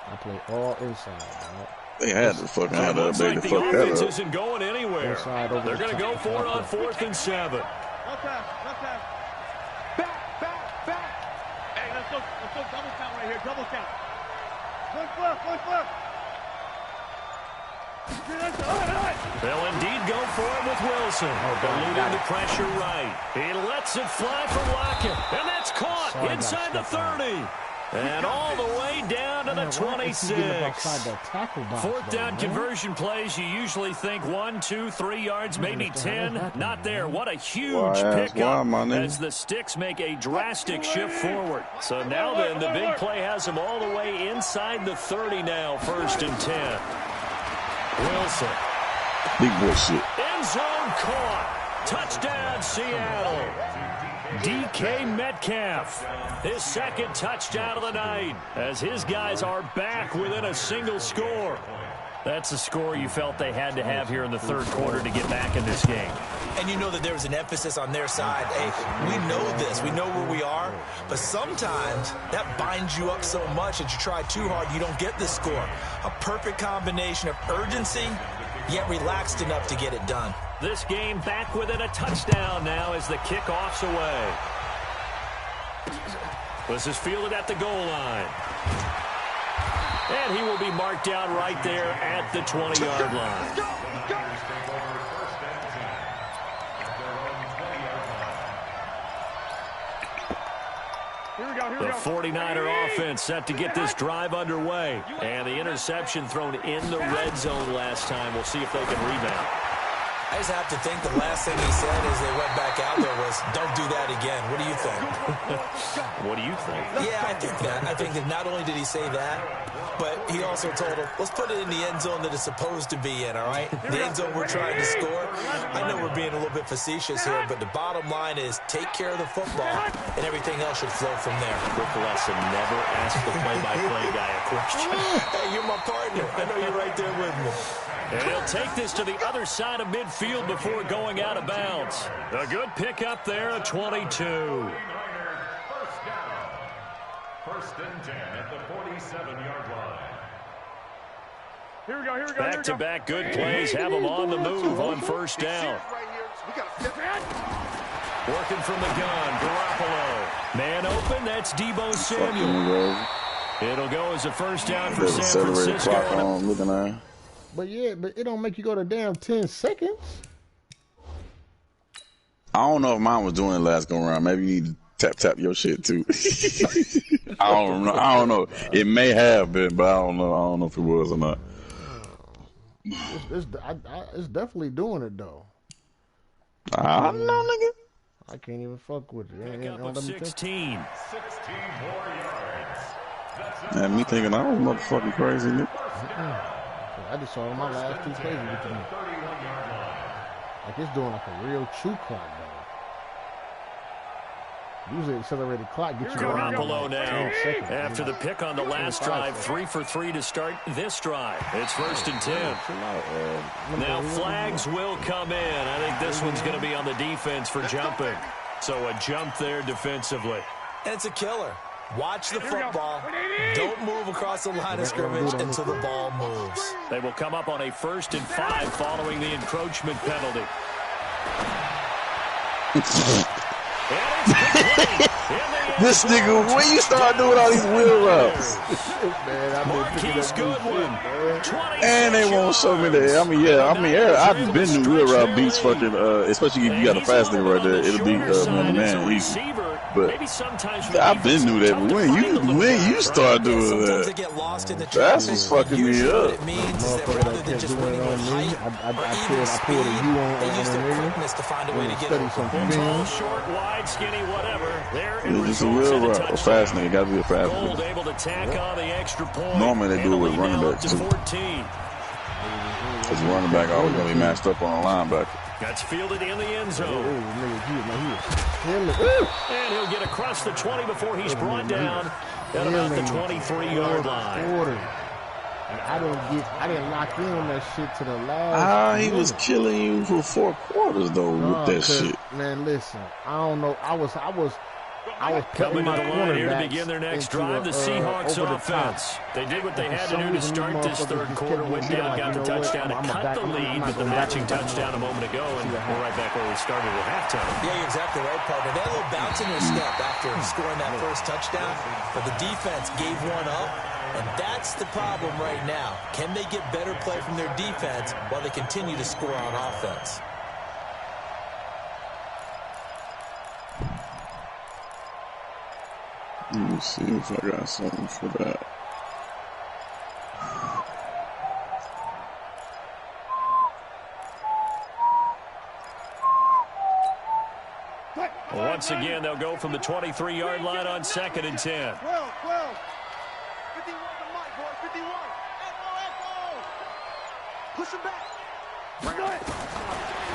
Speaker 4: I play all inside, bro.
Speaker 1: They had to fucking have to update
Speaker 9: like
Speaker 1: the fuck that
Speaker 9: offense
Speaker 1: up.
Speaker 9: isn't going anywhere. They're going to go for it on 4th and 7.
Speaker 10: No time. Back. Hey, let's go double count right here. Double count. One flip.
Speaker 9: They'll indeed go for it with Wilson. Eluding the pressure right. He lets it fly for Lockett. And that's caught inside the 30. And all the way down to the 26. 4th down conversion plays, you usually think 1, 2, 3 yards, maybe 10. Not there. What a huge pickup as the sticks make a drastic shift forward. So now then, the big play has them all the way inside the 30 now, 1st and 10. Wilson.
Speaker 1: Big boy shit.
Speaker 9: End zone caught. Touchdown, Seattle. DK Metcalf, his 2nd touchdown of the night, as his guys are back within a single score. That's the score you felt they had to have here in the 3rd quarter to get back in this game.
Speaker 3: And you know that there was an emphasis on their side. Hey, we know this. We know where we are. But sometimes that binds you up so much that you try too hard, you don't get the score. A perfect combination of urgency, yet relaxed enough to get it done.
Speaker 9: This game back within a touchdown now as the kickoff's away. This is fielded at the goal line. And he will be marked down right there at the 20-yard line. The 49er offense set to get this drive underway. And the interception thrown in the red zone last time. We'll see if they can rebound.
Speaker 3: I just have to think the last thing he said as they went back out there was, don't do that again. What do you think?
Speaker 9: What do you think?
Speaker 3: Yeah, I think that. I think that not only did he say that, but he also told him, let's put it in the end zone that it's supposed to be in, all right? The end zone we're trying to score. I know we're being a little bit facetious here, but the bottom line is take care of the football, and everything else should flow from there.
Speaker 9: Quick lesson, never ask the play-by-play guy a question.
Speaker 3: Hey, you're my partner. I know you're right there with me.
Speaker 9: And he'll take this to the other side of midfield before going out of bounds. A good pickup there, a 22.
Speaker 5: First down. First and 10 at the 47-yard line.
Speaker 10: Here we go.
Speaker 9: Back-to-back good plays have them on the move on first down. Working from the gun, Garoppolo. Man open, that's Deebo Samuel. It'll go as a first down for San Francisco.
Speaker 4: But yeah, but it don't make you go to damn 10 seconds.
Speaker 1: I don't know if mine was doing it last go around. Maybe you need to tap your shit too. I don't know. It may have been, but I don't know if it was or not.
Speaker 4: It's definitely doing it though.
Speaker 1: I don't know, nigga.
Speaker 4: I can't even fuck with it.
Speaker 9: Pick up of 16.
Speaker 5: 16 more yards.
Speaker 1: Man, me thinking I was motherfucking crazy, nigga.
Speaker 4: I just saw my last two plays. Like it's doing like a real true clock though. Usually accelerated clock gets you around
Speaker 9: Garoppolo
Speaker 4: like
Speaker 9: now.
Speaker 4: 10 seconds.
Speaker 9: After the pick on the last drive, 3 for 3 to start this drive. It's first and 10. Now flags will come in. I think this one's going to be on the defense for jumping. So a jump there defensively.
Speaker 3: And it's a killer. Watch the football. Don't move across the line of scrimmage until the ball moves.
Speaker 9: They will come up on a 1st and 5 following the encroachment penalty.
Speaker 1: This nigga, when you start doing all these wheel routes?
Speaker 9: Marquise Goodwin.
Speaker 1: And they won't show me that. I've been to wheel route beats fucking, especially if you got a fast nigga right there, it'll be man easy. But I've been through that. But when you start doing that, that's what's fucking me up.
Speaker 3: It means is that rather than just winning on height or even speed, they use their quickness to find a way to get it.
Speaker 9: Tall, short, wide, skinny, whatever. There it
Speaker 1: It's just a wheel route. A fast nigga, gotta be a fast
Speaker 9: Gold
Speaker 1: nigga.
Speaker 9: able to tack on the extra point.
Speaker 1: Normally they do it with running backs too.
Speaker 9: 14.
Speaker 1: Because running back always gonna be matched up on a linebacker.
Speaker 9: That's fielded in the end zone. And he'll get across the 20 before he's brought down at about the 23-yard line.
Speaker 4: I didn't lock in on that shit to the last.
Speaker 1: He was killing you for 4 quarters though with that shit.
Speaker 4: Man, listen, I don't know. I was
Speaker 9: Coming to the line here to begin their next drive, the Seahawks offense. They did what they had to do to start this third quarter. Went down, got the touchdown to cut the lead with the matching touchdown a moment ago, and we're right back where we started at halftime.
Speaker 3: Yeah, you're exactly right, partner. They had a little bounce in their step after scoring that first touchdown, but the defense gave one up, and that's the problem right now. Can they get better play from their defense while they continue to score on offense?
Speaker 1: Let me see if I got something for that.
Speaker 9: Once again, they'll go from the 23-yard line on 2nd and 10.
Speaker 10: 12. 51 to Mike, boy. 51. Echo. Push him back.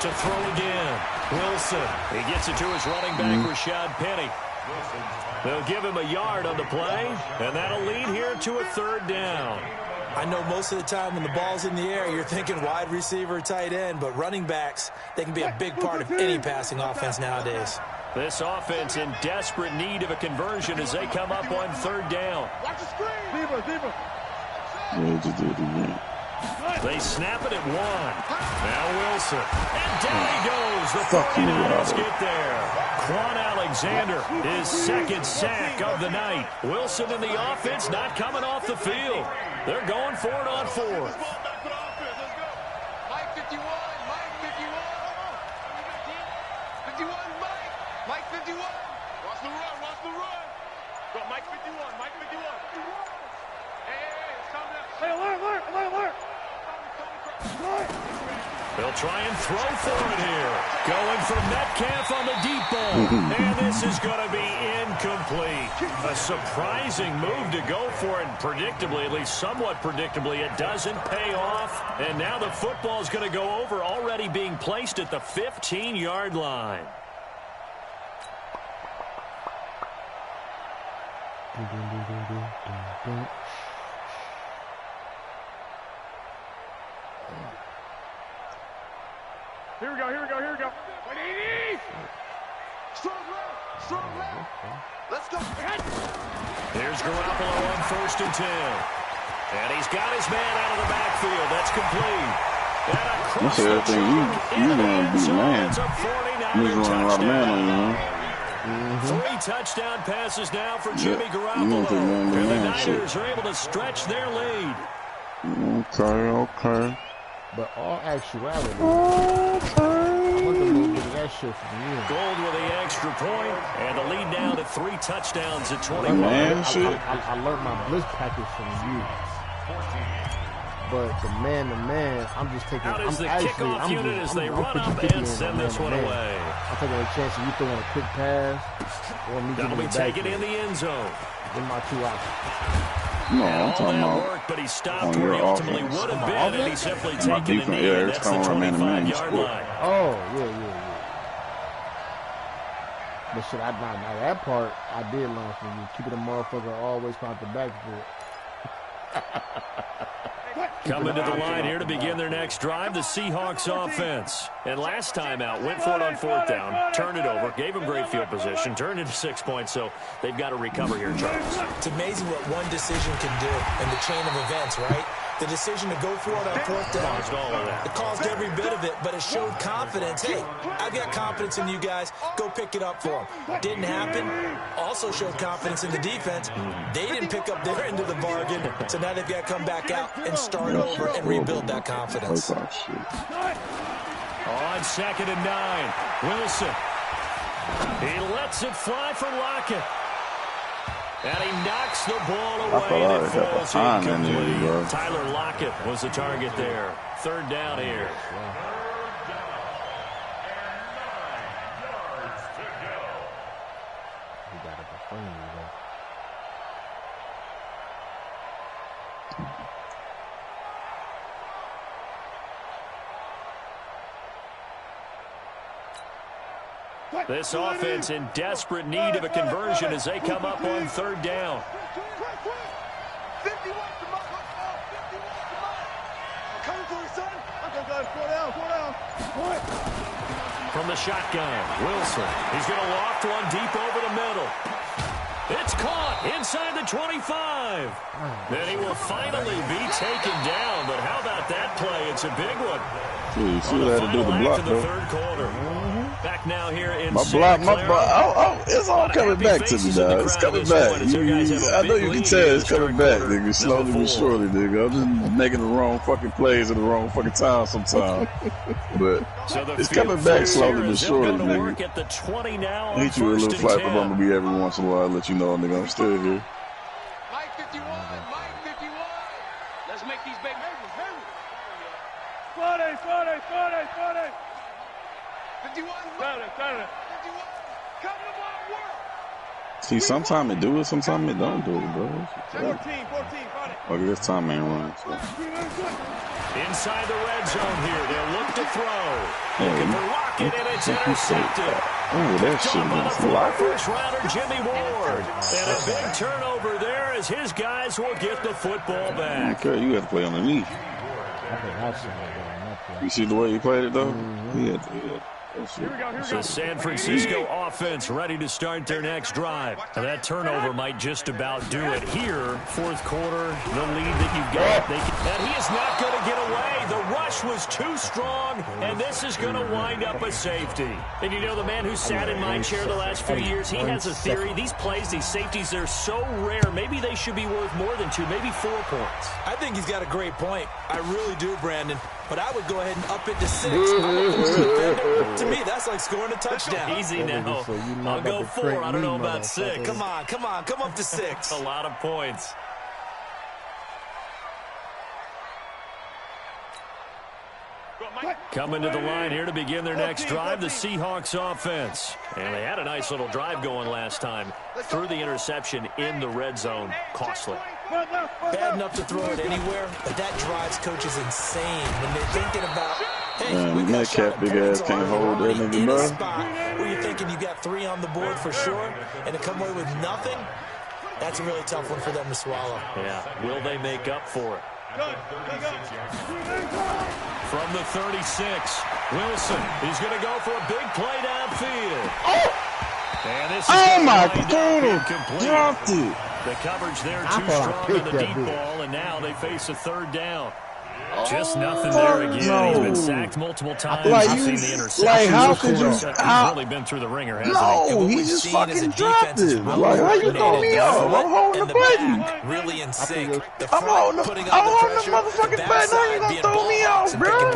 Speaker 9: To throw again. Wilson. He gets it to his running back, Rashad Penny. They'll give him a yard on the play, and that'll lead here to a 3rd down.
Speaker 3: I know most of the time when the ball's in the air, you're thinking wide receiver, tight end, but running backs, they can be a big part of any passing offense nowadays.
Speaker 9: This offense in desperate need of a conversion as they come up on 3rd down.
Speaker 10: Watch the screen. Deeper.
Speaker 1: Yeah, just do it again.
Speaker 9: They snap it at 1. Now Wilson. And down he goes. The 49ers get there. Quan Alexander, his second sack of the night. Wilson and the offense not coming off the field. They're going for it on 4th.
Speaker 10: Mike 51, Mike 51. 51, Mike. Mike 51. Watch the run, watch the run. Go, Mike 51, Mike 51. Hey, it's coming down. Hey, alert.
Speaker 9: They'll try and throw for it here. Going for Metcalf on the deep ball. And this is going to be incomplete. A surprising move to go for it. And predictably, at least somewhat predictably, it doesn't pay off. And now the football is going to go over, already being placed at the 15-yard line.
Speaker 10: Here we go. 180. Strong left. Let's go.
Speaker 9: Here's Garoppolo on 1st and 10. And he's got his man out of the backfield. That's complete. And across the track into the end zone. It's a 49er touchdown. 3 touchdown passes now for Jimmy Garoppolo. And the Niners are able to stretch their lead.
Speaker 1: Okay.
Speaker 4: But all actuality, I want a little bit of that shit from you.
Speaker 9: Gold with the extra point, and the lead now to 3 touchdowns at 21.
Speaker 4: I learned my blitz package from you. But the man, I'm just taking.
Speaker 9: Out is the kickoff unit as they run up and send this one away.
Speaker 4: I'm taking a chance of you throwing a quick pass, or me
Speaker 9: That'll be taken in the end zone.
Speaker 4: In my 2 options.
Speaker 1: No, I'm talking about
Speaker 9: but he stopped where he ultimately would have been, and he simply taken the knee.
Speaker 1: Yeah,
Speaker 9: That's the 25-yard line.
Speaker 4: Oh, yeah. But shit, now that part I did learn from you. Keeping the motherfucker always out the backfield.
Speaker 9: Coming to the line here to begin their next drive, the Seahawks offense. And last time out, went for it on 4th down, turned it over, gave them great field position, turned into 6 points, so they've got to recover here, Charles.
Speaker 3: It's amazing what one decision can do in the chain of events, right? The decision to go for it on 4th down, it caused every bit of it, but it showed confidence. Hey, I've got confidence in you guys. Go pick it up for them. Didn't happen. Also showed confidence in the defense. They didn't pick up their end of the bargain, so now they've got to come back out and start over and rebuild that confidence.
Speaker 9: On 2nd and 9, Wilson. He lets it fly for Lockett. And he knocks the ball away and it falls incomplete. Tyler Lockett was the target there. 3rd down here. This offense in desperate need of a conversion as they come up on 3rd down. From the shotgun, Wilson. He's going to loft one deep over the middle. It's caught inside the 25. Then he will finally be taken down. But how about that play? It's a big one.
Speaker 1: You see what I had to do to block,
Speaker 9: the 3rd quarter. Back now here in
Speaker 1: my block. It's all coming back to me, dog. It's coming back. I know you can tell it's coming back, nigga. Slowly but surely, nigga. I'm just making the wrong fucking plays at the wrong fucking time sometimes. But it's coming back slowly but surely, nigga. I hit you with a little flight for Bumblebee every once in a while. Let you know, nigga, I'm still here.
Speaker 10: Mike 51, Mike 51. Let's make these big moves. 40. 51, 51.
Speaker 1: See, sometimes it do it, sometimes it don't do it, bro.
Speaker 10: 14.
Speaker 1: Okay, this time ain't running. So.
Speaker 9: Inside the red zone here, they'll look to throw. Looking for Lockett, and it's intercepted.
Speaker 1: Oh, that shit was Lockett.
Speaker 9: First rounder Jimmy Ward, and a big turnover there as his guys will get the football back.
Speaker 1: Okay, you have to play underneath. You see the way he played it though? Yeah.
Speaker 9: The San Francisco offense ready to start their next drive. And that turnover might just about do it here. Fourth quarter, the lead that you've got. And he is not going to get away. The rush was too strong, and this is going to wind up a safety. And you know, the man who sat in my chair the last few years, he has a theory. These plays, these safeties, they're so rare. Maybe they should be worth more than 2, maybe 4 points.
Speaker 3: I think he's got a great point. I really do, Brandon. But I would go ahead and up it to 6. To me, that's like scoring a touchdown.
Speaker 9: Easy now. I'll go 4. I don't know about 6.
Speaker 3: Come on. Come up to 6.
Speaker 9: A lot of points. Coming to the line here to begin their next drive, the Seahawks offense. And they had a nice little drive going last time. Threw the interception in the red zone. Costly.
Speaker 3: Bad enough to throw it anywhere, but that drives coaches insane when they're thinking about, hey, we got a shot
Speaker 1: big ass can't hold that nigga,
Speaker 3: in
Speaker 1: bro.
Speaker 3: a spot where you're thinking you got 3 on the board for sure, and to come away with nothing, that's a really tough one for them to swallow.
Speaker 9: Yeah, will they make up for it? From the 36, Wilson, he's going to go for a big play downfield. And this is
Speaker 1: dropped it.
Speaker 9: The coverage there too strong on the deep ball, and now they face a third down. Just nothing there again.
Speaker 1: No.
Speaker 9: He's been sacked multiple times.
Speaker 1: Like,
Speaker 9: You've seen the interception.
Speaker 1: Like, how could you?
Speaker 9: He's really been through the ringer, hasn't he?
Speaker 1: No, he just fucking dropped it. Like, how you throw me off? I'm holding the button.
Speaker 3: Really in sync.
Speaker 1: I'm holding the motherfucking button. How you gonna throw me off, bro?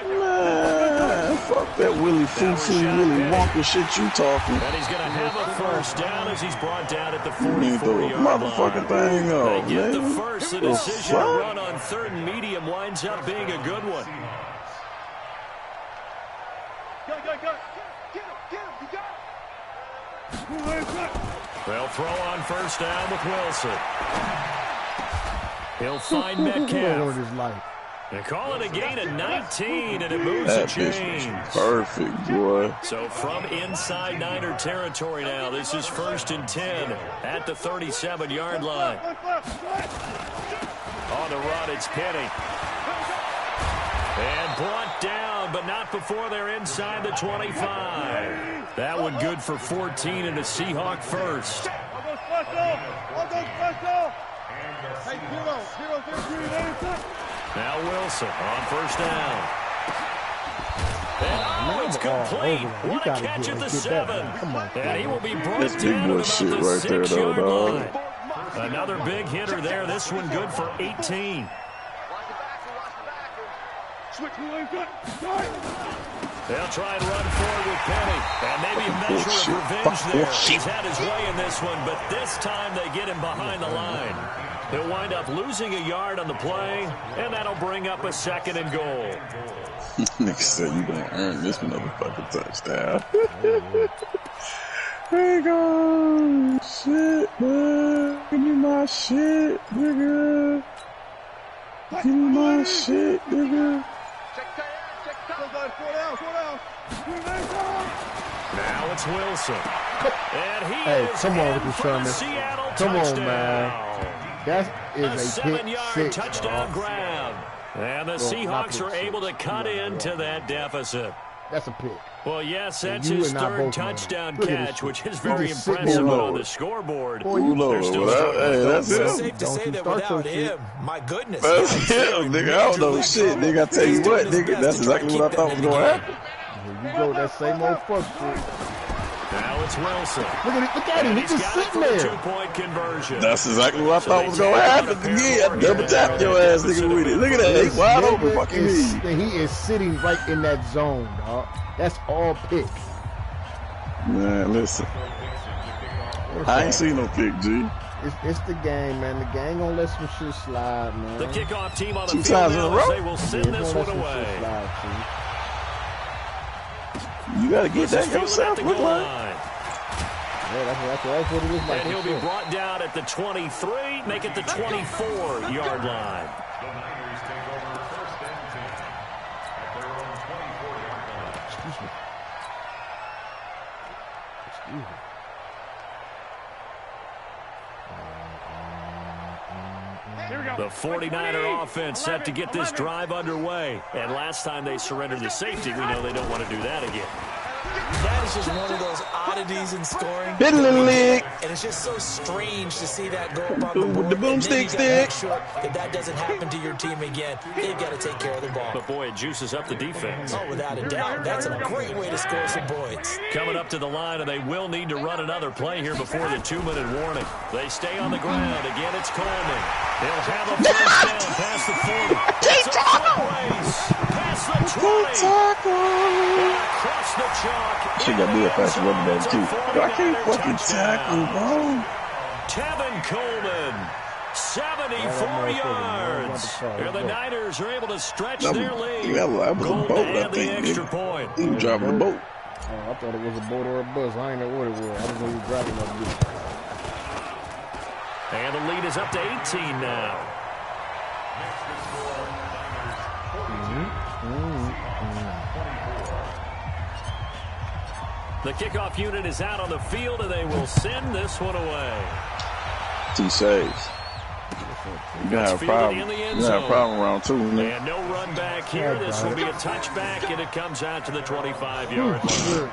Speaker 1: Man, fuck that Willie Foo-Foo, Willie Wonka shit you talking.
Speaker 9: And he's going to have a first down as he's brought down at the
Speaker 1: You need to throw the
Speaker 9: 44-yard line.
Speaker 1: motherfucking thing off,
Speaker 9: They get the
Speaker 1: man.
Speaker 9: first. The decision to run on 3rd and medium winds up being a good one. They'll throw on first down with Wilson. He'll find Metcalf. They call it a gain of 19, and it moves
Speaker 1: That
Speaker 9: a chains.
Speaker 1: Perfect, boy.
Speaker 9: So from inside Niner territory now, this is 1st and 10 at the 37-yard line. On the run, it's Penny. And brought down, but not before they're inside the 25. That one good for 14 and a Seahawk first. Now Wilson on first down. And it's complete. What a catch at the 7. And he will be brought down at about the 6-yard line. Another big hitter there. This one good for 18. They'll try and run forward with Penny. And maybe a measure of revenge there. He's had his way in this one, but this time they get him behind the line. He'll wind up losing a yard on the play, and that'll bring up a 2nd and goal.
Speaker 1: Nigga said you gonna earn this motherfucking touchdown. There you go. Shit, man. Give me my shit, nigga. Give me my shit, nigga.
Speaker 9: Now it's Wilson. And he is
Speaker 4: come on with the Sherman.
Speaker 9: Seattle
Speaker 4: Come on,
Speaker 9: touchdown.
Speaker 4: man. That is a pick
Speaker 9: 7-yard
Speaker 4: 6.
Speaker 9: touchdown grab. And the Seahawks are able to cut into that deficit.
Speaker 4: That's a pick.
Speaker 9: Well, yes, that's his 3rd touchdown catch, which is very impressive, but on the scoreboard, they're still
Speaker 1: hey, that's
Speaker 3: It's
Speaker 1: him.
Speaker 3: safe to say that without him, my goodness.
Speaker 1: That's him, nigga. I don't know shit, nigga. I tell you what, nigga, that's exactly what I thought was going to happen.
Speaker 4: Here you go, that same old fuck shit.
Speaker 9: Now it's Wilson.
Speaker 4: Look at him. He's just sitting there.
Speaker 9: 2-point conversion.
Speaker 1: That's exactly what I thought was going to happen. Again, I double tapped your ass, nigga, with it. Look at that. He wide open. Fucking me.
Speaker 4: He is sitting right in that zone, dog. That's all pick.
Speaker 1: Man, listen. I ain't seen no pick, G.
Speaker 4: It's the game, man. The gang gonna let some shit slide, man.
Speaker 9: The kickoff team on the
Speaker 1: 2
Speaker 9: field
Speaker 1: times in a
Speaker 9: now
Speaker 1: row.
Speaker 9: as they will send this one away.
Speaker 1: You gotta get that yourself. Look like.
Speaker 4: Yeah, that's what it is like.
Speaker 9: And he'll be brought down at the 23, make it the 24-yard line.
Speaker 4: Excuse me.
Speaker 10: Here we go.
Speaker 9: The 49er offense set to get this drive underway. And last time they surrendered the safety, we know they don't want to do that again.
Speaker 3: That is just one of those oddities in scoring. And it's just so strange to see that go up on the board.
Speaker 1: The boomstick stick.
Speaker 3: Make sure that doesn't happen to your team again. They've got to take care of the ball.
Speaker 9: But, boy, it juices up the defense.
Speaker 3: Oh, without a doubt. That's a great way to score some points.
Speaker 9: Coming up to the line, and they will need to run another play here before the 2-minute warning. They stay on the ground. Again, it's Coleman. He'll have a first down past the 40. It's a foot race. Past the 20. Across the chalk.
Speaker 1: She got to be a fast running back, too. I can't fucking tackle, bro.
Speaker 9: Tevin Coleman, 74 yards. And the Niners are able to stretch their lead.
Speaker 1: That was a boat, I think.
Speaker 9: Extra point.
Speaker 1: He was driving a boat.
Speaker 4: Oh, I thought it was a boat or a bus. I ain't know what it was. I didn't know he was driving that boat.
Speaker 9: And the lead is up to 18 now. The kickoff unit is out on the field, and they will send this one away.
Speaker 1: T saves. You're going to have a problem. You're going to have a problem around 2.
Speaker 9: And no run back here. This will be a touchback, and it comes out to the 25-yard line.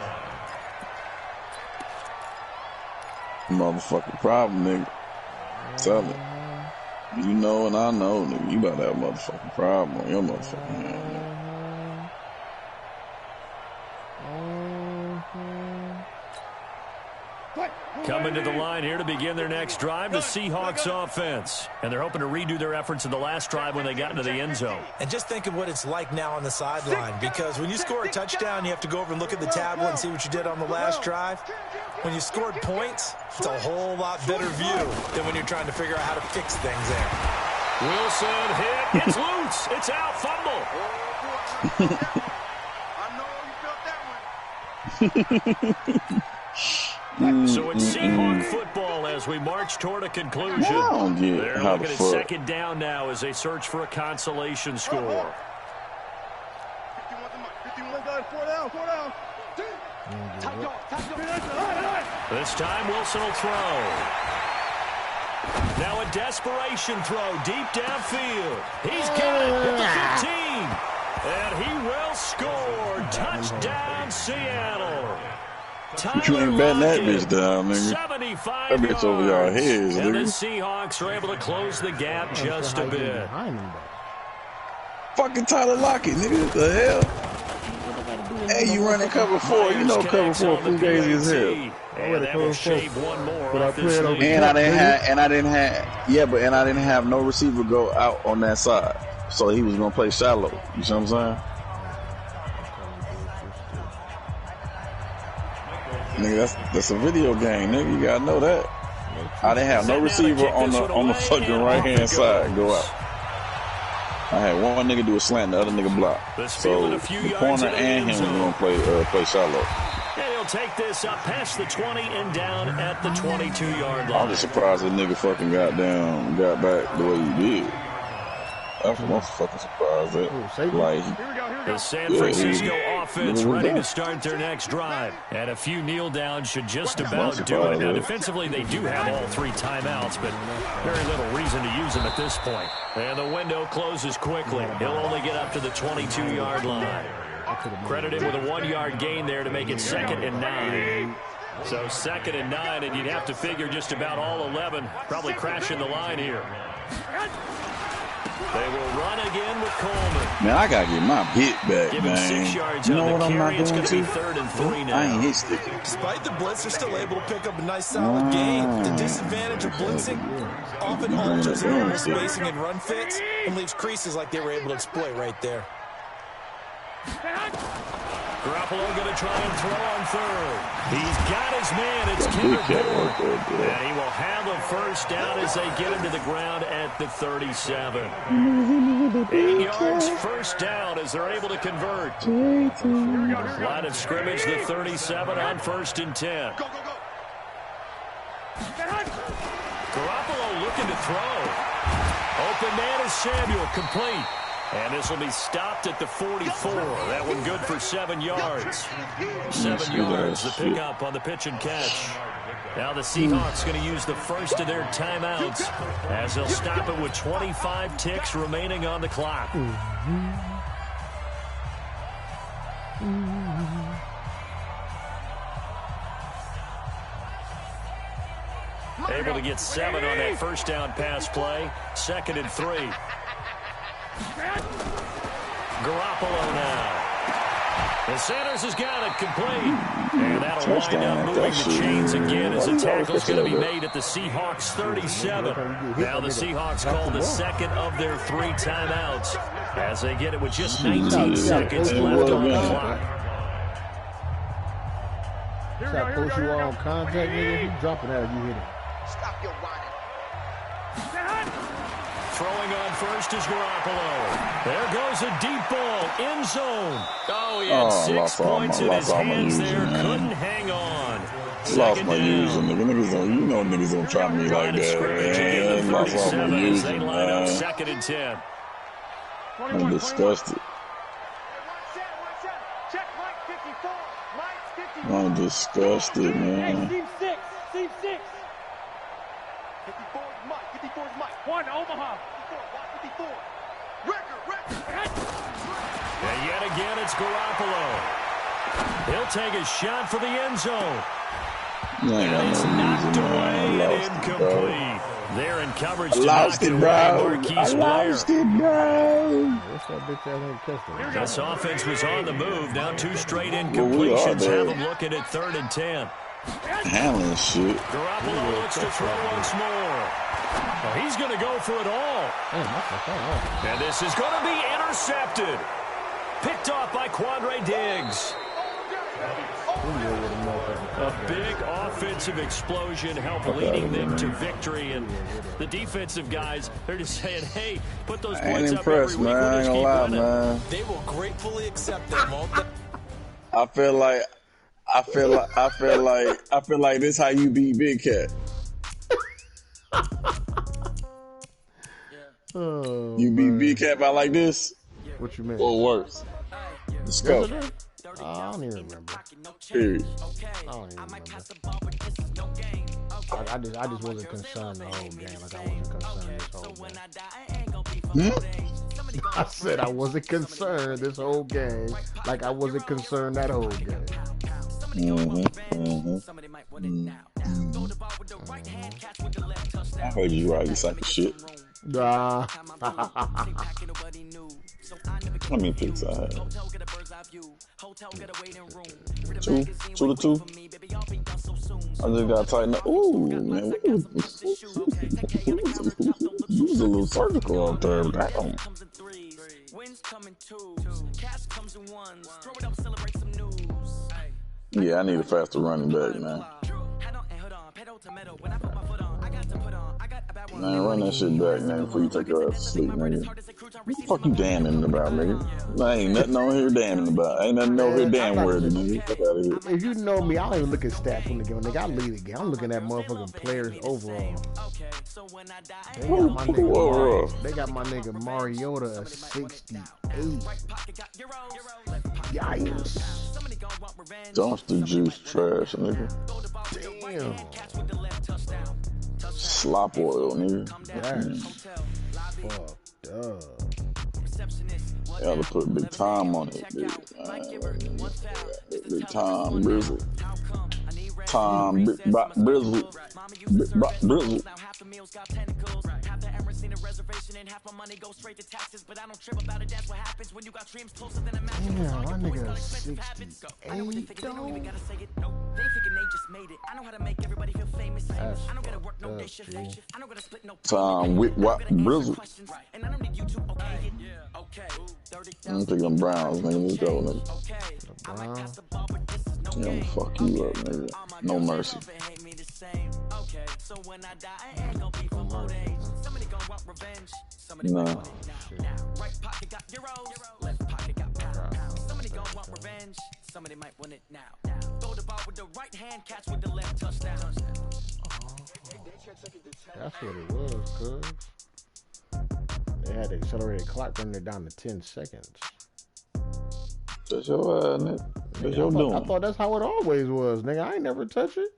Speaker 1: Motherfucking problem, nigga. Tell it. You know and I know, nigga. You about to have a motherfucking problem on your motherfucking hand, nigga.
Speaker 9: Coming to the line here to begin their next drive, the Seahawks offense. And they're hoping to redo their efforts in the last drive when they got into the end zone.
Speaker 3: And just think of what it's like now on the sideline, because when you score a touchdown, you have to go over and look at the tablet and see what you did on the last drive. When you scored points, it's a whole lot better view than when you're trying to figure out how to fix things there.
Speaker 9: Wilson hit. It's loose. It's out. Fumble.
Speaker 10: I know you felt that one.
Speaker 9: So it's Seahawk football as we march toward a conclusion. They're looking at second down now as they search for a consolation score.
Speaker 10: 51 guys, 4 down, 4 down.
Speaker 9: This time Wilson will throw. Now a desperation throw deep downfield. He's got it at the 15. And he will score. Touchdown, Seattle.
Speaker 1: You ain't betting that bitch down, nigga. That bitch over y'all heads, nigga.
Speaker 9: And the Seahawks are able to close the gap just a bit.
Speaker 1: Fucking Tyler Lockett, nigga. What the hell? Hey, you running cover 4. You know cover 4 fugazi as hell.
Speaker 9: And that will shave one more off this lead.
Speaker 1: And I didn't have no receiver go out on that side. So he was gonna play shallow. You see what I'm saying? Nigga, that's a video game, nigga. You gotta know that. I didn't have no receiver on the fucking right hand side go out. I had one nigga do a slant, the other nigga block. So the corner and him were gonna play shallow.
Speaker 9: And he'll take this up past the 20 and down at the 22-yard line.
Speaker 1: I'm just surprised that nigga fucking got back the way he did. I'm fucking surprised that. Like,
Speaker 9: the San Francisco offense ready to start their next drive. And a few kneel downs should just about do it. Now, defensively, they do have all 3 timeouts, but very little reason to use them at this point. And the window closes quickly. He'll only get up to the 22-yard line. Credit him with a 1-yard gain there to make it 2nd and 9. So 2nd and 9, and you'd have to figure just about all 11 probably crashing the line here. They will run again with Coleman.
Speaker 1: Man, I gotta get my hit back,
Speaker 9: Give him
Speaker 1: man.
Speaker 9: 6 yards
Speaker 1: you know
Speaker 9: on
Speaker 1: what
Speaker 9: the
Speaker 1: I'm
Speaker 9: carry.
Speaker 1: not
Speaker 9: It's
Speaker 1: going
Speaker 9: going to
Speaker 1: to?
Speaker 9: be 3rd and 3 now.
Speaker 1: I ain't hit sticking.
Speaker 3: Despite the blitz, they're still able to pick up a nice, solid gain. The disadvantage of blitzing often alters normal spacing and run fits and leaves creases like they were able to exploit right there.
Speaker 9: Garoppolo going to try and throw on 3rd. He's got his man. It's Kendrick Bourne. And he will have a first down as they get him to the ground at the 37. 8 yards, first down as they're able to convert. Line of scrimmage, the 37 on 1st and 10. Garoppolo looking to throw. Open man is Samuel, complete. And this will be stopped at the 44. That one good for 7 yards. 7 yards to pick up on the pitch and catch. Now the Seahawks going to use the first of their timeouts as they'll stop it with 25 ticks remaining on the clock. Able to get 7 on that first down pass play. 2nd and 3. Garoppolo now. The Sanders has got it complete. And that'll wind up moving the chains again as the tackle's going to be made at the Seahawks 37. Now the Seahawks call the second of their 3 timeouts as they get it with just 19 seconds left on the clock.
Speaker 4: That post you on contact, nigga, you dropping out, you hit it.
Speaker 10: Stop your whining.
Speaker 9: Throwing on first is Garoppolo. There goes a deep ball, end zone. Oh, he had 6 points in his hands there. Couldn't hang on.
Speaker 1: Lost my user, nigga. Niggas don't, you know niggas don't try me like that, man. Lost all my user,
Speaker 9: they line up
Speaker 1: man.
Speaker 9: 2nd and 10.
Speaker 1: I'm disgusted. I'm disgusted, man.
Speaker 10: Team 6. 54 Mike. 54 Mike. 1 Omaha. 54. Record.
Speaker 9: And yet again, it's Garoppolo. He'll take a shot for the end zone. And it's knocked away and incomplete. They're in coverage to knock it away. Marquise Blair. This offense was on the move. Now 2 straight incompletions have them looking at 3rd and 10.
Speaker 1: Handling shit.
Speaker 9: Garoppolo looks to throw once more. Well, he's going to go for it all. And this is going to be intercepted. Picked off by Quandre Diggs. A big offensive explosion helped leading them to victory. And the defensive guys, they're just saying, hey, put those points up every week.
Speaker 1: Man. I ain't gonna lie, man.
Speaker 3: They will gratefully accept them, won't they?
Speaker 1: I feel like this how you beat Big Cat. You beat Big Cat by like this?
Speaker 4: What you mean?
Speaker 1: Or worse? The scope.
Speaker 4: I don't even remember.
Speaker 1: Period.
Speaker 4: I don't even remember. I just wasn't concerned the whole game. Like I wasn't concerned this whole game. I said I wasn't concerned this whole game. Like I wasn't concerned that whole game.
Speaker 1: I heard you right, you sack of shit.
Speaker 4: Nah.
Speaker 1: How many picks I had? 2 to 2. I just gotta tighten up. Ooh, man. You was a little surgical out there. Damn. Yeah, I need a faster running back, man. Man, run that shit back, man, before you take your ass to sleep, nigga. What the fuck you damning about, nigga? There ain't nothing on here damning about. Ain't nothing over here damn worthy, nigga. Fuck out of here.
Speaker 4: If you know me, I don't even look at stats from the game. Nigga, I lead the game. I'm looking at motherfucking players overall. They got my nigga Mariota at 68. Yikes.
Speaker 1: Dumpster juice trash, nigga.
Speaker 4: Damn.
Speaker 1: Slop oil, nigga.
Speaker 4: That's fucked up.
Speaker 1: Gotta put big time on it, dude. Big time, Brizzle. Time, Brizzle. Brizzle.
Speaker 4: Damn, my nigga 68 though.
Speaker 1: Time with what Brizzle. I'm picking them Browns, nigga. Let's go, nigga. Yeah, I'm gonna fuck you up, nigga. No mercy. Nah.
Speaker 7: Somebody might win it now. Throw the ball with the right hand, catch with the left touchdown.
Speaker 4: That's what it was, cuz. They had the accelerated clock running it down to 10 seconds.
Speaker 1: That's your nigga. That's your doing.
Speaker 4: I thought that's how it always was, nigga. I ain't never touch it.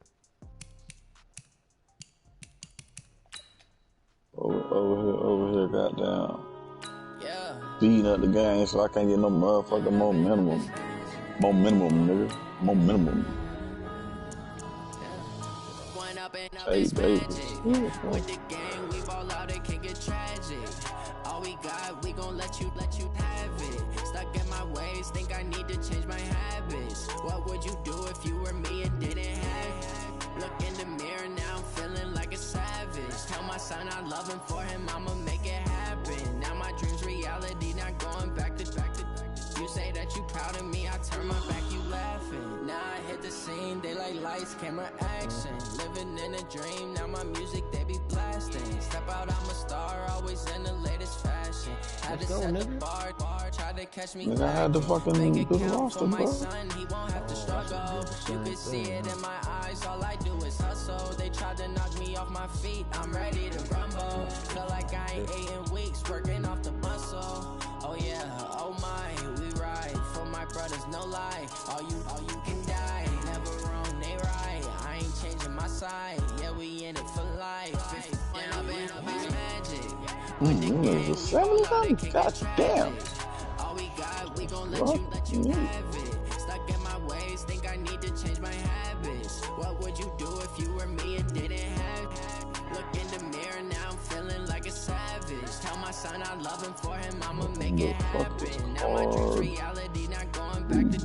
Speaker 1: Over here, goddamn. Yeah. Speeding up the game so I can't get no motherfucking momentum. Momentum, nigga. Momentum. Hey, Davis.
Speaker 8: With the gang, we ball out, it can get tragic. All we got, we gon' let you have it. Stuck in my ways, think I need to change my habits. What would you do if you were me and didn't have it? Look in the mirror, now I'm feeling like a savage. Tell my son I love him, for him I'ma make it happen. Now my dream's reality, not going back to. You say that you proud of me, I turn my back, you laughing. Now I hit the scene, they like lights, camera, action. Living in a dream, now my music, they be blasting. Step out, I'm a star, always in the latest fashion. Had to set the bar, try to catch me.
Speaker 1: I had to fucking do the roster,
Speaker 8: my
Speaker 1: bro.
Speaker 8: son, he won't have to struggle. You can see it in my eyes, all I do is hustle. They tried to knock me off my feet, I'm ready to rumble. Feel like I ain't ate in weeks, working off the muscle. Oh yeah, oh my, we ride for my brothers, no lie. All you can die, never wrong, they right. I ain't changing my side, yeah, we in it for life. Down, up, magic.
Speaker 1: It's 70 something? God damn.
Speaker 8: All we got, we gon' let you have it. Stuck in my ways, think I need to change my habits. What would you do if you were me and didn't have it? Look in the mirror, now I'm feeling like a savage. Tell my son I love him, for him I'ma make it happen. Now my dream's reality, not going back to.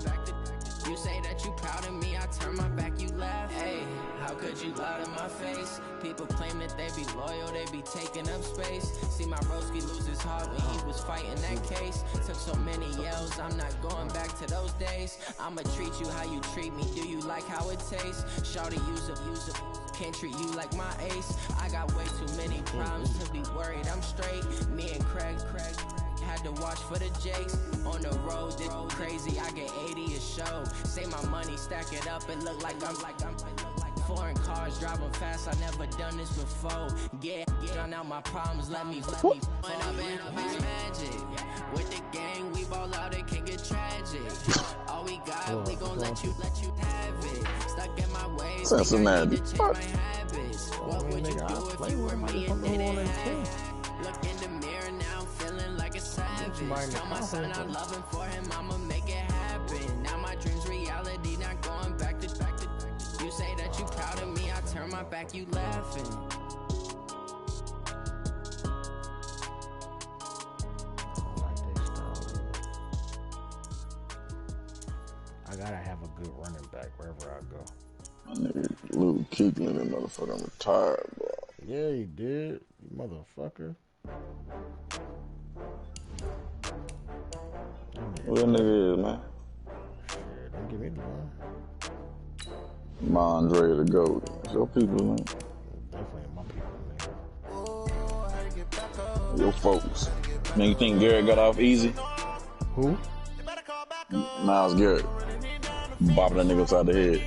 Speaker 8: You say that you proud of me, I turn my back, you laugh. Hey, how could you lie to my face? People claim that they be loyal, they be taking up space. See my broski lose his heart when he was fighting that case. Took so many yells, I'm not going back to those days. I'ma treat you how you treat me, do you like how it tastes? Shawty, use it. Can't treat you like my ace. I got way too many problems to be worried, I'm straight. Me and Craig had to watch for the Jakes. On the road, this crazy, I get 80 a show. Say my money, stack it up, it look like I'm foreign cars, driving fast, I never done this before. Get drown out my problems, let me point up and magic. With the gang, we ball out, it can get tragic. All we got, we gon' let you have it. Stuck in my ways,
Speaker 1: Cincinnati.
Speaker 8: What would you do if you were me and didn't have it? Look in the mirror, now I'm feeling like a savage. Tell my son I love him, for him I'ma make it happen. Now my dream's reality, not going back to. You say that you proud of me, I turn my back, you laughing.
Speaker 4: I gotta have a good running back wherever I go.
Speaker 1: My nigga Lou Keekling, that motherfucker retired, bro.
Speaker 4: Yeah, he did, you motherfucker.
Speaker 1: Who that nigga is, man?
Speaker 4: Shit, don't give me the line.
Speaker 1: Mondre the GOAT. It's your people, man.
Speaker 4: Definitely my people, man.
Speaker 1: Your folks. Man, you think Garrett got off easy?
Speaker 4: Who?
Speaker 1: Myles Garrett. Bopping that nigga upside the head.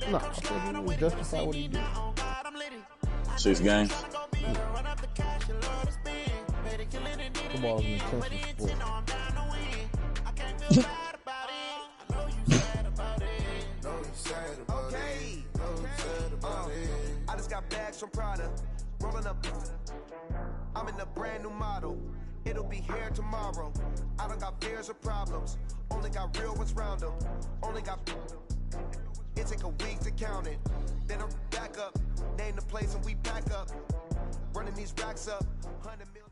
Speaker 4: No, I think he was justified what he did.
Speaker 1: 6 games?
Speaker 4: Football is an intensive sport.
Speaker 11: I just got bags from Prada, rolling up. I'm in a brand new model. It'll be here tomorrow. I don't got fears or problems. Only got real ones round them. Only got. It take a week to count it. Then I'm back up. Name the place and we pack up. Running these racks up. 100 million.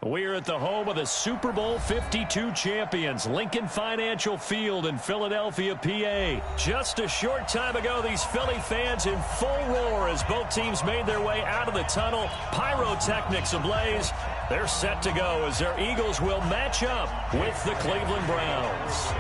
Speaker 9: We're at the home of the Super Bowl 52 champions, Lincoln Financial Field in Philadelphia, PA. Just a short time ago, these Philly fans in full roar as both teams made their way out of the tunnel. Pyrotechnics ablaze. They're set to go as their Eagles will match up with the Cleveland Browns.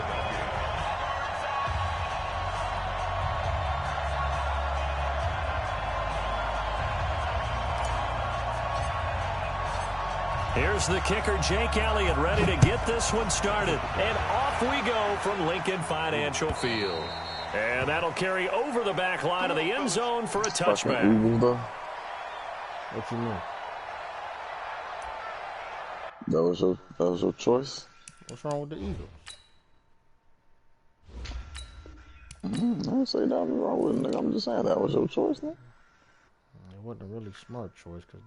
Speaker 9: Here's the kicker, Jake Elliott, ready to get this one started. And off we go from Lincoln Financial Field. And that'll carry over the back line of the end zone for a touchback.
Speaker 4: What you mean?
Speaker 1: That was your choice?
Speaker 4: What's wrong with the Eagles?
Speaker 1: I didn't say nothing wrong with it, nigga. I'm just saying that was your choice, nigga.
Speaker 4: It wasn't a really smart choice because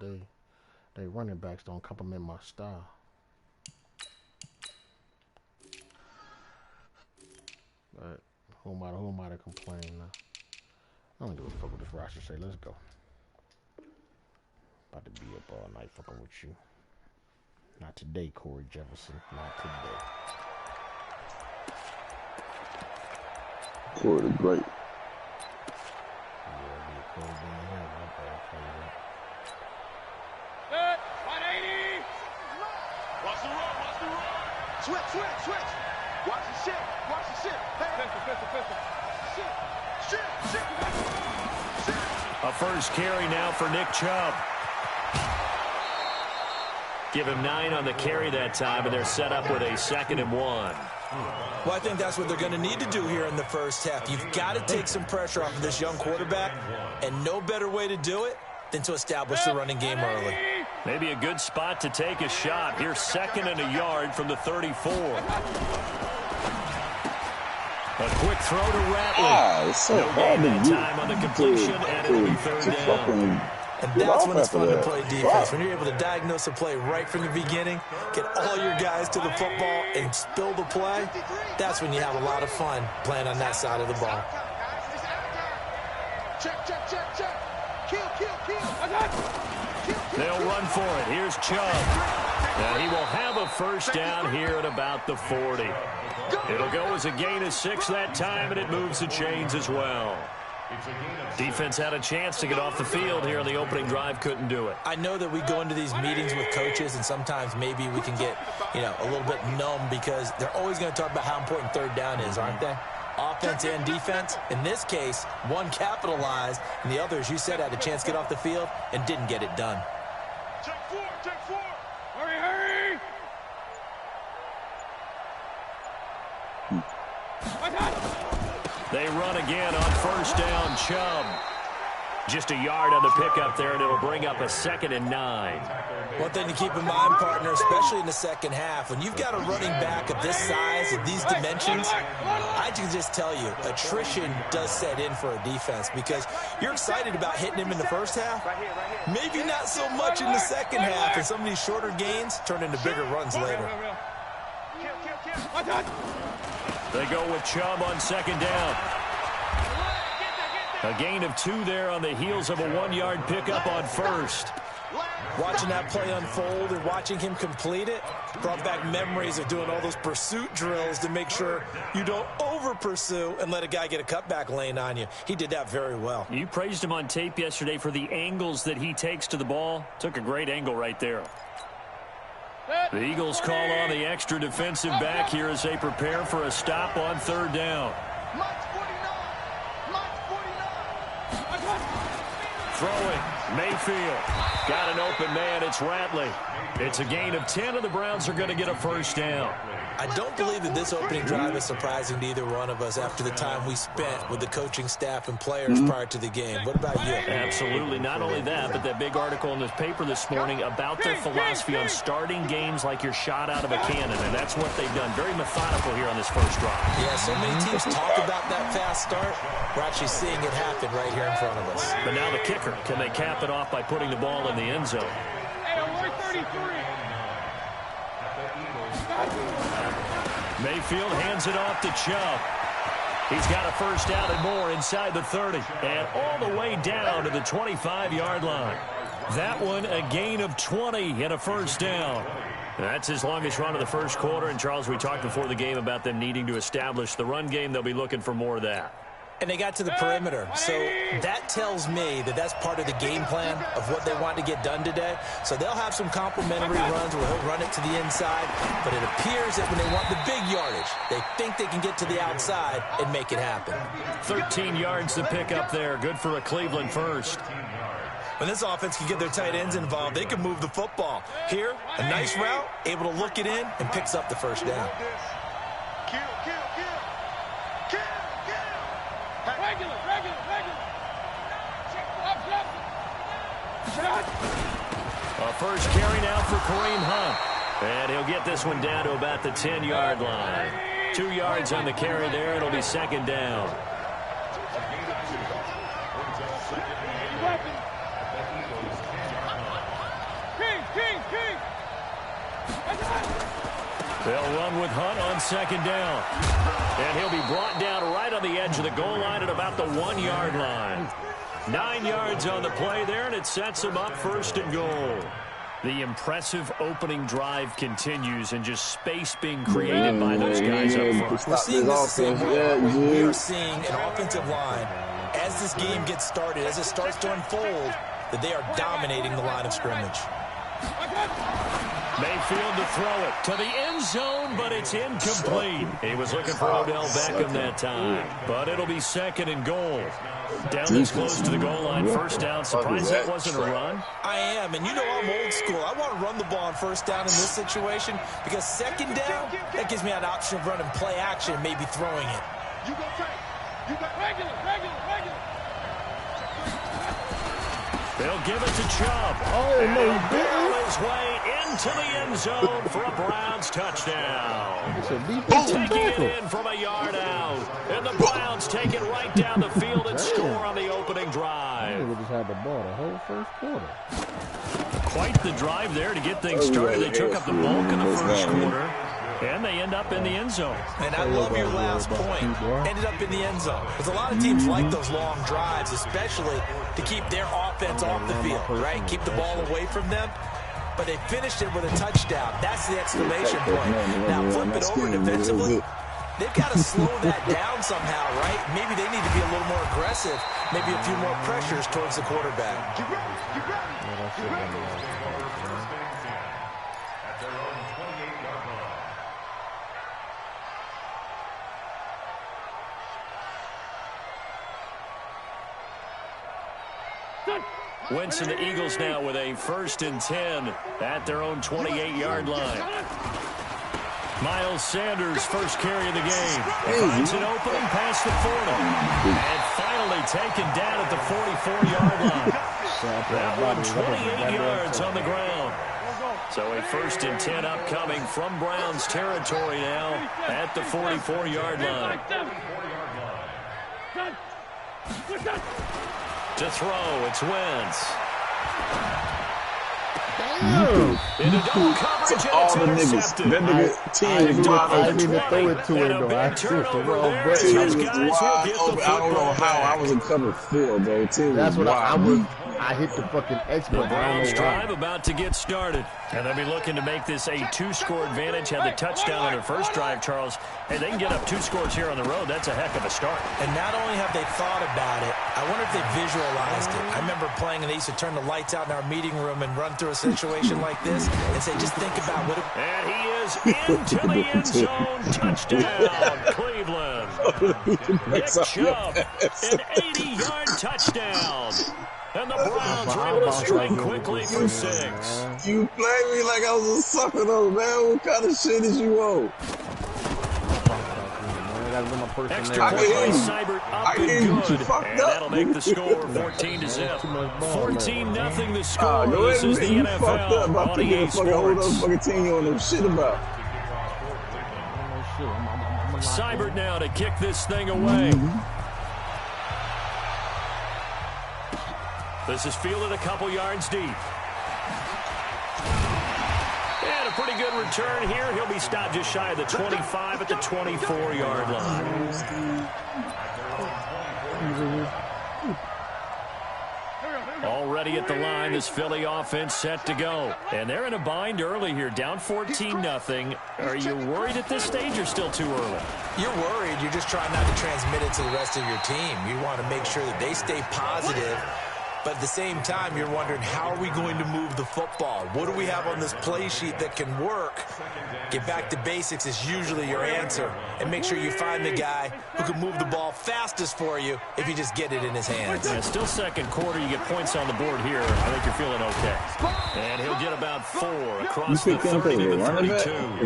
Speaker 4: they running backs don't complement my style. But who am I to complain now? I don't give a fuck what this roster say. Let's go. About to be up all night fucking with you. Not today, Corey Jefferson. Not today.
Speaker 1: Corey the Great.
Speaker 10: Set, 180. Watch the run, watch the run. Switch. Watch the shit. Hey. Pistol. Shit.
Speaker 9: A first carry now for Nick Chubb. Give him 9 on the carry that time, and they're set up with a 2nd and 1.
Speaker 3: Well, I think that's what they're going to need to do here in the first half. You've got to take some pressure off of this young quarterback, and no better way to do it than to establish the running game early.
Speaker 9: Maybe a good spot to take a shot. Here's 2nd and a yard from the 34. A quick throw to Ratley.
Speaker 1: It's so
Speaker 9: no
Speaker 1: hard
Speaker 9: gain that
Speaker 1: to
Speaker 9: time on the completion, and it'll be 3rd down.
Speaker 3: And that's when it's fun to play defense. When you're able to diagnose a play right from the beginning, get all your guys to the football, and spill the play, that's when you have a lot of fun playing on that side of the ball.
Speaker 10: Check. Kill.
Speaker 9: They'll run for it. Here's Chubb. Now he will have a first down here at about the 40. It'll go as a gain of 6 that time, and it moves the chains as well. Defense had a chance to get off the field here on the opening drive, couldn't do it.
Speaker 3: I know that we go into these meetings with coaches, and sometimes maybe we can get, a little bit numb because they're always going to talk about how important 3rd down is, aren't they? Offense and defense. In this case, one capitalized, and the other, as you said, had a chance to get off the field and didn't get it done.
Speaker 10: Take 4. Hurry.
Speaker 9: They run again on first down. Chubb. Just a yard on the pickup there, and it'll bring up a 2nd and 9.
Speaker 3: One thing to keep in mind, partner, especially in the second half, when you've got a running back of this size, of these dimensions, I can just tell you, attrition does set in for a defense because you're excited about hitting him in the first half. Maybe not so much in the second half, and some of these shorter gains turn into bigger runs later.
Speaker 9: They go with Chubb on 2nd down. A gain of 2 there on the heels of a 1-yard pickup on first.
Speaker 3: Watching that play unfold and watching him complete it brought back memories of doing all those pursuit drills to make sure you don't over-pursue and let a guy get a cutback lane on you. He did that very well.
Speaker 9: You praised him on tape yesterday for the angles that he takes to the ball. Took a great angle right there. The Eagles call on the extra defensive back here as they prepare for a stop on 3rd down. Throwing, Mayfield. Got an open man, it's Ratley. It's a gain of 10, and the Browns are going to get a first down.
Speaker 3: I don't believe that this opening drive is surprising to either one of us after the time we spent with the coaching staff and players prior to the game. What about you?
Speaker 9: Absolutely. Not only that, but that big article in this paper this morning about their philosophy on starting games like you're shot out of a cannon, and that's what they've done. Very methodical here on this first drive.
Speaker 3: Yeah, so many teams talk about that fast start. We're actually seeing it happen right here in front of us.
Speaker 9: But now the kicker. Can they cap it off by putting the ball in the end zone? Mayfield hands it off to Chubb. He's got a first down and more inside the 30. And all the way down to the 25-yard line. That one a gain of 20 and a first down. That's his longest run of the first quarter. And, Charles, we talked before the game about them needing to establish the run game. They'll be looking for more of that.
Speaker 3: And they got to the perimeter. So that tells me that that's part of the game plan of what they want to get done today. So they'll have some complementary runs where he'll run it to the inside. But it appears that when they want the big yardage, they think they can get to the outside and make it happen.
Speaker 9: 13 yards to pick up there. Good for a Cleveland first.
Speaker 3: When this offense can get their tight ends involved, they can move the football. Here, a nice route, able to look it in, and picks up the first down.
Speaker 9: A first carry now for Kareem Hunt. And he'll get this one down to about the 10-yard line. 2 yards on the carry there. It'll be second down. They'll run with Hunt on second down. And he'll be brought down right on the edge of the goal line at about the 1-yard line. 9 yards on the play there, and it sets him up first and goal. The impressive opening drive continues, and just space being created by those guys up front.
Speaker 3: We're seeing this the same way. We are seeing an offensive line, as this game gets started, as it starts to unfold, that they are dominating the line of scrimmage.
Speaker 9: Mayfield to throw it to the end zone, but it's incomplete. He was looking for Odell Beckham that time, but it'll be second and goal. Down this close to the goal line, first down. Surprised that wasn't a run?
Speaker 3: I am, and you know I'm old school. I want to run the ball on first down in this situation because second down, that gives me an option of running play action, maybe throwing it.
Speaker 10: You go tight. You got regular.
Speaker 9: They'll give it to Chubb.
Speaker 4: Oh, no, he
Speaker 9: barrel his way into the end zone for a Browns touchdown. Taking it in from a yard out. And the Browns take it right down the field and score on the opening drive.
Speaker 4: They just had the ball the whole first quarter.
Speaker 9: Quite the drive there to get things started. They took up the bulk of the first quarter. And they end up in the end zone.
Speaker 3: And I love your last point. Ended up in the end zone. Because a lot of teams like those long drives, especially to keep their offense off the field, right? Keep the ball away from them. But they finished it with a touchdown. That's the exclamation point. Now flip it over defensively. They've got to slow that down somehow, right? Maybe they need to be a little more aggressive. Maybe a few more pressures towards the quarterback.
Speaker 9: Wentz and the Eagles now with a 1st and 10 at their own 28-yard line. Miles Sanders, first carry of the game. Finds an opening past the 40. And finally taken down at the 44-yard line. That one 28 yards on the ground. So a 1st and 10 upcoming from Browns territory now at the 44-yard line. To throw, it's Wentz. Into double coverage, and it's intercepted.
Speaker 1: That nigga team was wide
Speaker 4: I didn't even throw it to him, though. I just the wrong way.
Speaker 1: Team was wide open. I don't know how. I was in cover 4, bro. Team
Speaker 4: That's
Speaker 1: was
Speaker 4: what
Speaker 1: wide.
Speaker 4: I hit the fucking X
Speaker 9: The
Speaker 4: button.
Speaker 9: Browns drive about to get started. And they'll be looking to make this a 2-score advantage. Had the touchdown on their first drive, Charles. Hey, they can get up 2 scores here on the road. That's a heck of a start.
Speaker 3: And not only have they thought about it, I wonder if they visualized it. I remember playing and they used to turn the lights out in our meeting room and run through a situation like this and say, just think about what it...
Speaker 9: And he is into the end zone. Touchdown, Cleveland. Nick Chubb, an 80-yard touchdown. And the Browns are able to strike quickly for 6.
Speaker 1: You play me like I was a sucker, though, man. What kind of shit is you on?
Speaker 9: Extra point by Seibert up and good. And that'll make the score 14-0. 14-0 the score. This is the NFL on EA Sports.
Speaker 1: Fucking team you don't know shit about.
Speaker 9: Seibert now to kick this thing away. This is fielded a couple yards deep. And a pretty good return here. He'll be stopped just shy of the 25 at the 24-yard line. Already at the line, this Philly offense set to go. And they're in a bind early here, down 14-0. Are you worried at this stage or still too early?
Speaker 3: You're worried. You're just trying not to transmit it to the rest of your team. You want to make sure that they stay positive. But at the same time, you're wondering, how are we going to move the football? What do we have on this play sheet that can work? Get back to basics is usually your answer. And make sure you find the guy who can move the ball fastest for you if you just get it in his hands.
Speaker 9: Yeah, still second quarter. You get points on the board here. I think you're feeling okay. And he'll get about 4 across the 30 to the 32.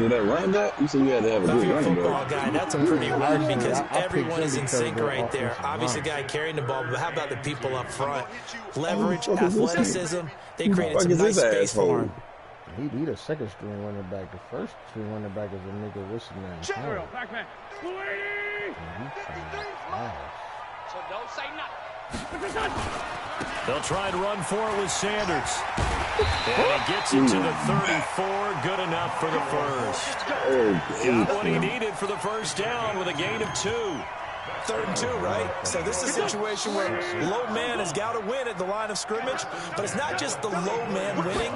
Speaker 1: Is that running back? You said you had to have a good running
Speaker 3: football guy, that's a pretty hard because everyone is in sync right there. Obviously, the guy carrying the ball, but how about the people up front? Leverage, athleticism, they created some nice space for him.
Speaker 4: He the second string running back. The first string running back is a nigga. What's his name?
Speaker 10: Check real, Pac-Man.
Speaker 5: So don't say nothing.
Speaker 9: They'll try and run for it with Sanders. And he gets it to the 34. Good enough for the first. Got what he needed for the first down with a gain of 2.
Speaker 3: 3rd and 2, right? So this is a situation where low man has got to win at the line of scrimmage, but it's not just the low man winning,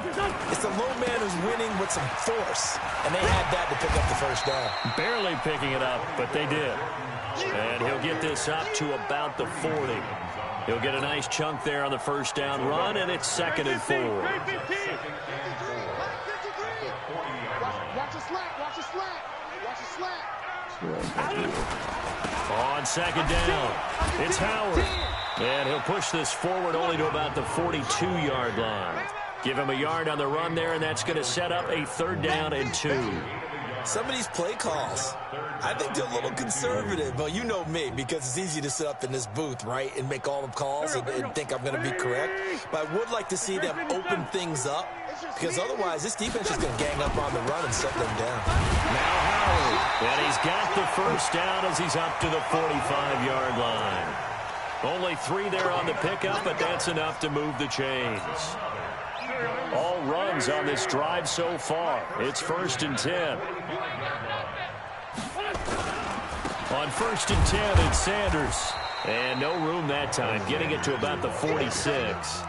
Speaker 3: it's the low man who's winning with some force, and they had that to pick up the first down.
Speaker 9: Barely picking it up, but they did. And he'll get this up to about the 40. He'll get a nice chunk there on the first down run, and it's 2nd and 4.
Speaker 5: Watch the slack, watch the slack, watch the slack.
Speaker 9: On 2nd down, it's Howard. And he'll push this forward only to about the 42-yard line. Give him a yard on the run there, and that's going to set up a 3rd down and 2.
Speaker 3: Some of these play calls, I think they're a little conservative. But you know me, because it's easy to sit up in this booth, right, and make all the calls and think I'm going to be correct. But I would like to see them open things up, because otherwise this defense is going to gang up on the run and shut them down.
Speaker 9: Now Howard, and he's got the first down as he's up to the 45-yard line. Only 3 there on the pickup, but that's enough to move the chains. All runs on this drive so far. It's 1st and 10. On 1st and 10, it's Sanders. And no room that time, getting it to about the 46.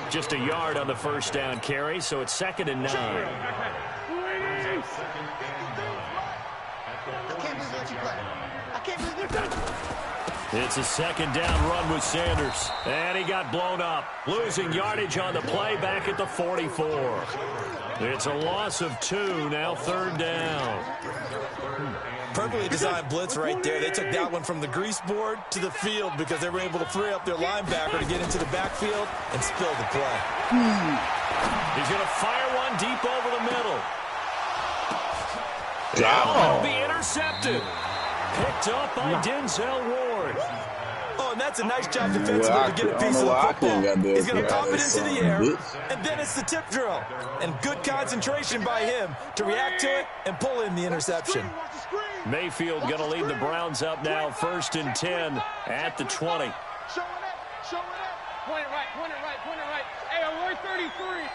Speaker 9: Just a yard on the first down carry, so it's 2nd and 9. It's a 2nd down run with Sanders. And he got blown up. Losing yardage on the play back at the 44. It's a loss of 2, now 3rd down.
Speaker 3: Perfectly designed blitz right there. They took that one from the grease board to the field because they were able to free up their linebacker to get into the backfield and spill the play.
Speaker 9: He's going to fire one deep over the middle.
Speaker 1: Oh.
Speaker 9: It'll be intercepted. Picked up by Denzel Ward.
Speaker 3: Oh, and that's a nice job defensively to get a piece of the football. He's going to pop it into the air, and then it's the tip drill. And good concentration by him to react to it and pull in the interception.
Speaker 9: Mayfield going to lead the Browns up now, 1st and 10 at the 20.
Speaker 5: Show it up, show it up. Point it right, point it right, point it right. Hey, alert 33.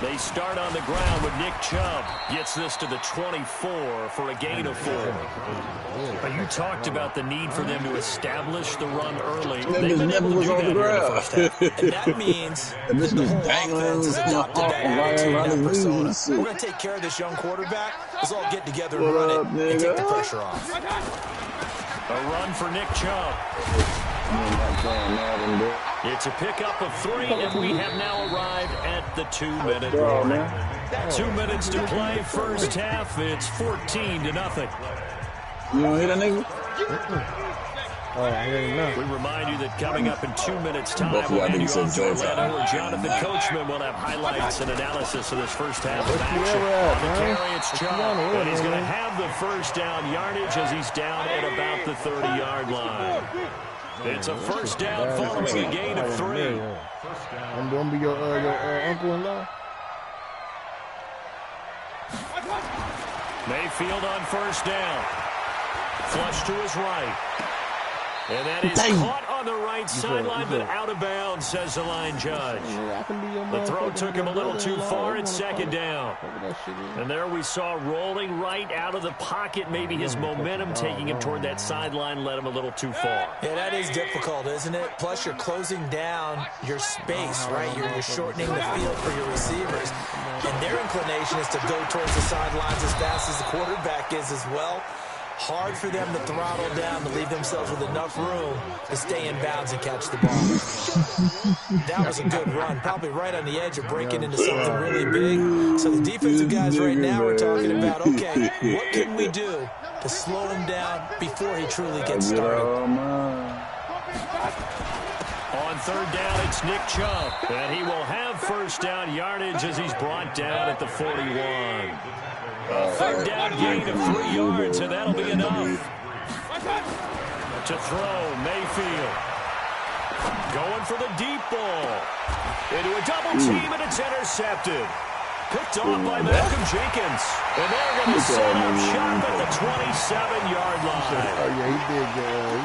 Speaker 9: They start on the ground with Nick Chubb. Gets this to the 24 for a gain of 4. You talked about the need for them to establish the run early. They've been able to do that here in the first half.
Speaker 3: And that means the whole offense has adopted that attitude and that persona. We're going to take care of this young quarterback. Let's all get together and run it and take the pressure off.
Speaker 9: A run for Nick Chubb. It's a pickup of 3, and we have now arrived at the 2-minute mark. 2 minutes to play, first half. It's 14-0.
Speaker 1: You want to hit that nigga?
Speaker 9: We remind you that coming up in 2 minutes' time, we'll hand you off to Orlando, where Jonathan Coachman will have highlights and analysis of this first half of action. On the carry, it's Chubb, and he's going to have the first down yardage as he's down at about the 30-yard line. It's a first down following a gain of 3.
Speaker 4: I'm going to be your uncle-in-law.
Speaker 9: Mayfield on first down. Flush to his right. And that is caught on the right sideline, but out of bounds, says the line judge. The throw took him a little too far. It's 2nd down. And there we saw rolling right out of the pocket. Maybe his momentum taking him toward that sideline led him a little too far.
Speaker 3: Yeah, that is difficult, isn't it? Plus, you're closing down your space, right? You're shortening the field for your receivers. And their inclination is to go towards the sidelines as fast as the quarterback is as well. Hard for them to throttle down, to leave themselves with enough room to stay in bounds and catch the ball. That was a good run, probably right on the edge of breaking into something really big. So the defensive guys right now are talking about, okay, what can we do to slow him down before he truly gets started?
Speaker 9: On 3rd down, it's Nick Chubb, and he will have first down yardage as he's brought down at the 41. 3rd down gain of 3 yards, and that'll be enough. To throw, Mayfield. Going for the deep ball. Into a double team, and it's intercepted. Picked off by Malcolm Jenkins. And they're going to set up shop at the 27-yard line.
Speaker 4: Oh, yeah, he did.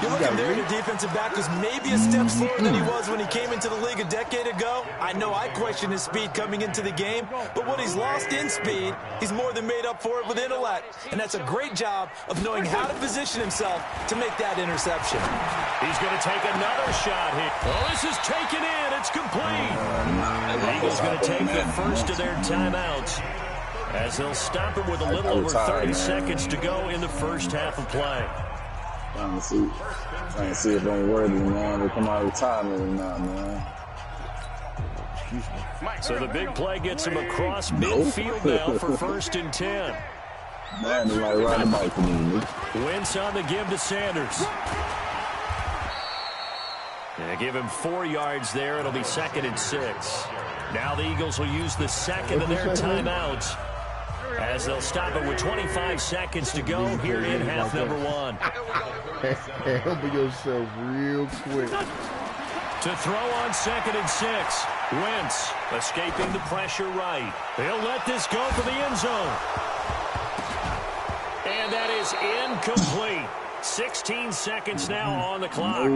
Speaker 3: You look at there, the defensive back was maybe a step slower than he was when he came into the league a decade ago. I know I questioned his speed coming into the game, but what he's lost in speed, he's more than made up for it with intellect. And that's a great job of knowing how to position himself to make that interception.
Speaker 9: He's going to take another shot here. Oh, this is taken in. It's complete. The Eagles going to take the first of their timeouts as they'll stop him with a little over 30 seconds to go in the first half of play.
Speaker 1: Trying to see if I'm worthy, man. They come out of retirement or not, man.
Speaker 9: So the big play gets him across midfield now for 1st and 10.
Speaker 1: Man, they like riding a bike for me.
Speaker 9: Wentz on the give to Sanders. And give him 4 yards there. It'll be 2nd and 6. Now the Eagles will use the second of their timeouts as they'll stop it with 25 seconds to go here in half number 1.
Speaker 4: Help yourself real quick.
Speaker 9: To throw on 2nd and 6. Wentz escaping the pressure right. They'll let this go for the end zone. And that is incomplete. 16 seconds now on the clock.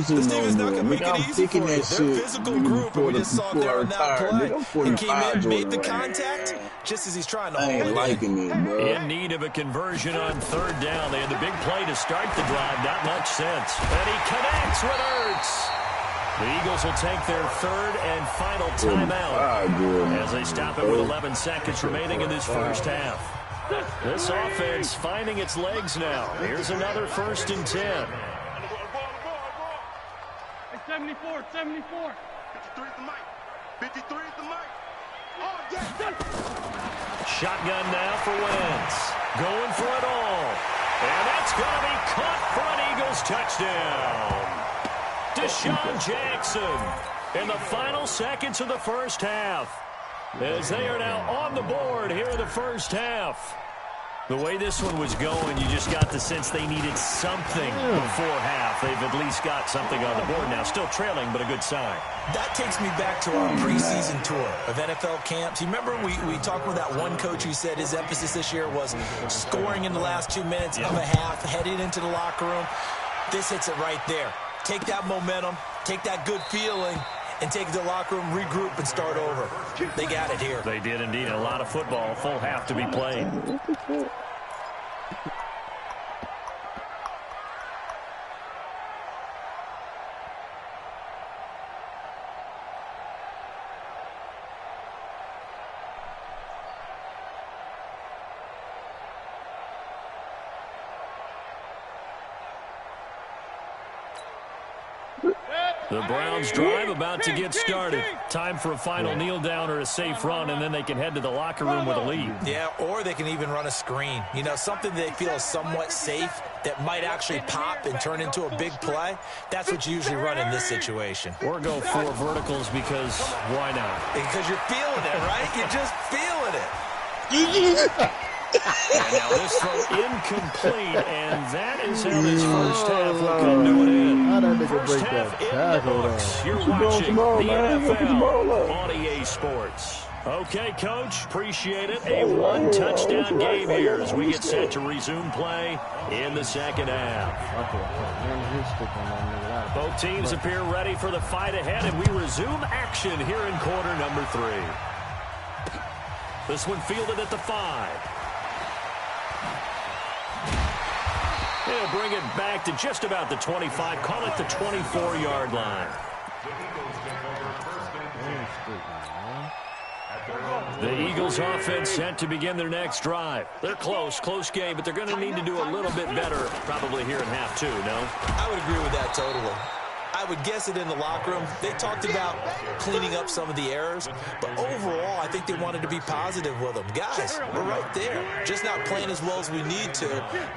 Speaker 3: This team is not going to make it easy for you. They're a physical group, and we just saw there in that play. He came in, made the contact, just as he's trying to hold it.
Speaker 1: I ain't liking it, bro.
Speaker 9: In need of a conversion on 3rd down. They had the big play to start the drive. Not much sense. And he connects with Ertz. The Eagles will take their 3rd and final timeout as they stop it with 11 seconds remaining in this first half. This offense finding its legs now. Here's another 1st and 10.
Speaker 10: 74, 74. 53 is the mic. 53 is the mic. Oh, yes.
Speaker 9: Shotgun now for Wentz. Going for it all. And that's going to be caught for an Eagles touchdown. Deshaun Jackson in the final seconds of the first half, as they are now on the board here in the first half. The way this one was going, you just got the sense they needed something before half. They've at least got something on the board now. Still trailing, but a good sign.
Speaker 3: That takes me back to our preseason tour of NFL camps. You remember we talked with that one coach who said his emphasis this year was scoring in the last 2 minutes of a half, heading into the locker room. This hits it right there. Take that momentum, take that good feeling, and take it to the locker room, regroup, and start over. They got it here.
Speaker 9: They did indeed. A lot of football, full half to be played. The Browns drive about to get started. Time for a final kneel down or a safe run, and then they can head to the locker room with a lead.
Speaker 3: Yeah, or they can even run a screen. You know, something they feel is somewhat safe that might actually pop and turn into a big play. That's what you usually run in this situation.
Speaker 9: Or go 4 verticals because why not?
Speaker 3: Because you're feeling it, right? You're just feeling it.
Speaker 9: And now this throw incomplete, and that is how this first half will come to an end. First half in the books. You're watching the NFL on EA Sports. Okay, Coach, appreciate it. A 1-touchdown game here as we get set to resume play in the second half. Both teams appear ready for the fight ahead, and we resume action here in quarter number 3. This one fielded at the 5. They'll bring it back to just about the 25. Call it the 24-yard line. The Eagles offense set to begin their next drive. They're close game, but they're going to need to do a little bit better probably here in half 2, no?
Speaker 3: I would agree with that totally. I would guess it in the locker room. They talked about cleaning up some of the errors, but overall, I think they wanted to be positive with them. Guys, we're right there. Just not playing as well as we need to.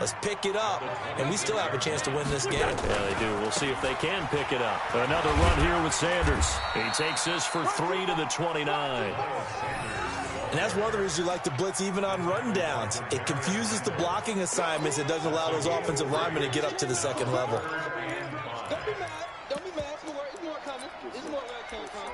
Speaker 3: Let's pick it up, and we still have a chance to win this game.
Speaker 9: Yeah, they do. We'll see if they can pick it up. Another run here with Sanders. He takes this for 3 to the 29.
Speaker 3: And that's one of the reasons you like to blitz even on rundowns. It confuses the blocking assignments. It doesn't allow those offensive linemen to get up to the second level.
Speaker 10: Don't be mad. Don't be mad. It's more coming. It's more where it came from.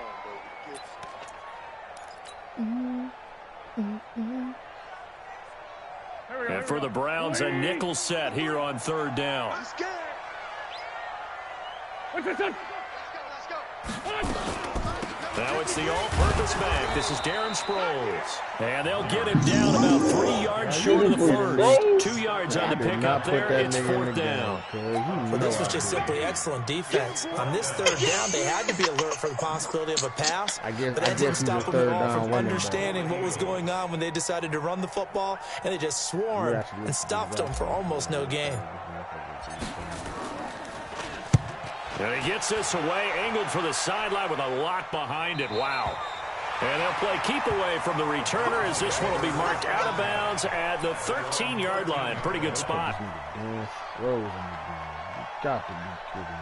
Speaker 9: And for the Browns, a nickel set here on 3rd down. Now it's the all-purpose back. This is Darren Sproles. And they'll get him down about 3 yards short of the first. 2 yards on the pickup there. It's 4th down.
Speaker 3: Well, this was just simply excellent defense. On this 3rd down, they had to be alert for the possibility of a pass. But that didn't stop them at all from understanding what was going on when they decided to run the football. And they just swarmed and stuffed them for almost no gain.
Speaker 9: And he gets this away, angled for the sideline with a lot behind it. Wow. And they'll play keep away from the returner as this one will be marked out of bounds at the 13-yard line. Pretty good spot.
Speaker 4: Got to be kidding me.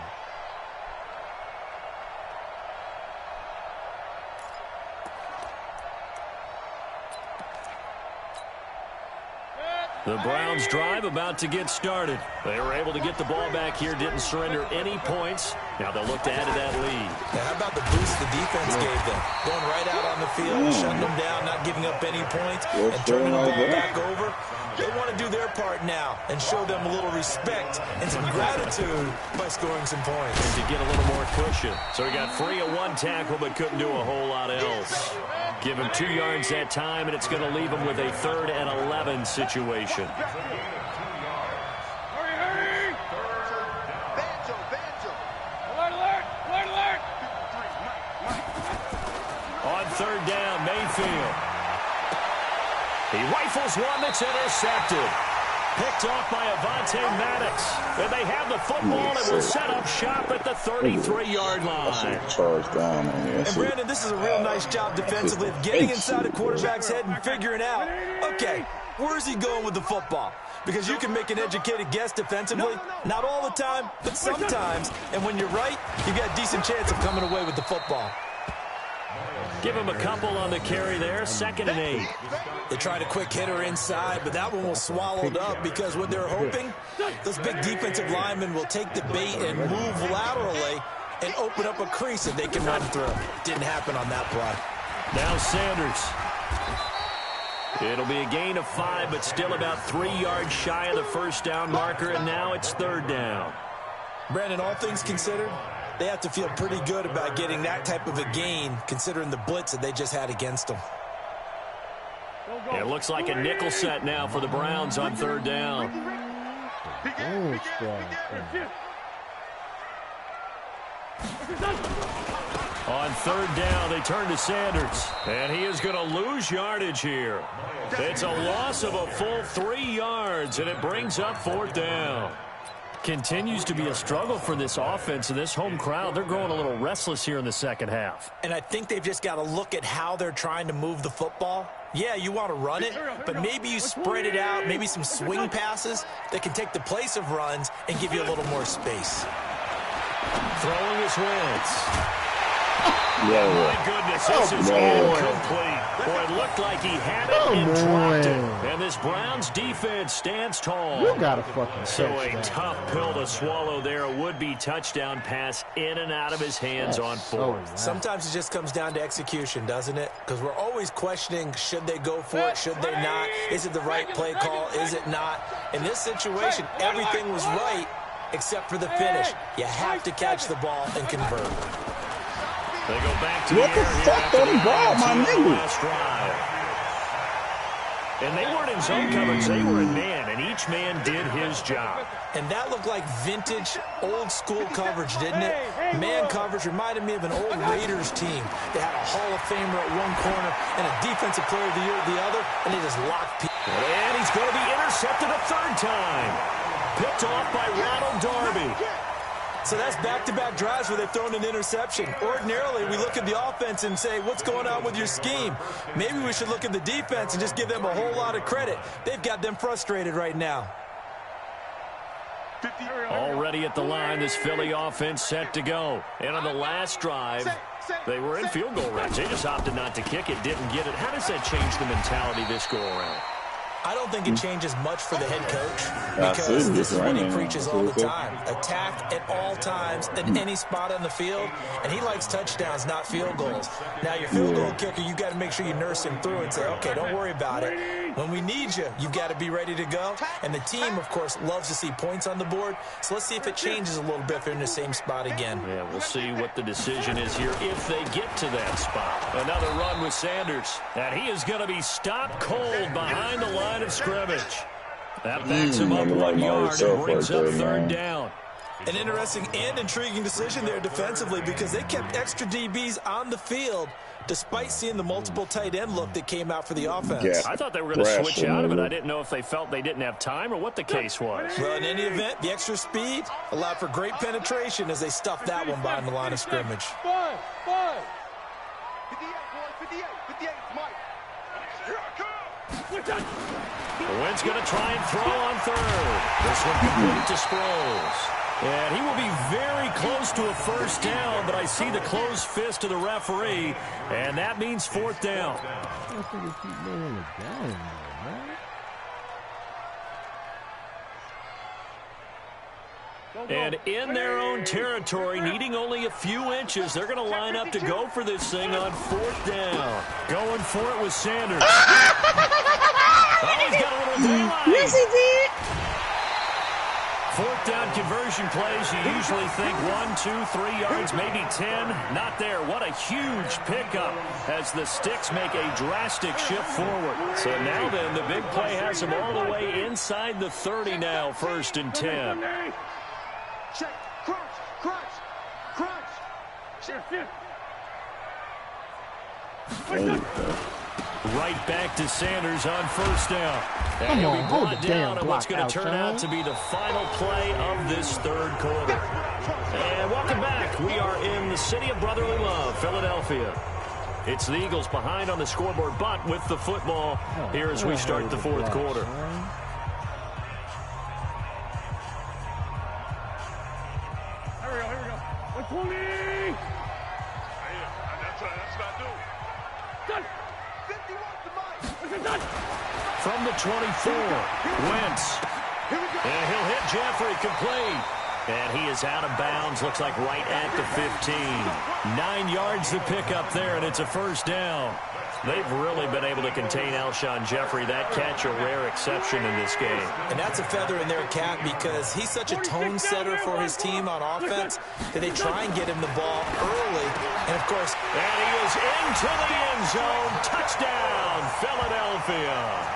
Speaker 9: The Browns drive about to get started. They were able to get the ball back here, didn't surrender any points. Now they'll look to add to that lead.
Speaker 3: Now, how about the boost the defense gave them? Going right out on the field, shutting them down, not giving up any points, and turning the ball back over. They want to do their part now and show them a little respect and some gratitude by scoring some points.
Speaker 9: And to get a little more cushion. So he got free of 1 tackle but couldn't do a whole lot else. Give him 2 yards that time, and it's going to leave him with a 3rd and 11 situation.
Speaker 10: Hurry! Banjo! Alert!
Speaker 9: On 3rd down, Mayfield. He rifles one that's intercepted. Picked off by Avonte Maddox. And they have the football and will set up shop at the 33-yard line.
Speaker 3: And Brandon, this is a real nice job defensively of getting inside a quarterback's head and figuring out, okay, where's he going with the football? Because you can make an educated guess defensively. Not all the time, but sometimes. And when you're right, you've got a decent chance of coming away with the football.
Speaker 9: Give him a couple on the carry there. 2nd and 8.
Speaker 3: They tried a quick hitter inside, but that one was swallowed up because what they're hoping, those big defensive linemen will take the bait and move laterally and open up a crease that they can run through. Didn't happen on that play.
Speaker 9: Now Sanders. It'll be a gain of 5, but still about 3 yards shy of the 1st down marker, and now it's 3rd down.
Speaker 3: Brandon, all things considered, they have to feel pretty good about getting that type of a gain, considering the blitz that they just had against them.
Speaker 9: It looks like a nickel set now for the Browns on 3rd down. On 3rd down, they turn to Sanders, and he is going to lose yardage here. It's a loss of a full 3 yards, and it brings up 4th down. Continues to be a struggle for this offense and this home crowd. They're growing a little restless here in the 2nd half.
Speaker 3: And I think they've just got to look at how they're trying to move the football. Yeah, you want to run it, but maybe you spread it out, maybe some swing passes that can take the place of runs and give you a little more space.
Speaker 9: Throwing his Wentz. My goodness, this is incomplete. Boy, it looked like he had it and dropped it. And this Browns defense stands tall.
Speaker 4: You got a fucking
Speaker 9: So a tough pill to swallow there. A would-be touchdown pass in and out of his hands on 4th.
Speaker 3: Sometimes it just comes down to execution, doesn't it? Because we're always questioning, should they go for it, should they not? Is it the right play call, is it not? In this situation, everything was right except for the finish. You have to catch the ball and convert.
Speaker 9: They go back to
Speaker 1: what the fuck did he ball, my nigga?
Speaker 9: And they weren't in zone coverage. They were in man, and each man did his job.
Speaker 3: And that looked like vintage, old-school coverage, didn't it? Man coverage reminded me of an old Raiders team. They had a Hall of Famer at one corner and a Defensive Player of the Year at the other, and they just locked people.
Speaker 9: And he's going to be intercepted a 3rd time. Picked off by Ronald Darby.
Speaker 3: So that's back-to-back drives where they've thrown an interception. Ordinarily, we look at the offense and say, what's going on with your scheme? Maybe we should look at the defense and just give them a whole lot of credit. They've got them frustrated right now.
Speaker 9: Already at the line, this Philly offense set to go. And on the last drive, they were in field goal range. They just opted not to kick it, didn't get it. How does that change the mentality this go-around?
Speaker 3: I don't think it changes much for the head coach because this is what he preaches all the time. Attack at all times in any spot on the field, and he likes touchdowns, not field goals. Now, your field goal kicker, you got to make sure you nurse him through and say, okay, don't worry about it. When we need you, you've got to be ready to go. And the team, of course, loves to see points on the board. So let's see if it changes a little bit if they're in the same spot again.
Speaker 9: Yeah, we'll see what the decision is here if they get to that spot. Another run with Sanders. And he is going to be stopped cold behind the line of scrimmage. That backs him up 1 yard and brings up third down.
Speaker 3: An interesting and intriguing decision there defensively because they kept extra DBs on the field despite seeing the multiple tight end look that came out for the offense.
Speaker 1: Yeah.
Speaker 9: I thought they were going to switch out of it. I didn't know if they felt they didn't have time or what the case was.
Speaker 3: Well, in any event, the extra speed allowed for great penetration as they stuffed that one behind the line of scrimmage.
Speaker 10: 5. 58, boy, 58, Mike. Here I come.
Speaker 9: Wynn's going to try and throw on third. This one complete to Sproles. And he will be very close to a first down, but I see the closed fist of the referee, and that means fourth down. And in their own territory, needing only a few inches, they're going to line up to go for this thing on fourth down. Going for it with Sanders. Oh, he's got a little daylight.
Speaker 12: Yes, he did.
Speaker 9: Fourth down conversion plays, you usually think 1, 2, 3 yards, maybe 10. Not there. What a huge pickup as the Sticks make a drastic shift forward. So now then, the big play has them all the way inside the 30 now, 1st and 10.
Speaker 10: Check. Crunch. Shift.
Speaker 9: Right back to Sanders on first down. And he'll be brought down on what's going to turn out to be the final play of this third quarter. And welcome back. We are in the city of brotherly love, Philadelphia. It's the Eagles behind on the scoreboard, but with the football here as we start the fourth quarter.
Speaker 10: Here we go. 120. That's what I do. Done. 51 to Mike. Done.
Speaker 9: From the 24, Wentz. And he'll hit Jeffrey complete. And he is out of bounds, looks like right at the 15. 9 yards to pick up there, and it's a first down. They've really been able to contain Alshon Jeffrey. That catch a rare exception in this game.
Speaker 3: And that's a feather in their cap because he's such a tone setter for his team on offense that they try and get him the ball early. And, of course,
Speaker 9: and he is into the end zone. Touchdown, Philadelphia.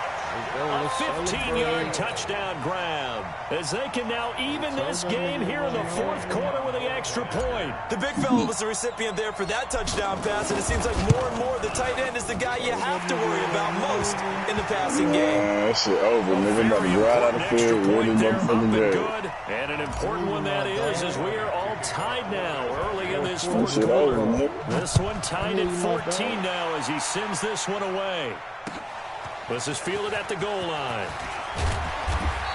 Speaker 9: A 15-yard touchdown grab as they can now even this game here in the fourth quarter with the extra point.
Speaker 3: The big fella was the recipient there for that touchdown pass, and it seems like more and more the tight end is the guy you have to worry about most in the passing game.
Speaker 1: That shit over, nigga. About to go out of the field. Really motherfucking good.
Speaker 9: And an important one that is as we are all tied now early in this fourth quarter. This one tied at 14 now as he sends this one away. This is fielded at the goal line.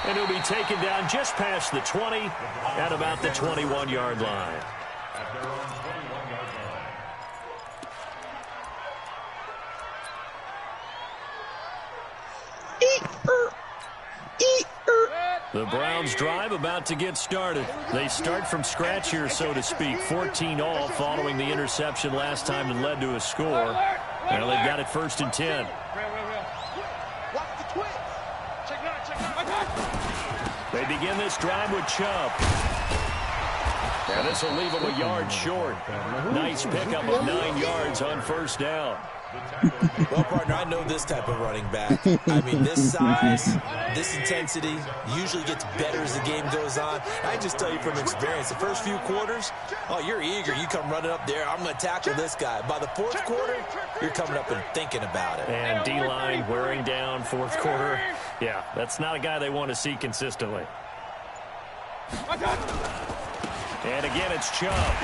Speaker 9: And he'll be taken down just past the 20 at about the 21-yard line. The Browns drive about to get started. They start from scratch here, so to speak. 14 all following the interception last time that led to a score. Now they've got it 1st and 10. They begin this drive with Chubb. And this will leave him a yard short. Nice pickup of 9 yards on first down.
Speaker 3: Well, partner, I know this type of running back. I mean, this size, this intensity usually gets better as the game goes on. I just tell you from experience, the first few quarters, oh, you're eager. You come running up there, I'm going to tackle this guy. By the fourth quarter, you're coming up and thinking about it.
Speaker 9: And D-line wearing down fourth quarter. Yeah, that's not a guy they want to see consistently. And again, it's Chubb.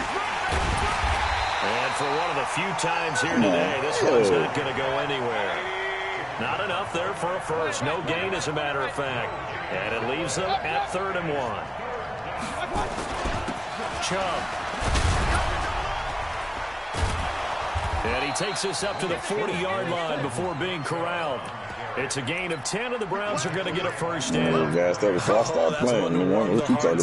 Speaker 9: And for one of the few times here today, this one's not going to go anywhere. Not enough there for a first. No gain, as a matter of fact. And it leaves them at 3rd and 1. Chubb. And he takes us up to the 40-yard line before being corralled. It's a gain of 10, and the Browns are going to get a first down.
Speaker 1: Guys, that was I started playing. What you talking about?